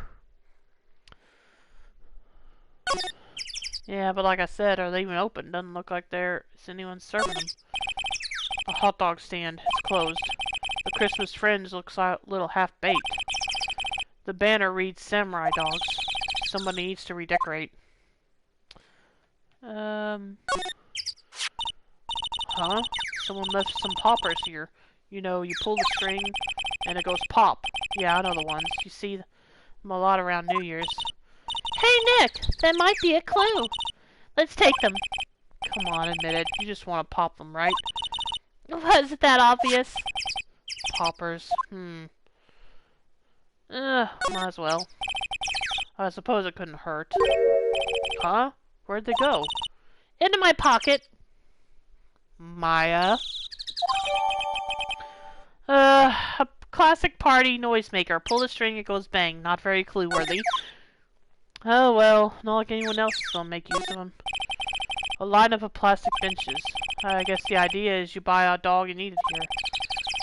Yeah, but like I said, are they even open? Doesn't look like there's anyone serving them. A hot dog stand. It's closed. The Christmas Friends looks a little half-baked. The banner reads Samurai Dogs. Somebody needs to redecorate. Huh? Someone left some poppers here. You know, you pull the string and it goes pop. Yeah, I know the ones. You see them a lot around New Year's. Hey, Nick, that might be a clue. Let's take them. Come on, admit it. You just want to pop them, right? Was it that obvious? Poppers. Might as well. I suppose it couldn't hurt. Huh? Where'd they go? Into my pocket. Maya? A classic party noisemaker. Pull the string, it goes bang. Not very clue-worthy. Oh well, not like anyone else is gonna make use of them. A lineup of plastic benches. I guess the idea is you buy a dog and eat it here.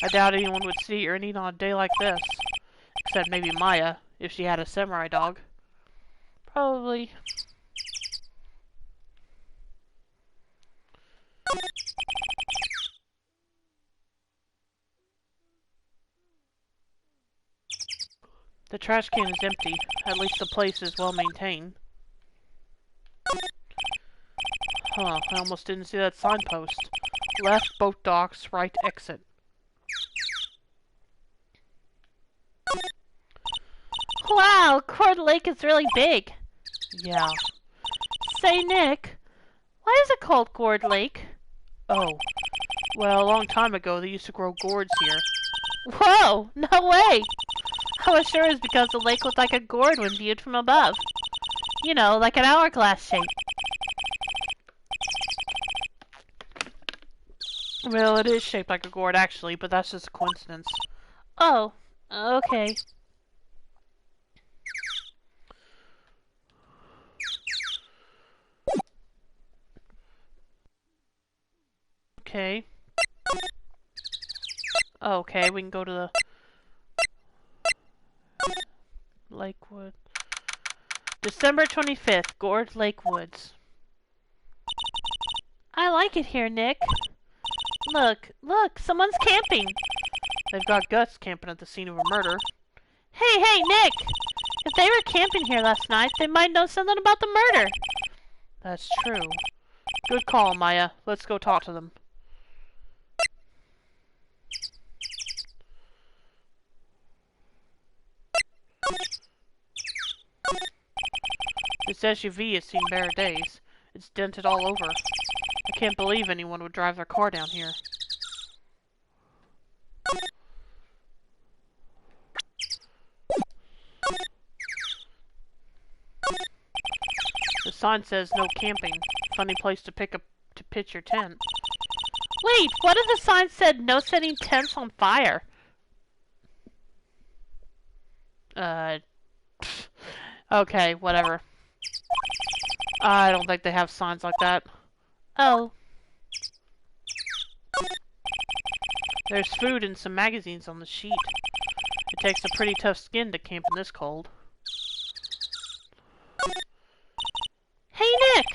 I doubt anyone would sit here and eat on a day like this. Except maybe Maya, if she had a samurai dog. Probably. The trash can is empty. At least the place is well maintained. Huh, I almost didn't see that signpost. Left, boat docks, right, exit. Wow, Gourd Lake is really big. Yeah. Say, Nick, why is it called Gourd Lake? Oh. Well, a long time ago they used to grow gourds here. Whoa, no way! I was sure it was because the lake looked like a gourd when viewed from above. You know, like an hourglass shape. Well, it is shaped like a gourd actually, but that's just a coincidence. Oh, okay. Okay. Okay, we can go to the Lakewood. December 25th, Gourd Lake Woods. I like it here, Nick. Look, someone's camping. They've got Gus camping at the scene of a murder. Hey, Nick! If they were camping here last night, they might know something about the murder. That's true. Good call, Maya. Let's go talk to them. This SUV has seen better days. It's dented all over. I can't believe anyone would drive their car down here. The sign says no camping. Funny place to pitch your tent. Wait, what if the sign said no setting tents on fire? Okay, whatever. I don't think they have signs like that. Oh. There's food and some magazines on the sheet. It takes a pretty tough skin to camp in this cold. Hey, Nick!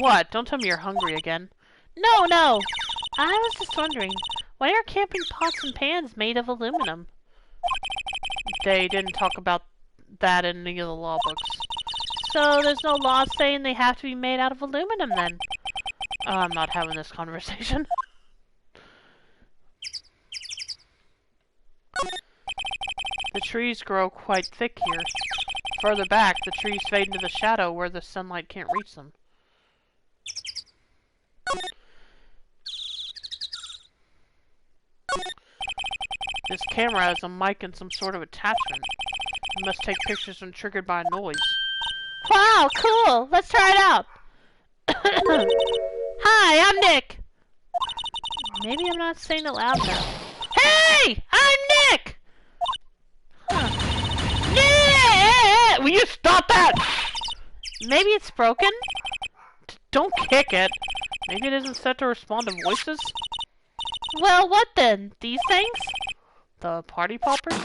What? Don't tell me you're hungry again. No. I was just wondering, why are camping pots and pans made of aluminum? They didn't talk about that in any of the law books. So there's no law saying they have to be made out of aluminum then? I'm not having this conversation. The trees grow quite thick here. Further back, the trees fade into the shadow where the sunlight can't reach them. This camera has a mic and some sort of attachment. It must take pictures when triggered by a noise. Wow, cool. Let's try it out. Hi, I'm Nick. Maybe I'm not saying it loud enough. Hey, I'm Nick. Yeah! Will you stop that? Maybe it's broken? Don't kick it. Maybe it isn't set to respond to voices? Well, what then? These things? The party poppers?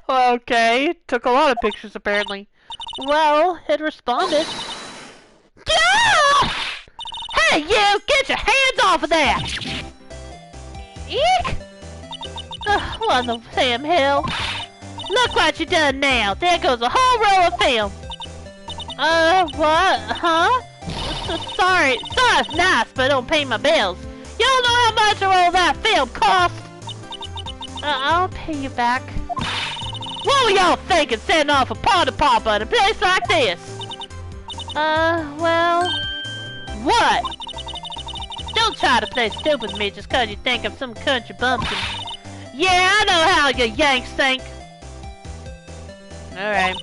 Okay, took a lot of pictures apparently. Well, it responded. Ah! Hey, you! Get your hands off of that! Eek! What in the damn hell? Look what you done now! There goes a whole roll of film! What? Huh? Sorry, sorry's nice, but don't pay my bills. Y'all know how much a roll of that film costs? I'll pay you back. What were y'all thinking setting off a party popper in a place like this? Well... What? Don't try to play stupid with me just cause you think I'm some country bumpkin. Yeah, I know how you Yanks think. Alright.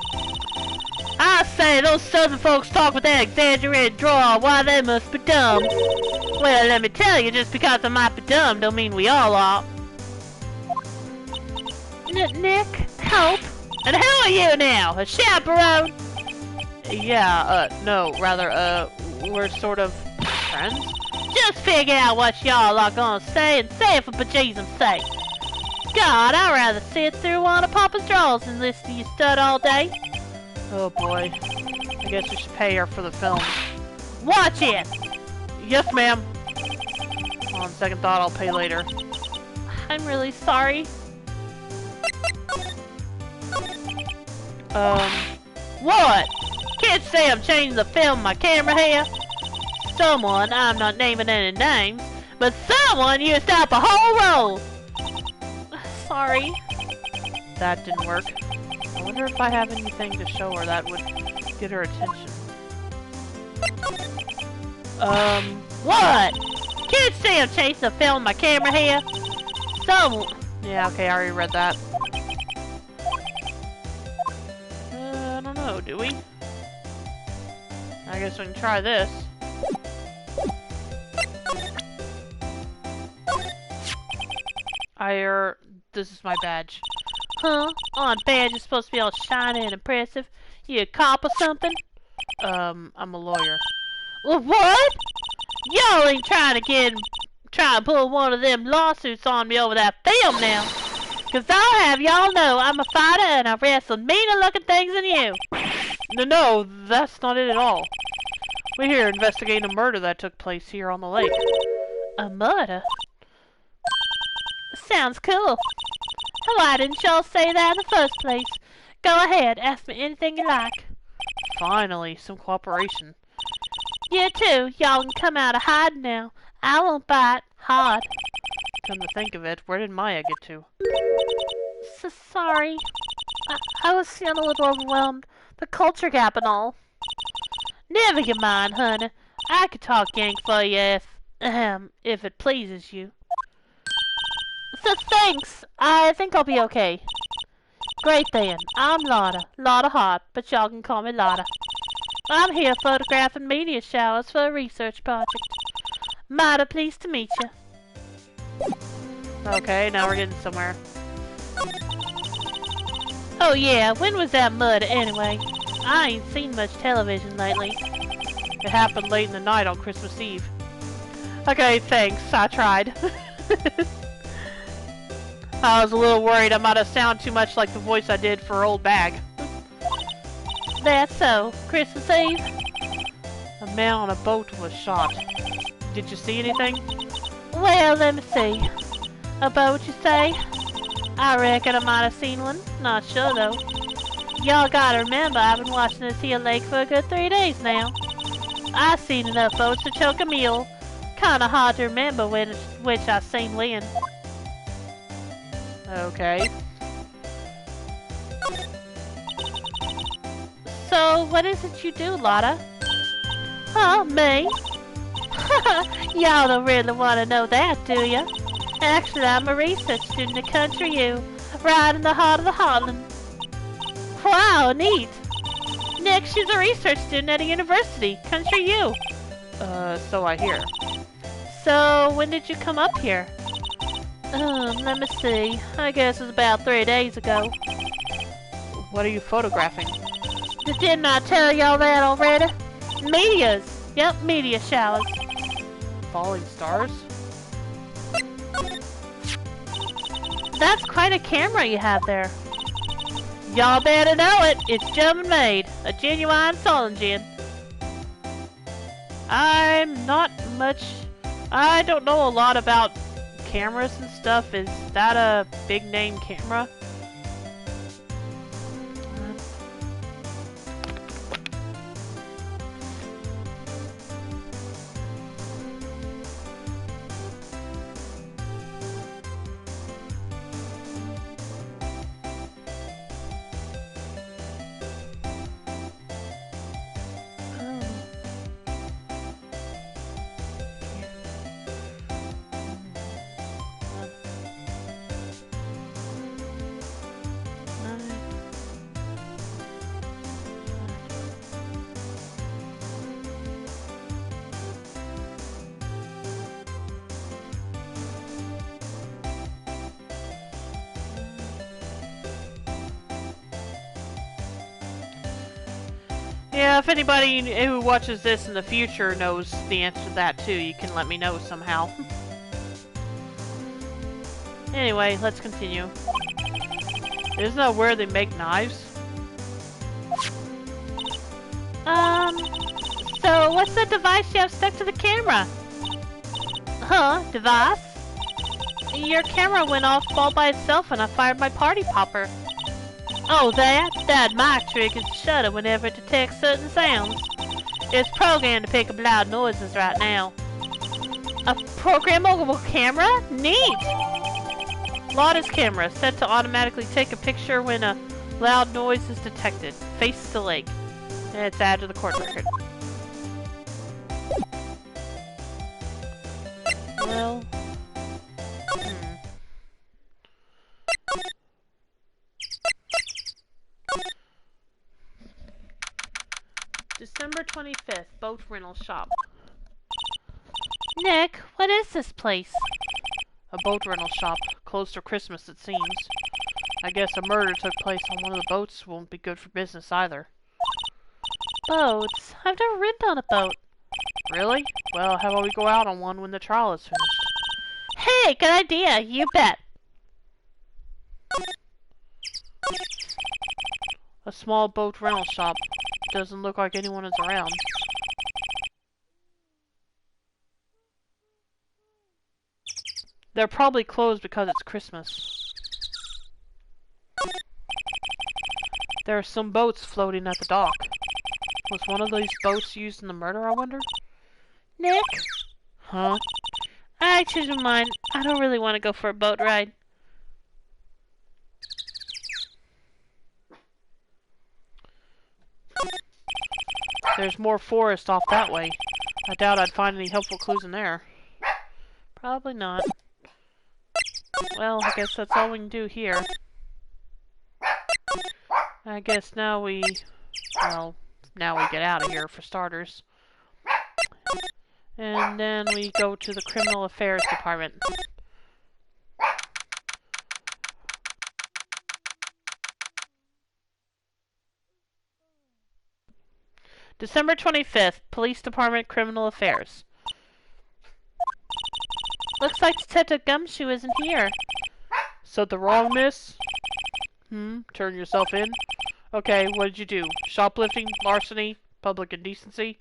I say, those southern folks talk with that exaggerated drawl. Why, they must be dumb. Well, let me tell you, just because I might be dumb don't mean we all are. Nick, help. And who are you now? A chaperone? Yeah, no, rather, we're sort of friends? Just figure out what y'all are gonna say and say it for bejesus sake. God, I'd rather sit through one of Papa's draws than listen to you stud all day. Oh boy. I guess we should pay her for the film. Watch it! Yes, ma'am. On second thought, I'll pay later. I'm really sorry. What? Can't say I'm changing the film my camera here. Someone, I'm not naming any names, but someone used up a whole roll. Sorry. That didn't work. I wonder if I have anything to show her that would get her attention. What? Can't say I'm chasing the film my camera here. Someone. Yeah, okay, I already read that. I don't know, do we? I guess we can try this. This is my badge. Huh? On badge is supposed to be all shiny and impressive. You a cop or something? I'm a lawyer. Well, what? Y'all ain't trying to pull one of them lawsuits on me over that film now. Cause I'll have y'all know I'm a fighter and I wrestle meaner looking things than you. No, that's not it at all. We're here investigating a murder that took place here on the lake. A murder? Sounds cool. Why didn't y'all say that in the first place? Go ahead, ask me anything you like. Finally, some cooperation. You too, y'all can come out of hiding now. I won't bite hard. Come to think of it, where did Maya get to? Sorry. I was feeling a little overwhelmed. The culture gap and all. Never you mind, honey. I could talk Yank for you if it pleases you. So thanks. I think I'll be okay. Great then. I'm Lotta. Lotta Hart, but y'all can call me Lotta. I'm here photographing meteor showers for a research project. Mighty pleased to meet you. Okay, now we're getting somewhere. Oh yeah, when was that murder anyway? I ain't seen much television lately. It happened late in the night on Christmas Eve. Okay, thanks. I tried. I was a little worried I might have sounded too much like the voice I did for Old Bag. That's so. Christmas Eve? A man on a boat was shot. Did you see anything? Well, let me see. A boat, you say? I reckon I might have seen one. Not sure, though. Y'all gotta remember, I've been watching this here lake for a good 3 days now. I seen enough boats to choke a mule. Kinda hard to remember which I seen when. Okay. So, what is it you do, Lotta? Huh, me? Y'all don't really want to know that, do ya? Actually, I'm a research student at Country U, right in the heart of the Heartland. Wow, neat. Nick, she's a research student at a university, Country U. So I hear. So, when did you come up here? Let me see. I guess it was about 3 days ago. What are you photographing? Didn't I tell y'all that already? Meteors. Yep, meteor showers. Falling stars? That's quite a camera you have there. Y'all better know it. It's German made. A genuine Solingen. I don't know a lot about cameras and stuff. Is that a big name camera? Yeah, if anybody who watches this in the future knows the answer to that too, you can let me know somehow. Anyway, let's continue. Isn't that where they make knives? So what's the device you have stuck to the camera? Huh? Device? Your camera went off all by itself when I fired my party popper. Oh, that mic triggers the shutter whenever it detects certain sounds. It's programmed to pick up loud noises right now. A programmable camera? Neat! Lotus camera, set to automatically take a picture when a loud noise is detected. Face the lake. And it's added to the court record. Well... December 25th, boat rental shop. Nick, what is this place? A boat rental shop. Closed for Christmas, it seems. I guess a murder took place on one of the boats. Won't be good for business either. Boats? I've never ridden on a boat. Really? Well, how about we go out on one when the trial is finished? Hey, good idea. You bet. A small boat rental shop. Doesn't look like anyone is around. They're probably closed because it's Christmas. There are some boats floating at the dock. Was one of these boats used in the murder, I wonder? Nick? Huh? I change my mind. I don't really want to go for a boat ride. There's more forest off that way. I doubt I'd find any helpful clues in there. Probably not. Well, I guess that's all we can do here. I guess now we get out of here for starters. And then we go to the Criminal Affairs Department. December 25th, Police Department, Criminal Affairs. Looks like Detective Gumshoe isn't here. Something wrong, miss? Turn yourself in? Okay, what did you do? Shoplifting? Larceny? Public indecency?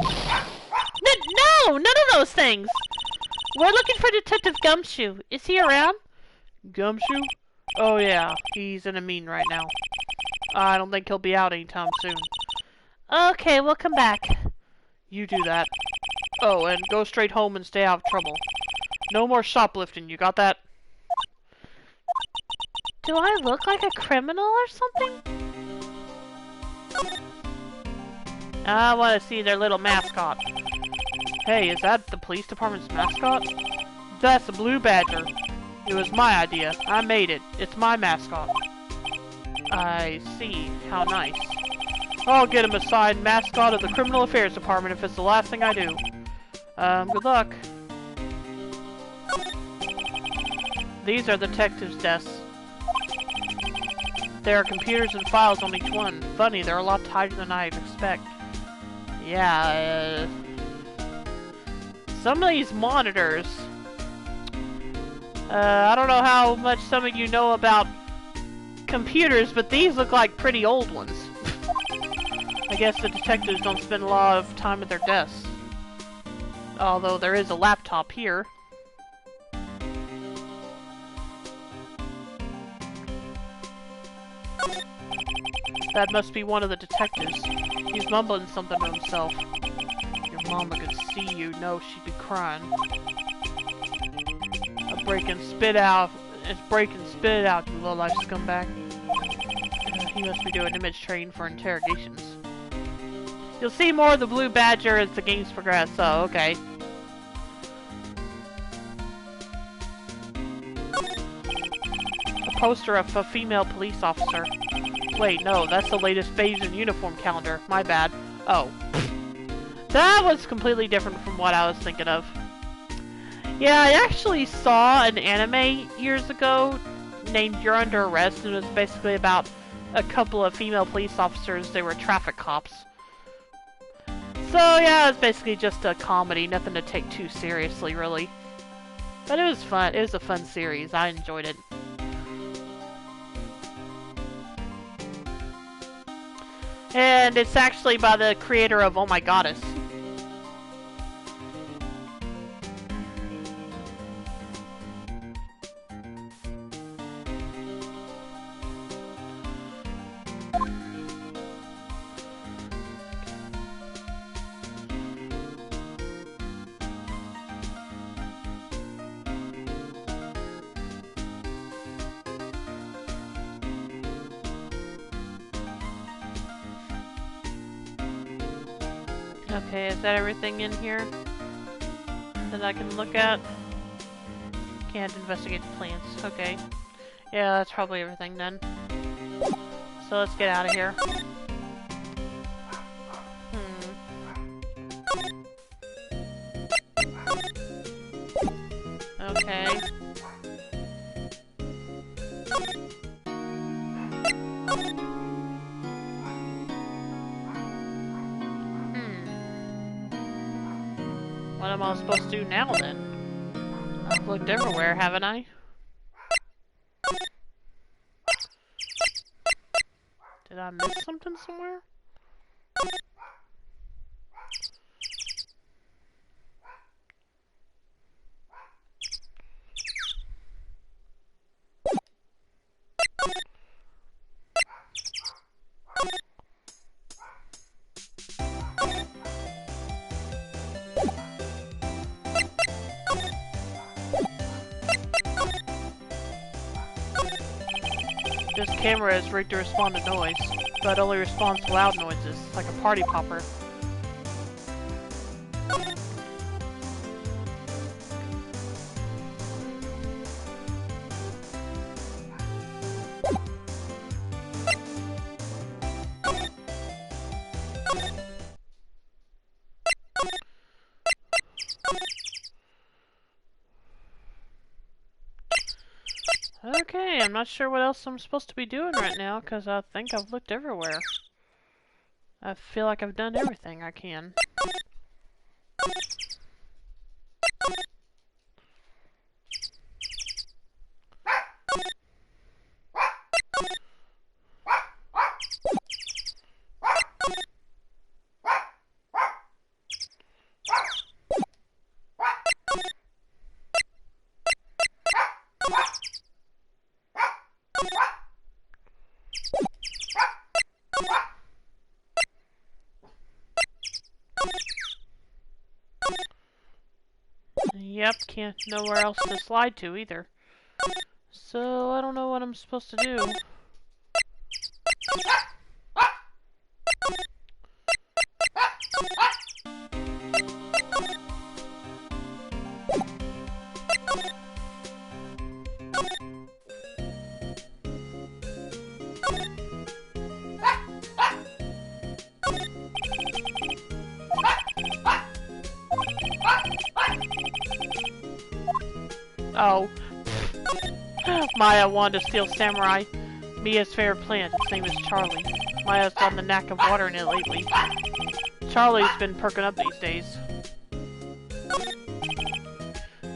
No! None of those things! We're looking for Detective Gumshoe. Is he around? Gumshoe? Oh yeah, he's in a meeting right now. I don't think he'll be out anytime soon. Okay, we'll come back. You do that. Oh, and go straight home and stay out of trouble. No more shoplifting, you got that? Do I look like a criminal or something? I want to see their little mascot. Hey, is that the police department's mascot? That's a blue badger. It was my idea. I made it. It's my mascot. I see. How nice. I'll get him assigned mascot of the criminal affairs department if it's the last thing I do. Good luck. These are the detectives' desks. There are computers and files on each one. Funny, they're a lot tighter than I'd expect. Yeah, some of these monitors... I don't know how much some of you know about computers, but these look like pretty old ones. I guess the detectives don't spend a lot of time at their desks. Although there is a laptop here. That must be one of the detectives. He's mumbling something to himself. Your mama could see you, know she'd be crying. Break and spit out, you low-life scumbag. He must be doing image training for interrogations. You'll see more of the blue badger as the games progress, oh, okay. A poster of a female police officer. Wait, no, that's the latest beige in uniform calendar. My bad. Oh. That was completely different from what I was thinking of. Yeah, I actually saw an anime years ago named You're Under Arrest, and it was basically about a couple of female police officers. They were traffic cops. So yeah, it's basically just a comedy, nothing to take too seriously, really. But it was fun. It was a fun series. I enjoyed it. And it's actually by the creator of Oh My Goddess. Okay, is that everything in here that I can look at? Can't investigate the plants. Okay. Yeah, that's probably everything then. So let's get out of here. Okay. What am I supposed to do now then? I've looked everywhere, haven't I? Did I miss something somewhere? This camera is rigged to respond to noise, but only responds to loud noises, like a party popper. Okay, I'm not sure what else I'm supposed to be doing right now, because I think I've looked everywhere. I feel like I've done everything I can. Yep, can't nowhere else to slide to either. So I don't know what I'm supposed to do. Oh. Maya wanted to steal Samurai. Mia's favorite plant. Its name is Charlie. Maya's gotten the knack of watering it lately. Charlie's been perking up these days.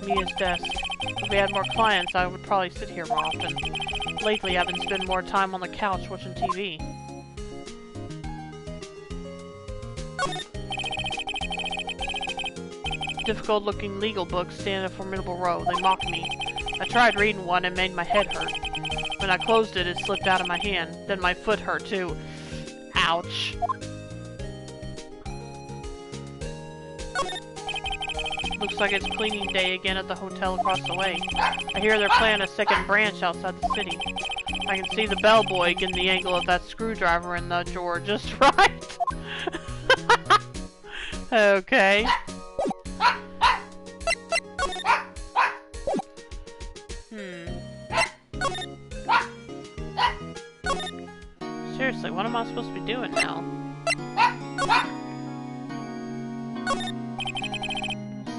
Mia's desk. If we had more clients, I would probably sit here more often. Lately, I've been spending more time on the couch watching TV. Difficult-looking legal books stand in a formidable row. They mock me. I tried reading one and made my head hurt. When I closed it, it slipped out of my hand. Then my foot hurt too. Ouch. Looks like it's cleaning day again at the hotel across the way. I hear they're planning a second branch outside the city. I can see the bellboy getting the angle of that screwdriver in the drawer just right. Okay. Seriously, what am I supposed to be doing now?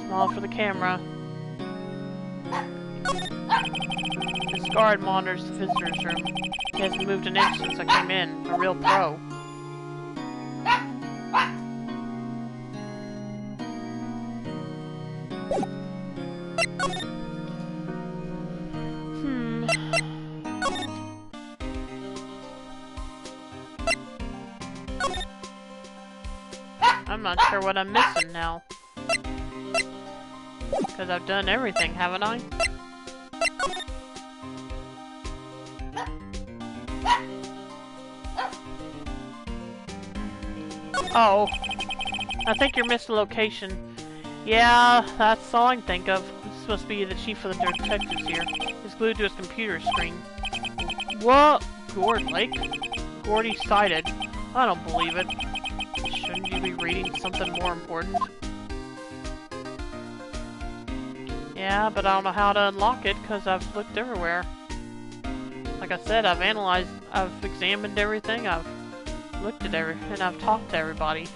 Small for the camera. This guard monitors the visitor's room. He hasn't moved an inch since I came in. A real pro. I'm not sure what I'm missing now. Because I've done everything, haven't I? Oh. I think you're missing location. Yeah, that's all I can think of. This is supposed to be the chief of the detectives here. He's glued to his computer screen. What? Gord Lake? Gordy sighted. I don't believe it. Shouldn't you be reading something more important? Yeah, but I don't know how to unlock it because I've looked everywhere. Like I said, I've examined everything, I've looked at everything, and I've talked to everybody.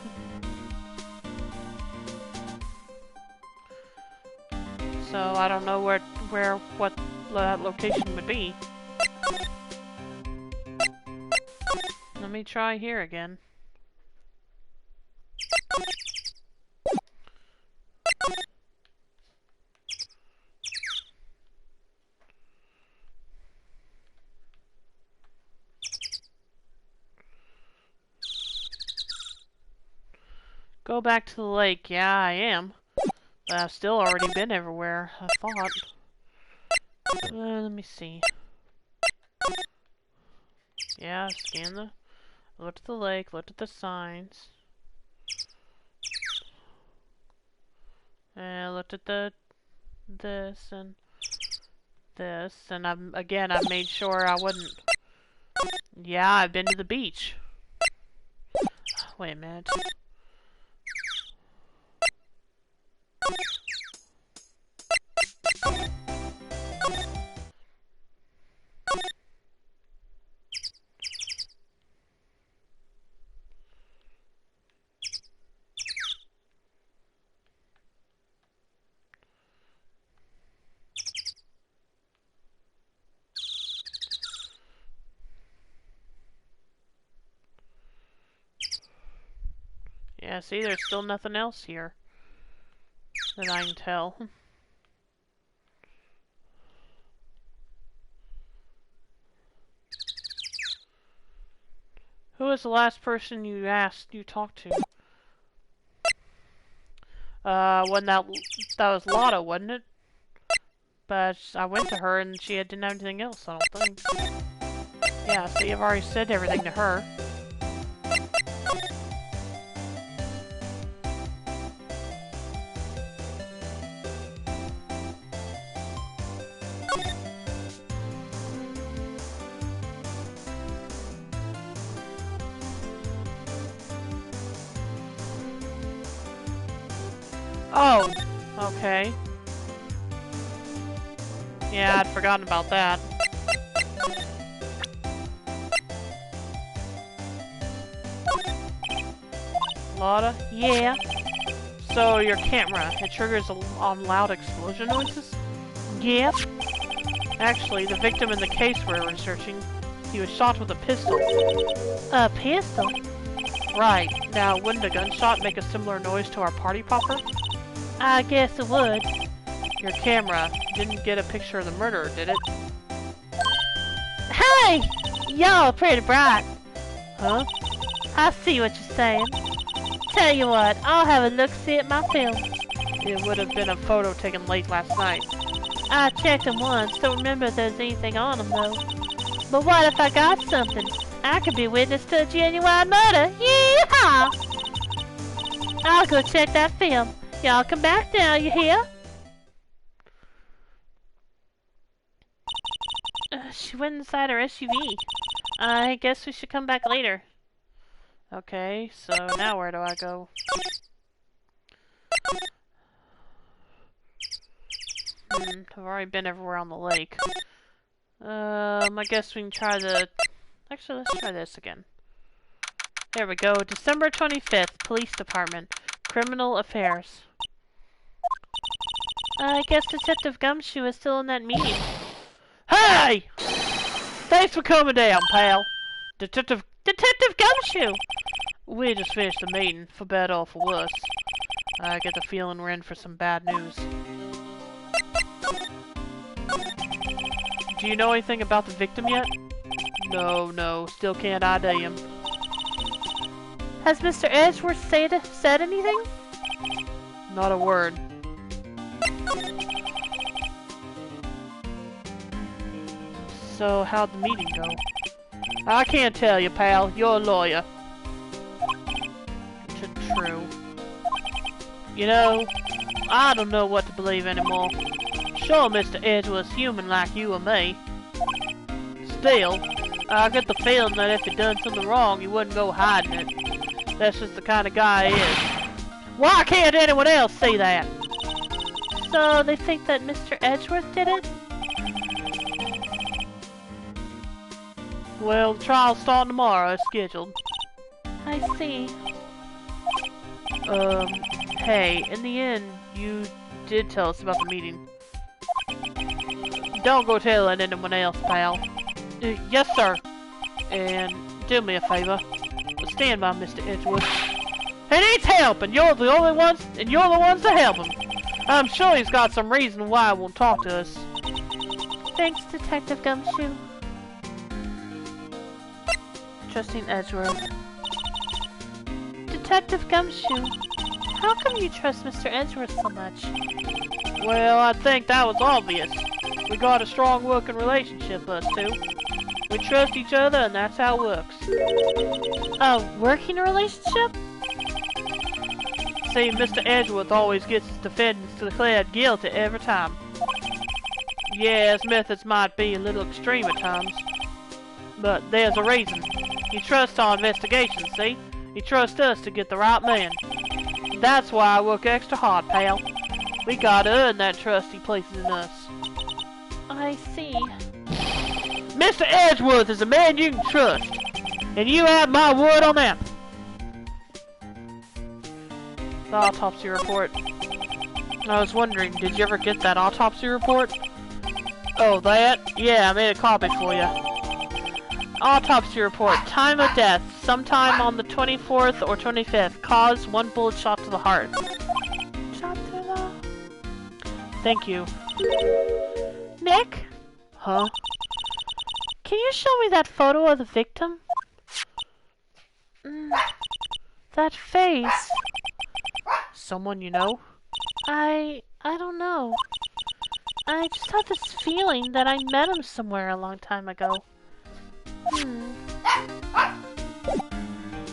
So I don't know what that location would be. Let me try here again. Go back to the lake. Yeah, I am. But I've still already been everywhere, I thought. Let me see. Yeah, scan the... Looked at the lake, looked at the signs. And I looked at this, and I've made sure I wouldn't... Yeah, I've been to the beach. Wait a minute. Yeah, see, there's still nothing else here that I can tell. Who was the last person you talked to? Wasn't that was Lotta, wasn't it? But I went to her and she didn't have anything else, I don't think. Yeah, see, I've already said everything to her. Oh, okay. Yeah, I'd forgotten about that. Lotta? Yeah. So your camera, it triggers on loud explosion noises? Yep. Actually, the victim in the case we're researching, he was shot with a pistol. A pistol? Right. Now, wouldn't a gunshot make a similar noise to our party popper? I guess it would. Your camera didn't get a picture of the murderer, did it? Hey! Y'all are pretty bright. Huh? I see what you're saying. Tell you what, I'll have a look-see at my film. It would have been a photo taken late last night. I checked them once, don't remember if there's anything on them though. But what if I got something? I could be witness to a genuine murder. Yeehaw! I'll go check that film. Y'all come back now, you hear? She went inside her SUV. I guess we should come back later. Okay, so now where do I go? I've already been everywhere on the lake. I guess we can try the... Actually, let's try this again. There we go. December 25th, Police Department. Criminal Affairs. I guess Detective Gumshoe is still in that meeting. Hey! Thanks for coming down, pal. Detective Gumshoe! We just finished the meeting, for better or for worse. I get the feeling we're in for some bad news. Do you know anything about the victim yet? No, still can't ID him. Has Mr. Edgeworth said anything? Not a word. So, how'd the meeting go? I can't tell you, pal. You're a lawyer. True. You know, I don't know what to believe anymore. Sure, Mr. Edgeworth's human like you or me. Still, I get the feeling that if he'd done something wrong, he wouldn't go hiding it. That's just the kind of guy he is. Why can't anyone else see that? So, they think that Mr. Edgeworth did it? Well, the trial's starting tomorrow, as scheduled. I see. Hey, in the end, you did tell us about the meeting. Don't go telling anyone else, pal. Yes, sir. And do me a favor. Stand by Mr. Edgeworth. He needs help, and you're the ones to help him. I'm sure he's got some reason why he won't talk to us. Thanks, Detective Gumshoe. Trusting Edgeworth. Detective Gumshoe, how come you trust Mr. Edgeworth so much? Well, I think that was obvious. We got a strong working relationship, us two. We trust each other, and that's how it works. A working relationship? See, Mr. Edgeworth always gets his defendants declared guilty every time. Yeah, his methods might be a little extreme at times. But there's a reason. He trusts our investigation, see? He trusts us to get the right man. That's why I work extra hard, pal. We gotta earn that trust he places in us. I see. Mr. Edgeworth is a man you can trust. And you have my word on that. The autopsy report. I was wondering, did you ever get that autopsy report? Oh, that? Yeah, I made a copy for you. Autopsy report. Time of death. Sometime on the 24th or 25th. Cause, 1 bullet shot to the heart. Shot through the... Thank you. Nick? Huh? Can you show me that photo of the victim? That face. Someone you know? I don't know. I just have this feeling that I met him somewhere a long time ago.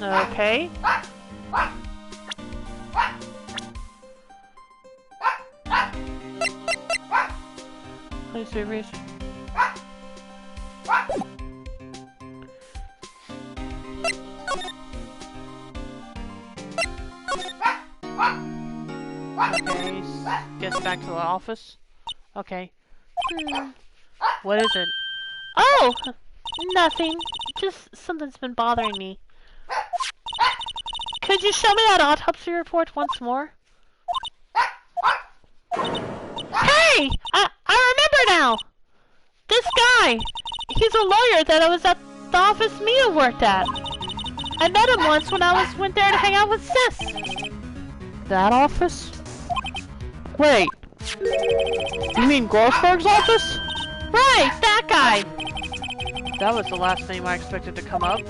Okay. Please be reached. Okay, gets back to the office. Okay. What is it? Oh! Nothing. Just something's been bothering me. Could you show me that autopsy report once more? Hey! I remember now! This guy! He's a lawyer that I was at the office Mia worked at. I met him once when I went there to hang out with Sis. That office? Wait. You mean Grossberg's office? Right, that guy! That was the last name I expected to come up.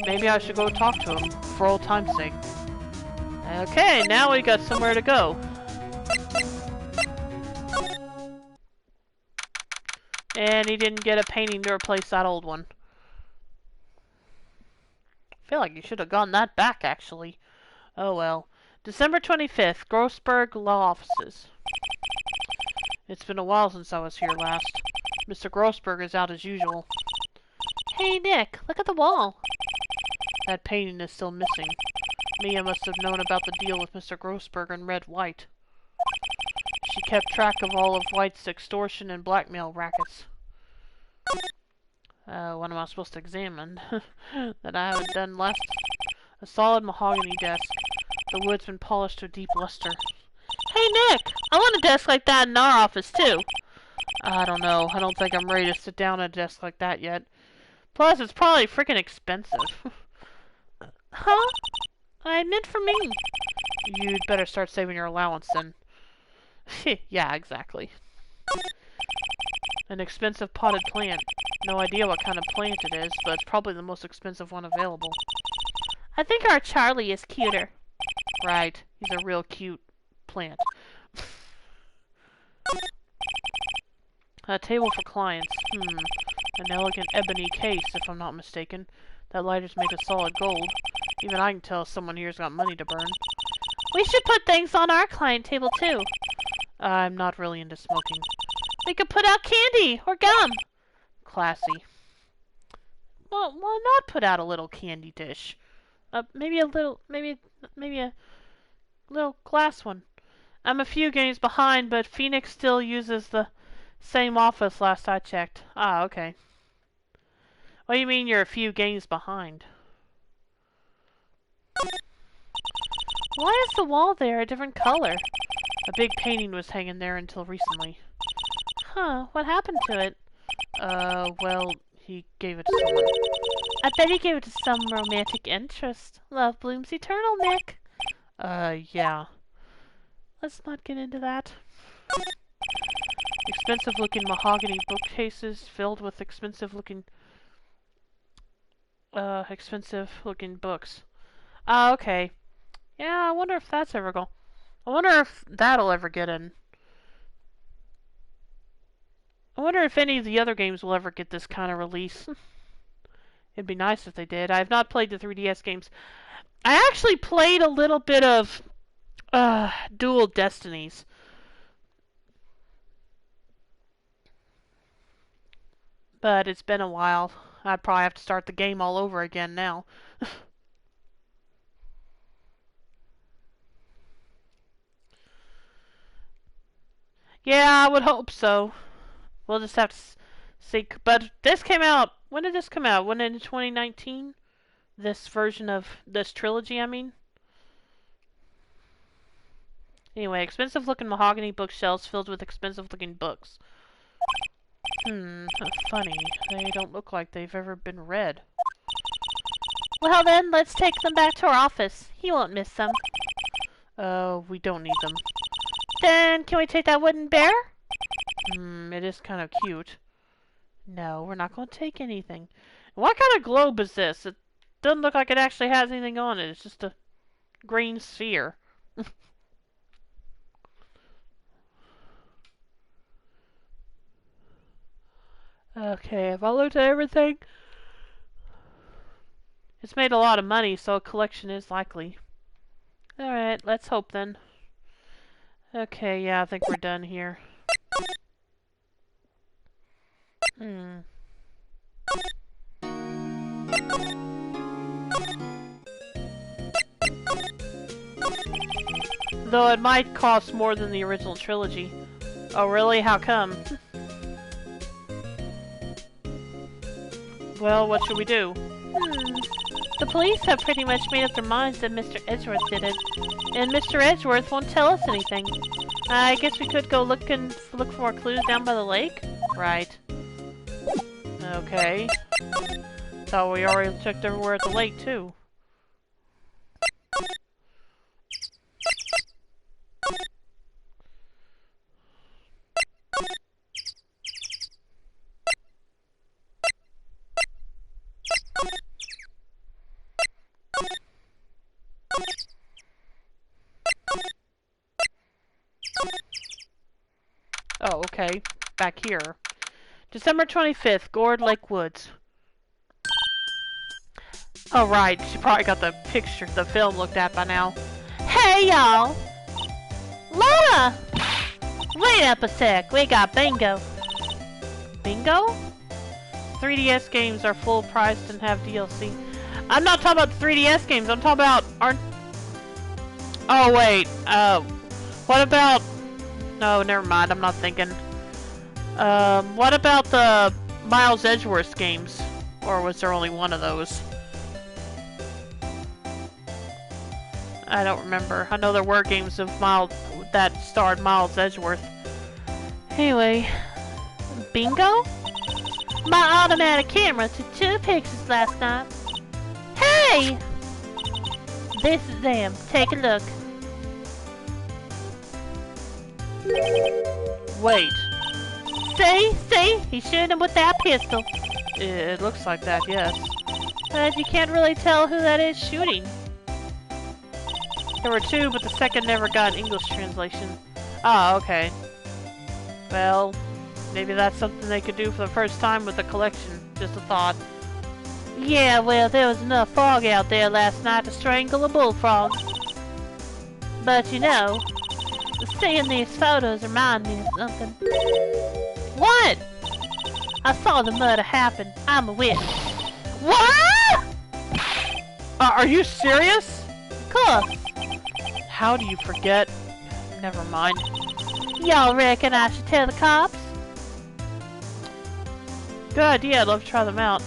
Maybe I should go talk to him, for old time's sake. Okay, now we got somewhere to go. And he didn't get a painting to replace that old one. I feel like you should have gone that back, actually. Oh well. December 25th, Grossberg Law Offices. It's been a while since I was here last. Mr. Grossberg is out as usual. Hey Nick, look at the wall. That painting is still missing. Mia must have known about the deal with Mr. Grossberg and Red White. She kept track of all of White's extortion and blackmail rackets. What am I supposed to examine? That I haven't done left? A solid mahogany desk. The wood's been polished to a deep luster. Hey Nick, I want a desk like that in our office too. I don't know. I don't think I'm ready to sit down at a desk like that yet. Plus, it's probably freaking expensive. Huh? I meant for me. You'd better start saving your allowance then. Yeah, exactly. An expensive potted plant. No idea what kind of plant it is, but it's probably the most expensive one available. I think our Charlie is cuter. Right. He's a real cute plant. A table for clients. An elegant ebony case, if I'm not mistaken. That lighter's made of solid gold. Even I can tell someone here's got money to burn. We should put things on our client table too. I'm not really into smoking. We could put out candy or gum. Classy. Well, why not put out a little candy dish? Maybe a little glass one. I'm a few games behind, but Phoenix still uses the same office last I checked. Ah, okay. What do you mean you're a few games behind? Why is the wall there a different color? A big painting was hanging there until recently. Huh, what happened to it? Well, he gave it to someone. I bet he gave it to some romantic interest. Love blooms eternal, Nick. Yeah. Let's not get into that. Expensive-looking mahogany bookcases filled with expensive-looking books. Ah, okay. Yeah, I wonder if that's ever going. I wonder if that'll ever get in. I wonder if any of the other games will ever get this kind of release. It'd be nice if they did. I have not played the 3DS games. I actually played a little bit of Dual Destinies. But it's been a while. I'd probably have to start the game all over again now. Yeah, I would hope so. We'll just have to see. But this came out. When did this come out? When in 2019? This version of this trilogy, I mean. Anyway, expensive looking mahogany bookshelves filled with expensive looking books. Funny. They don't look like they've ever been read. Well then, let's take them back to our office. He won't miss them. We don't need them. Then, can we take that wooden bear? It is kind of cute. No, we're not going to take anything. What kind of globe is this? It doesn't look like it actually has anything on it. It's just a green sphere. Okay, have I looked at everything? It's made a lot of money, so a collection is likely. Alright, let's hope then. Okay, yeah, I think we're done here. Though it might cost more than the original trilogy. Oh really? How come? Well, what should we do? The police have pretty much made up their minds that Mr. Edgeworth did it, and Mr. Edgeworth won't tell us anything. I guess we could go look for more clues down by the lake? Right. Okay. Thought we already checked everywhere at the lake, too. Oh, okay. Back here. December 25th, Gourd Lake Woods. Oh, right. She probably got the picture, the film looked at by now. Hey, y'all! Laura! Wait up a sec, we got bingo. Bingo? 3DS games are full priced and have DLC. I'm not talking about the 3DS games, I'm talking about... Oh, wait. What about... No, never mind, I'm not thinking. What about the Miles Edgeworth games? Or was there only one of those? I don't remember. I know there were games of Miles that starred Miles Edgeworth. Anyway, Bingo? My automatic camera took 2 pictures last night. Hey! This is them. Take a look. wait. See? He's shooting him with that pistol. It looks like that, yes. But you can't really tell who that is shooting. There were 2, but the second never got an English translation. Ah, okay. Well, maybe that's something they could do for the first time with the collection. Just a thought. Yeah, well, there was enough fog out there last night to strangle a bullfrog. But you know, seeing these photos remind me of something. What? I saw the murder happen. I'm a witness. What? Are you serious? Of course. How do you forget? Never mind. Y'all reckon I should tell the cops? Good idea, I'd love to try them out.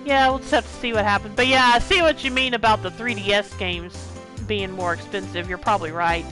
Yeah, we'll just have to see what happens. But yeah, I see what you mean about the 3DS games being more expensive. You're probably right.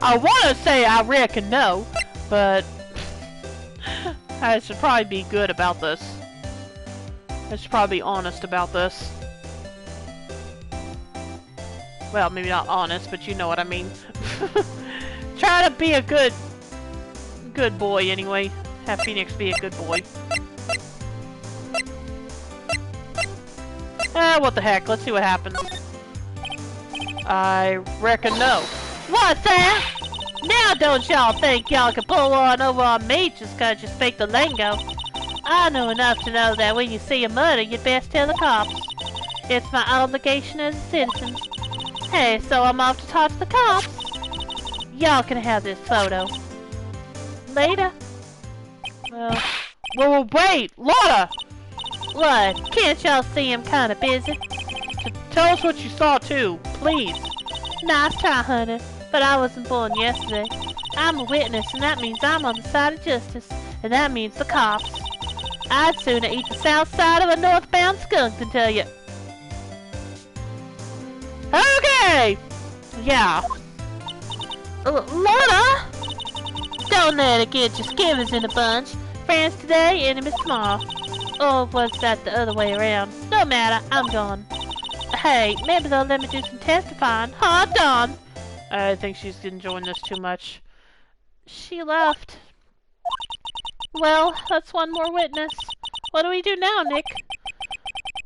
I want to say I reckon no, but I should probably be good about this. I should probably be honest about this. Well, maybe not honest, but you know what I mean. Try to be a good boy anyway. Have Phoenix be a good boy. What the heck? Let's see what happens. I reckon no. What's that? Now don't y'all think y'all can pull one over on me just 'cause you speak the lingo. I know enough to know that when you see a murder, you'd best tell the cops. It's my obligation as a citizen. Hey, so I'm off to talk to the cops. Y'all can have this photo. Later. Well, wait! Lotta! What? Can't y'all see I'm kinda busy? Tell us what you saw too, please. Nice try, honey. But I wasn't born yesterday. I'm a witness, and that means I'm on the side of justice. And that means the cops. I'd sooner eat the south side of a northbound skunk than tell you. Okay! Yeah. Lotta! Don't let it get your skivvies in a bunch. Friends today, enemies tomorrow. Or was that the other way around? No matter, I'm gone. Hey, maybe they'll let me do some testifying. Huh, Dawn? I think she's enjoying this too much. She left. Well, that's one more witness. What do we do now, Nick?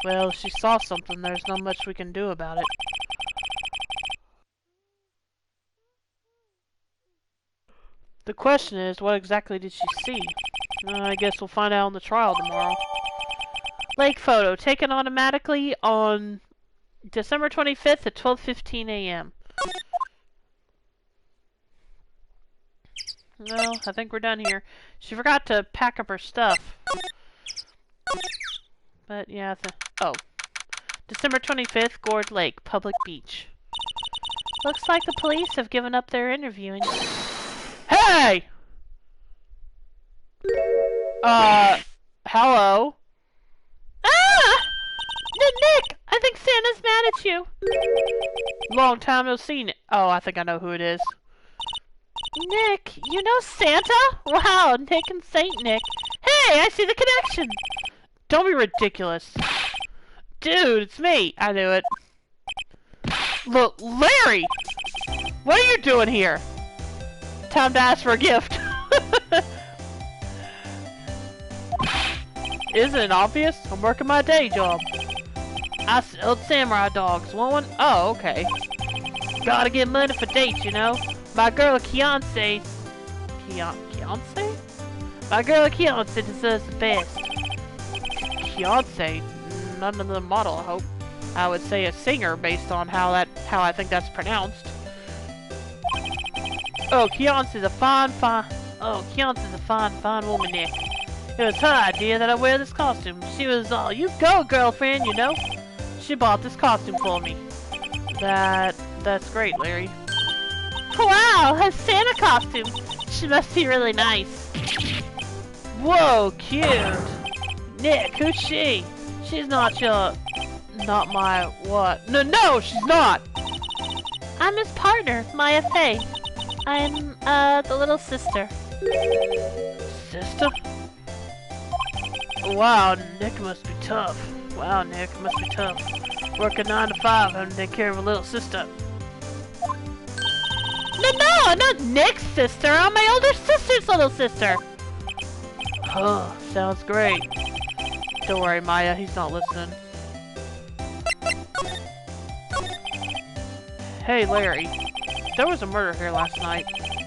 Well, if she saw something, there's not much we can do about it. The question is, what exactly did she see? I guess we'll find out on the trial tomorrow. Lake photo, taken automatically on December 25th at 12:15 a.m. Well, I think we're done here. She forgot to pack up her stuff. But yeah, oh. December 25th, Gourd Lake, Public Beach. Looks like the police have given up their interviewing. Hey! Hello? Ah! Nick! I think Santa's mad at you. Long time no seen. Oh, I think I know who it is. Nick, you know Santa? Wow, Nick and Saint Nick. Hey, I see the connection. Don't be ridiculous. Dude, it's me. I knew it. Look, Larry! What are you doing here? Time to ask for a gift. Isn't it obvious? I'm working my day job. I sold samurai dogs. Want one? Oh, okay. Gotta get money for dates, you know? My girl Fiance... Fiance? My girl Fiance deserves the best. Fiance? Not another model, I hope. I would say a singer based on how I think that's pronounced. Oh, Fiance's a fine woman, Nick. It was her idea that I wear this costume. She was all, you go, girlfriend, you know? She bought this costume for me. That's great, Larry. Wow, a Santa costume. She must be really nice. Whoa, cute. Nick, who's she? She's not my what? No, she's not. I'm his partner, Maya Fey. I'm, the little sister. Sister? Wow, Nick must be tough. Wow, Nick must be tough. Working 9 to 5, having to take care of a little sister. No, I'm not Nick's sister. I'm my older sister's little sister. Huh, sounds great. Don't worry, Maya, he's not listening. Hey, Larry. There was a murder here last night,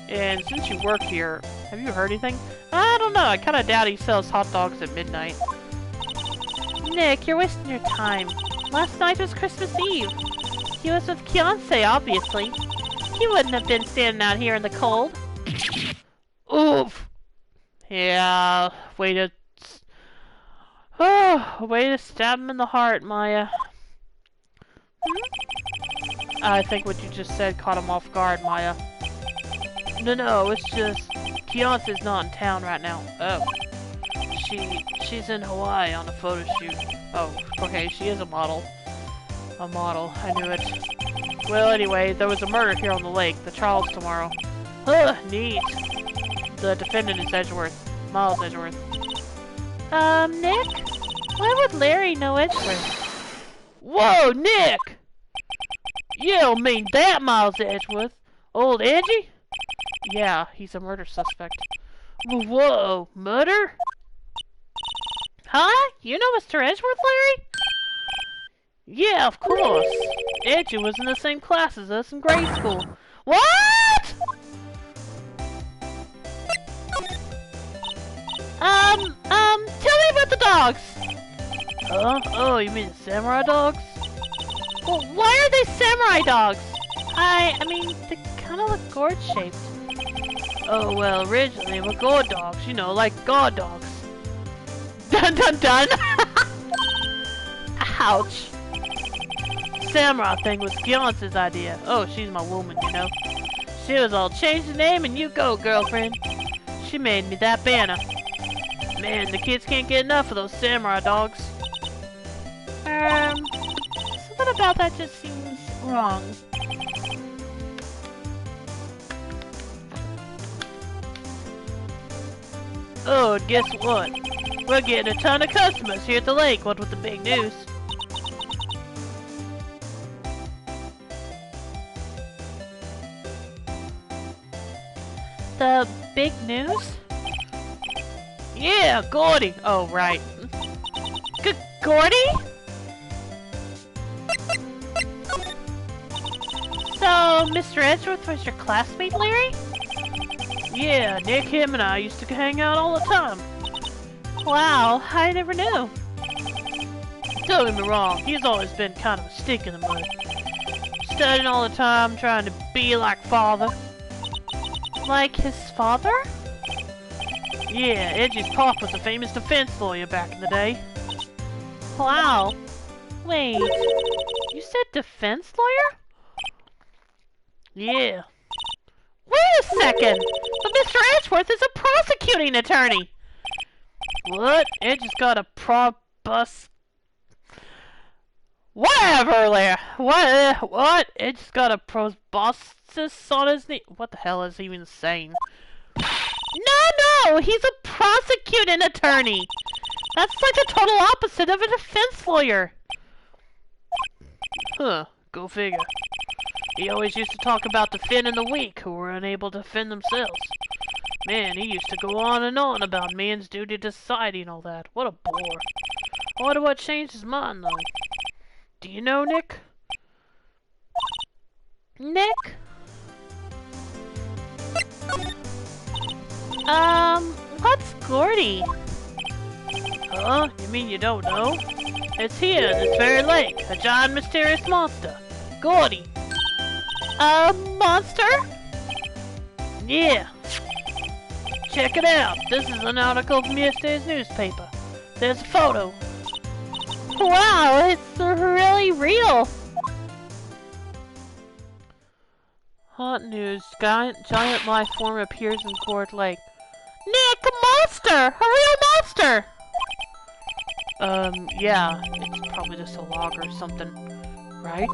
and since you work here, have you heard anything? I don't know, I kinda doubt he sells hot dogs at midnight. Nick, you're wasting your time. Last night was Christmas Eve. He was with Fiance, obviously. He wouldn't have been standing out here in the cold. Oof! Yeah, way to stab him in the heart, Maya. I think what you just said caught him off guard, Maya. No, it's just Fiance's not in town right now. Oh. She's in Hawaii on a photo shoot. Oh, okay, she is a model. A model, I knew it. Well, anyway, there was a murder here on the lake. The trial's tomorrow. Ugh, neat. The defendant is Edgeworth. Miles Edgeworth. Nick? Why would Larry know Edgeworth? Whoa, Nick! You don't mean that Miles Edgeworth. Old Edgy? Yeah, he's a murder suspect. Whoa, murder? Huh? You know Mr. Edgeworth, Larry? Yeah, of course. Edgy was in the same class as us in grade school. What? Tell me about the dogs. Huh? Oh, you mean the samurai dogs? Well, why are they samurai dogs? I mean, they kind of look gourd-shaped. Oh, well, originally they were guard dogs, you know, like guard dogs. Dun dun dun! Ouch. Samurai thing was Fiance's idea. Oh, she's my woman, you know. She was all, change the name and you go, girlfriend. She made me that banner. Man, the kids can't get enough of those samurai dogs. Something about that just seems wrong. Oh, and guess what? We're getting a ton of customers here at the lake, what with the big news. The big news? Yeah, Gordy! Oh, right. Gordy? So, Mr. Edgeworth was your classmate, Larry? Yeah, Nick, him, and I used to hang out all the time. Wow, I never knew. Don't get me wrong, he's always been kind of a stick in the mud. Studying all the time, trying to be like father. Like his father? Yeah, Edgy's pop was a famous defense lawyer back in the day. Wow. Wait, you said defense lawyer? Yeah. Wait a second! But Mr. Edgeworth is a prosecuting attorney! What? Edgy's got a probus... Whatever, Leia! What? Edgy's got a proboscis on his knee? What the hell is he even saying? No! He's a prosecuting attorney! That's like a total opposite of a defense lawyer! Huh, go figure. He always used to talk about defending the weak who were unable to defend themselves. Man, he used to go on and on about man's duty to society and all that. What a bore. I wonder what changed his mind, though. Do you know, Nick? Nick? What's Gordy? Huh? You mean you don't know? It's here, this very lake. A giant mysterious monster. Gordy. A monster? Yeah. Check it out. This is an article from yesterday's newspaper. There's a photo. Wow, it's really real. Hot news. Giant life form appears in Gourd Lake. Nick, a monster! A real monster! Yeah. It's probably just a log or something. Right?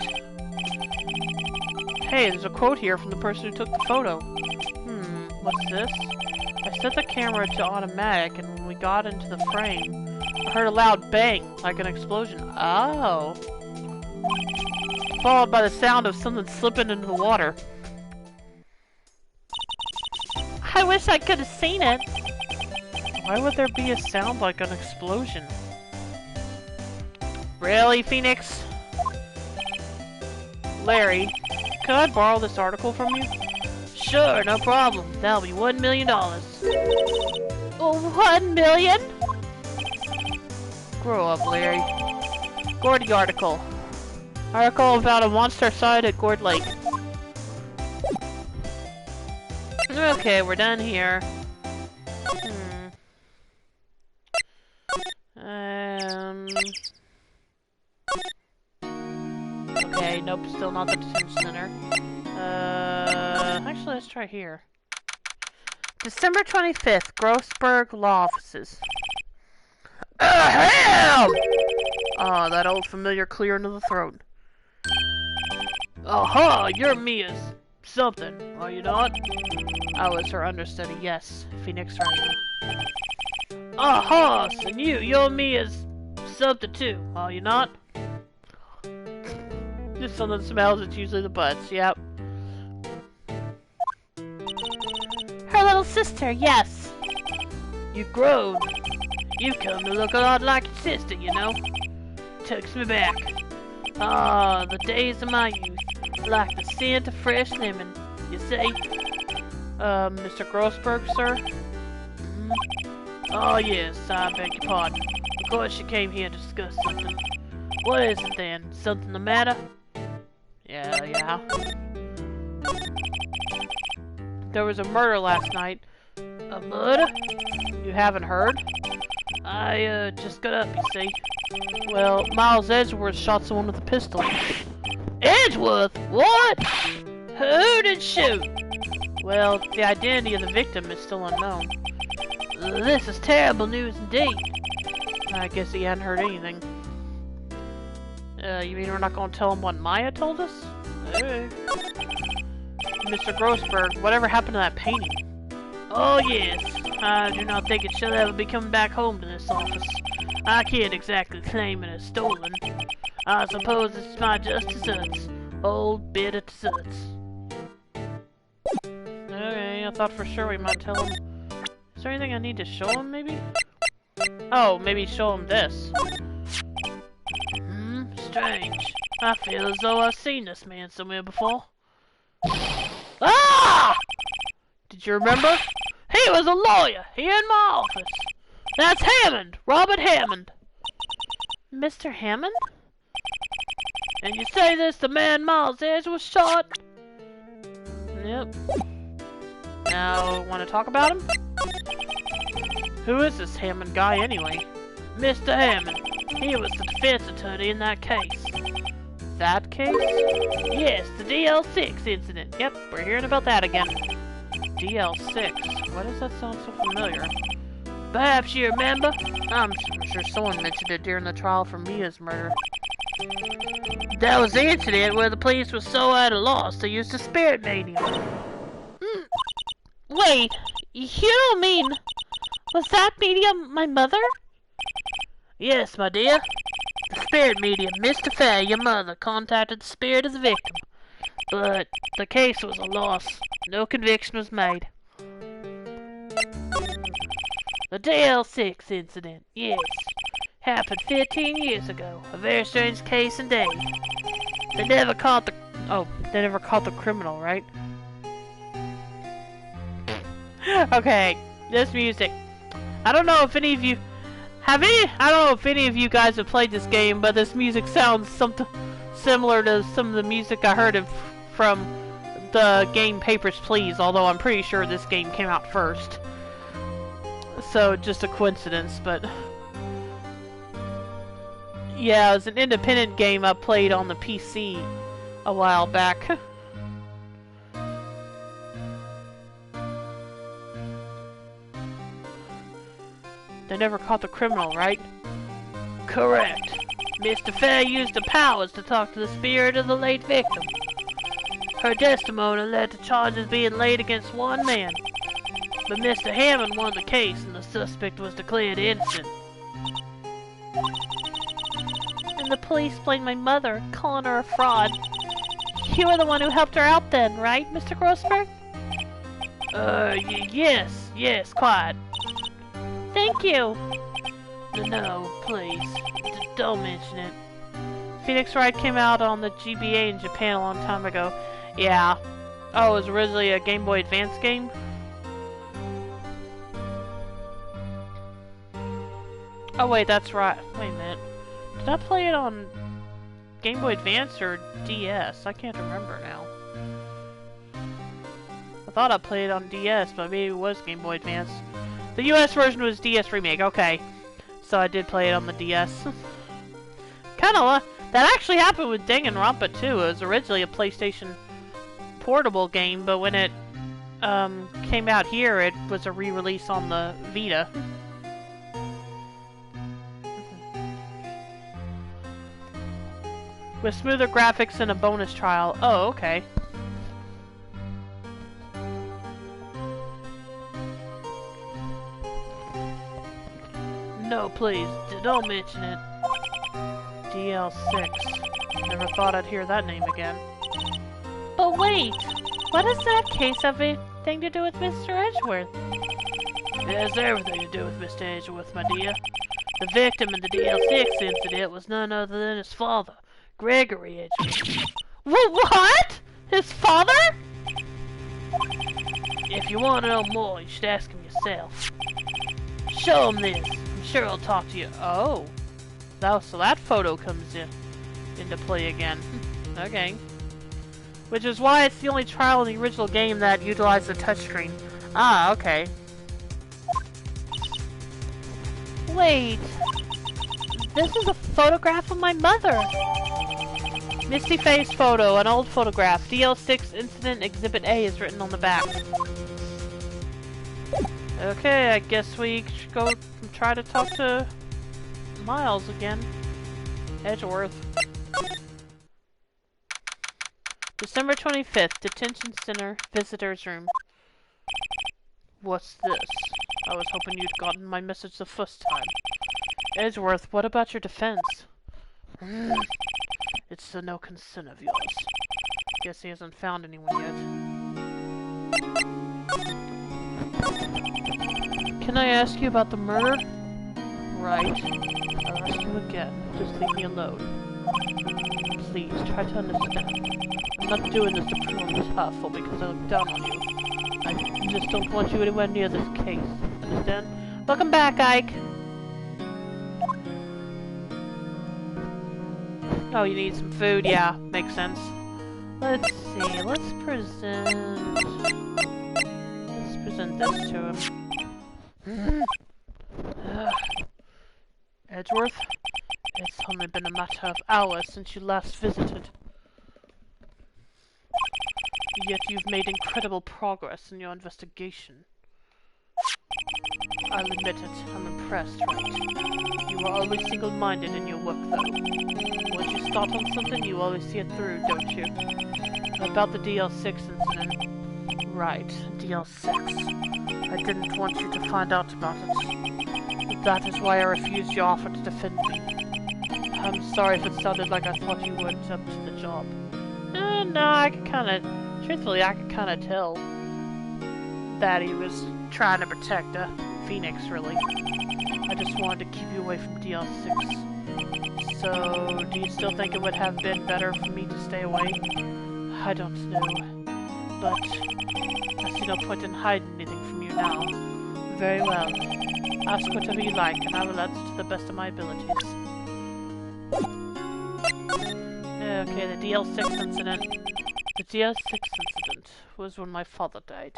Hey, there's a quote here from the person who took the photo. What's this? I set the camera to automatic, and when we got into the frame, I heard a loud bang, like an explosion. Oh. Followed by the sound of something slipping into the water. I wish I could have seen it. Why would there be a sound like an explosion? Really, Phoenix? Larry, could I borrow this article from you? Sure, no problem. That'll be $1 million. $1 million? Grow up, Larry. Gordy article. Article about a monster site at Gourd Lake. Okay, we're done here. Okay, nope, still not the detention center. Actually, let's try here. December 25th, Grossberg Law Offices. Ahem! Ah, that old familiar clear into the throat. Aha, you're Mia's something, are you not? I was her understudy, yes. Phoenix Wright. Aha, and you're Mia's something too, are you not? If something smells, it's usually the butts, yep. Her little sister, yes. You've grown. You've come to look a lot like your sister, you know. Takes me back. Ah, the days of my youth. Like the scent of fresh lemon, you say? Mr. Grossberg, sir? Oh, yes, I beg your pardon. Of course you came here to discuss something. What is it, then? Something the matter? Yeah. There was a murder last night. A murder? You haven't heard? I, just got up, you see. Well, Miles Edgeworth shot someone with a pistol. Edgeworth? What? Who did shoot? Well, the identity of the victim is still unknown. This is terrible news indeed. I guess he hadn't heard anything. You mean we're not going to tell him what Maya told us? Hey. Mr. Grossberg, whatever happened to that painting? Oh yes, I do not think it shall ever be coming back home to this office. I can't exactly claim it as stolen. I suppose it's my just desserts. Old bit of desserts. Okay, I thought for sure we might tell him. Is there anything I need to show him, maybe? Oh, maybe show him this. Strange. I feel as though I've seen this man somewhere before. Ah! Did you remember? He was a lawyer here in my office. That's Hammond, Robert Hammond. Mr. Hammond? And you say this the man Miles Edge was shot? Yep. Now, want to talk about him? Who is this Hammond guy anyway? Mr. Hammond. He was the defense attorney in that case. That case? Yes, the DL6 incident. Yep, we're hearing about that again. DL6? Why does that sound so familiar? Perhaps you remember? I'm sure someone mentioned it during the trial for Mia's murder. That was the incident where the police were so at a loss they used a spirit medium. Wait, you don't mean... Was that medium my mother? Yes, my dear. The spirit medium, Mr. Fair, your mother, contacted the spirit of the victim. But the case was a loss. No conviction was made. The DL6 incident, yes. Happened 15 years ago. A very strange case indeed. They never caught the... Oh, they never caught the criminal, right? Okay, this music. I don't know if any of you... I don't know if any of you guys have played this game, but this music sounds something similar to some of the music I heard from the game Papers, Please, although I'm pretty sure this game came out first. So, just a coincidence, but... Yeah, it was an independent game I played on the PC a while back. They never caught the criminal, right? Correct. Mr. Fair used her powers to talk to the spirit of the late victim. Her testimony led to charges being laid against one man. But Mr. Hammond won the case and the suspect was declared innocent. And the police blamed my mother, calling her a fraud. You were the one who helped her out then, right, Mr. Grossberg? Yes, quite. Thank you. No, please. Don't mention it. Phoenix Wright came out on the GBA in Japan a long time ago. Yeah. Oh, it was originally a Game Boy Advance game? Oh wait, that's right. Wait a minute. Did I play it on Game Boy Advance or DS? I can't remember now. I thought I played it on DS, but maybe it was Game Boy Advance. The US version was DS Remake, okay. So I did play it on the DS. That actually happened with Danganronpa too. It was originally a PlayStation portable game, but when it came out here, it was a re-release on the Vita. With smoother graphics and a bonus trial. Oh, okay. No, please, don't mention it. DL6. Never thought I'd hear that name again. But wait, what does that case have anything to do with Mr. Edgeworth? It has everything to do with Mr. Edgeworth, my dear. The victim in the DL6 incident was none other than his father, Gregory Edgeworth. What? His father? If you want to know more, you should ask him yourself. Show him this. I'm sure he'll talk to you. Oh. So that photo comes into play again. Okay. Which is why it's the only trial in the original game that utilized the touchscreen. Ah, okay. Wait. This is a photograph of my mother. Misty face photo, an old photograph. DL6 Incident Exhibit A is written on the back. Okay, I guess we should go try to talk to Miles again. Edgeworth. December 25th, Detention Center, Visitor's Room. What's this? I was hoping you'd gotten my message the first time. Edgeworth, what about your defense? It's a no concern of yours. Guess he hasn't found anyone yet. Can I ask you about the murder? Right. I'll ask you again. Just leave me alone. Please, try to understand. I'm not doing this to prove I'm tough or because I look down on you. I just don't want you anywhere near this case. Understand? Welcome back, Ike! Oh, you need some food? Yeah, makes sense. Let's see, let's present... this to him. Edgeworth, it's only been a matter of hours since you last visited. Yet you've made incredible progress in your investigation. I'll admit it, I'm impressed, Wright. You are always single-minded in your work, though. Once you start on something, you always see it through, don't you? About the DL6 incident. Right, DL6. I didn't want you to find out about it. That is why I refused your offer to defend me. I'm sorry if it sounded like I thought you weren't up to the job. No, I could truthfully, I could kinda tell that he was trying to protect Phoenix, really. I just wanted to keep you away from DL6. So, do you still think it would have been better for me to stay away? I don't know. But I see no point in hiding anything from you now. Very well. Ask whatever you like, and I will answer to the best of my abilities. Okay, the DL6 incident. The DL6 incident was when my father died.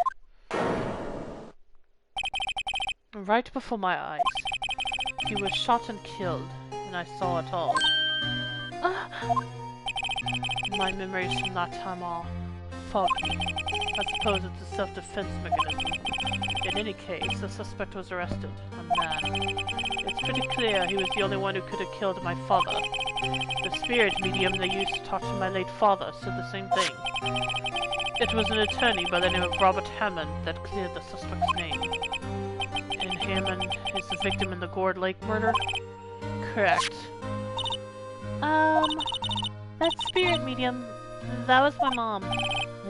Right before my eyes. He was shot and killed, and I saw it all. My memories from that time are foggy. I suppose it's a self-defense mechanism. In any case, the suspect was arrested. A man. It's pretty clear he was the only one who could have killed my father. The spirit medium they used to talk to my late father said the same thing. It was an attorney by the name of Robert Hammond that cleared the suspect's name. And Hammond is the victim in the Gourd Lake murder? Correct. That spirit medium, that was my mom.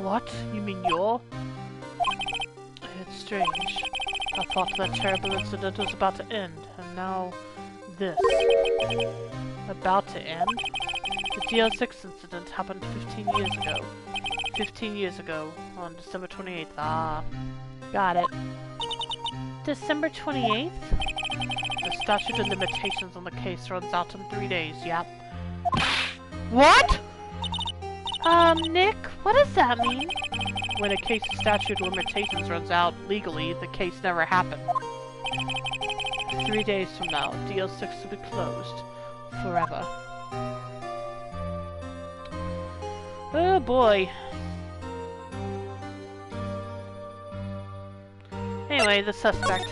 What? You mean you're? It's strange. I thought that terrible incident was about to end, and now this. About to end? The DL6 incident happened 15 years ago. 15 years ago, on December 28th. Ah, got it. December 28th? The statute of limitations on the case runs out in 3 days, yep. What?! Nick, what does that mean? When a case's statute of limitations runs out legally, the case never happened. 3 days from now, DL6 will be closed. Forever. Oh boy. Anyway, the suspect.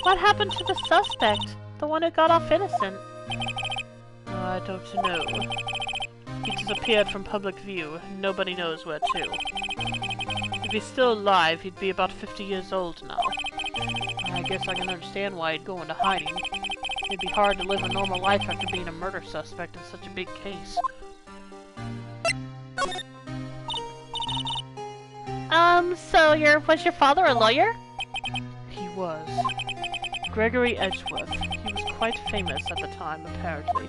What happened to the suspect? The one who got off innocent? I don't know. He disappeared from public view. Nobody knows where to. If he's still alive, he'd be about 50 years old now. I guess I can understand why he'd go into hiding. It'd be hard to live a normal life after being a murder suspect in such a big case. So was your father a lawyer? He was. Gregory Edgeworth. He was quite famous at the time, apparently.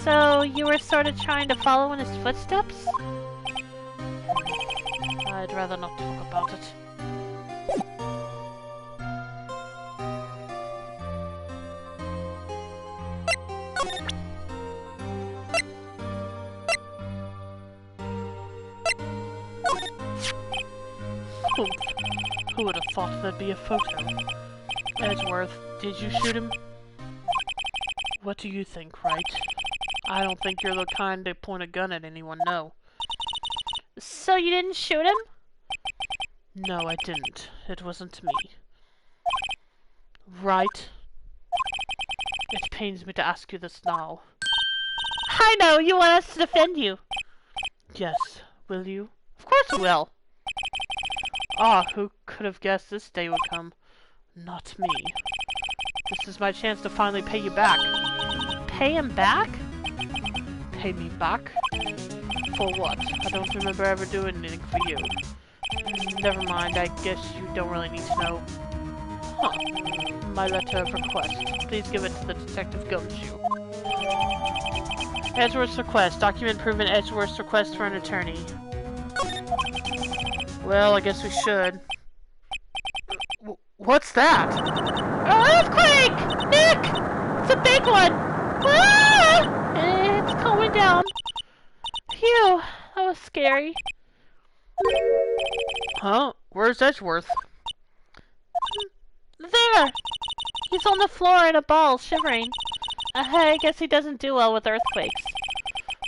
So you were sort of trying to follow in his footsteps? I'd rather not talk about it. Oomph. Who would have thought there'd be a photo? Edgeworth, did you shoot him? What do you think, Wright? I don't think you're the kind to point a gun at anyone, no. So you didn't shoot him? No, I didn't. It wasn't me. Right? It pains me to ask you this now. I know, you want us to defend you. Yes, will you? Of course we will. Ah, who could have guessed this day would come? Not me. This is my chance to finally pay you back. Pay him back? Pay me back? For what? I don't remember ever doing anything for you. Never mind, I guess you don't really need to know. Huh. My letter of request. Please give it to the Detective Gumshoe. Edgeworth's request. Document proving Edgeworth's request for an attorney. Well, I guess we should. What's that? Earthquake! Nick! It's a big one! Ah! It's coming down. Phew, that was scary. Huh? Where's Edgeworth? There! He's on the floor in a ball, shivering. I guess he doesn't do well with earthquakes.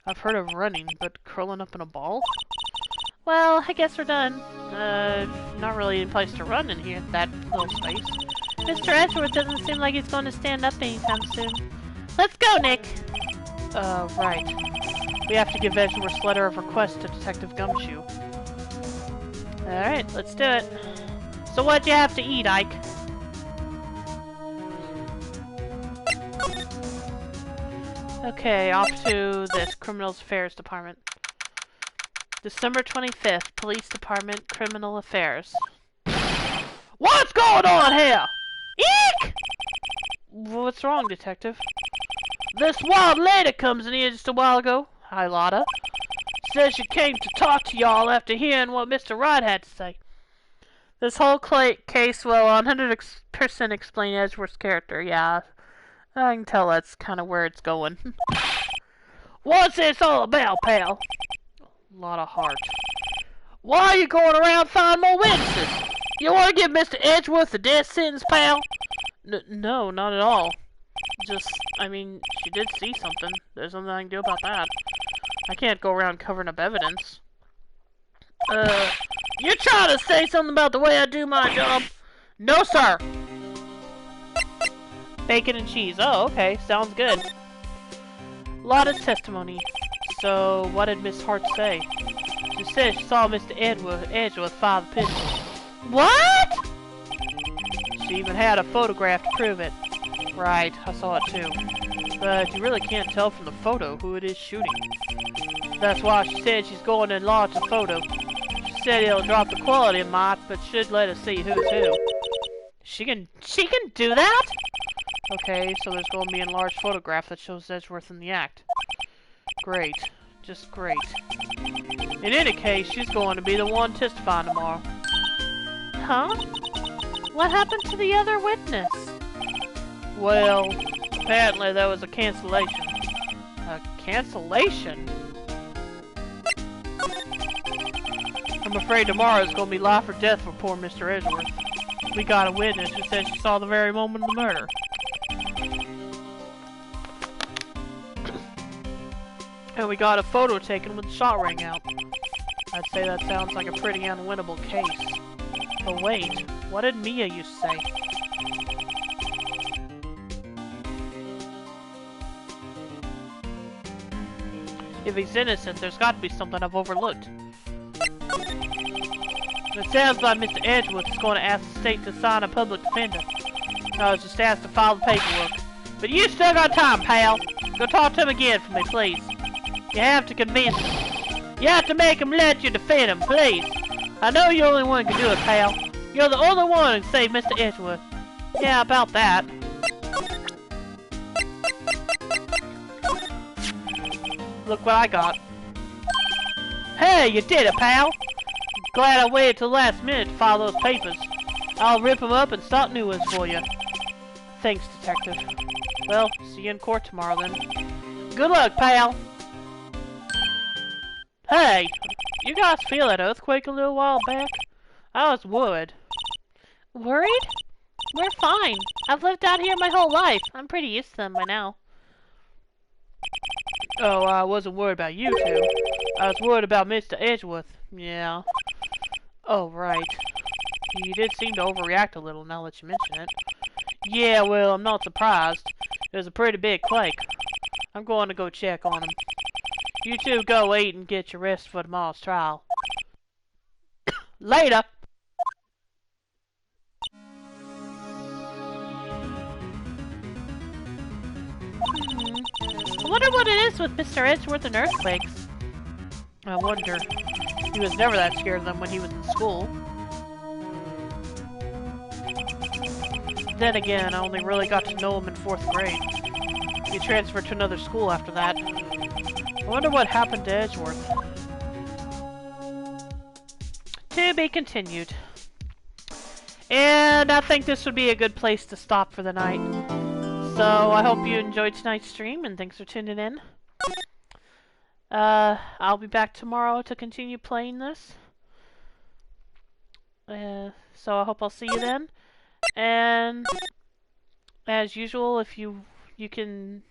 I've heard of running, but curling up in a ball? Well, I guess we're done. Not really any place to run in here, that little space. Mr. Edgeworth doesn't seem like he's going to stand up anytime soon. Let's go, Nick! Right. We have to give Edgeworth's letter of request to Detective Gumshoe. Alright, let's do it. So what'd you have to eat, Ike? Okay, off to this Criminal Affairs Department. December 25th, Police Department, Criminal Affairs. What's going on here? Eek! What's wrong, Detective? This wild lady comes in here just a while ago. Hi, Lotta. Says she came to talk to y'all after hearing what Mr. Wright had to say. This whole case will 100% explain Edgeworth's character, yeah. I can tell that's kind of where it's going. What's this all about, pal? Lot of heart. Why are you going around finding more witnesses? You want to give Mr. Edgeworth a death sentence, pal? No, not at all. Just, I mean, she did see something. There's nothing I can do about that. I can't go around covering up evidence. You're trying to say something about the way I do my job? No, sir! Bacon and cheese. Oh, okay. Sounds good. Lotta's testimony. So, what did Miss Hart say? She said she saw Mr. Edgeworth fire the pistol. What?! She even had a photograph to prove it. Right, I saw it too. But you really can't tell from the photo who it is shooting. That's why she said she's going to enlarge the photo. She said it'll drop the quality a mite, but should let us see who's who. She can do that?! Okay, so there's going to be an enlarged photograph that shows Edgeworth in the act. Great. Just great. In any case, she's going to be the one testifying tomorrow. Huh? What happened to the other witness? Well, apparently there was a cancellation. A cancellation? I'm afraid tomorrow is going to be life or death for poor Mr. Edgeworth. We got a witness who said she saw the very moment of the murder. And we got a photo taken with the shot rang out. I'd say that sounds like a pretty unwinnable case. But wait, what did Mia used to say? If he's innocent, there's got to be something I've overlooked. It sounds like Mr. Edgeworth is going to ask the state to sign a public defender. I was just asked to file the paperwork. But you still got time, pal. Go talk to him again for me, please. You have to convince him. You have to make him let you defend him, please. I know you're the only one who can do it, pal. You're the only one who can save Mr. Edgeworth. Yeah, about that. Look what I got. Hey, you did it, pal. Glad I waited till the last minute to file those papers. I'll rip them up and start new ones for you. Thanks, Detective. Well, see you in court tomorrow, then. Good luck, pal. Hey, you guys feel that earthquake a little while back? I was worried. Worried? We're fine. I've lived out here my whole life. I'm pretty used to them by now. Oh, I wasn't worried about you two. I was worried about Mr. Edgeworth. Yeah. Oh, right. He did seem to overreact a little now that you mention it. Yeah, well, I'm not surprised. It was a pretty big quake. I'm going to go check on him. You two go eat and get your rest for tomorrow's trial. Later! I wonder what it is with Mr. Edgeworth and earthquakes. I wonder. He was never that scared of them when he was in school. Then again, I only really got to know him in 4th grade. He transferred to another school after that. I wonder what happened to Edgeworth. To be continued. And I think this would be a good place to stop for the night. So I hope you enjoyed tonight's stream, and thanks for tuning in. I'll be back tomorrow to continue playing this. And So I hope I'll see you then. And as usual, if you can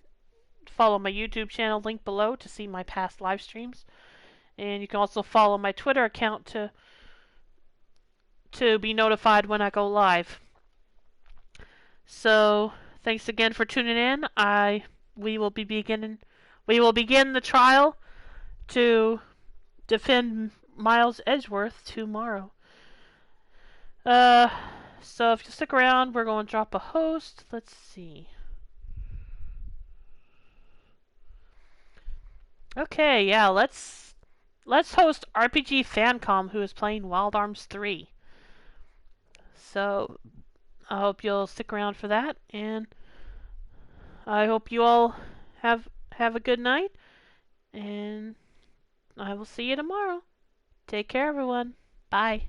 follow my YouTube channel, link below, to see my past live streams. And you can also follow my Twitter account to be notified when I go live. So thanks again for tuning in. We will begin the trial to defend Miles Edgeworth tomorrow. So if you stick around, we're going to drop a host. Let's see. Okay, yeah, let's host RPG Fancom, who is playing Wild Arms 3. So I hope you'll stick around for that, and I hope you all have a good night, and I will see you tomorrow. Take care, everyone. Bye.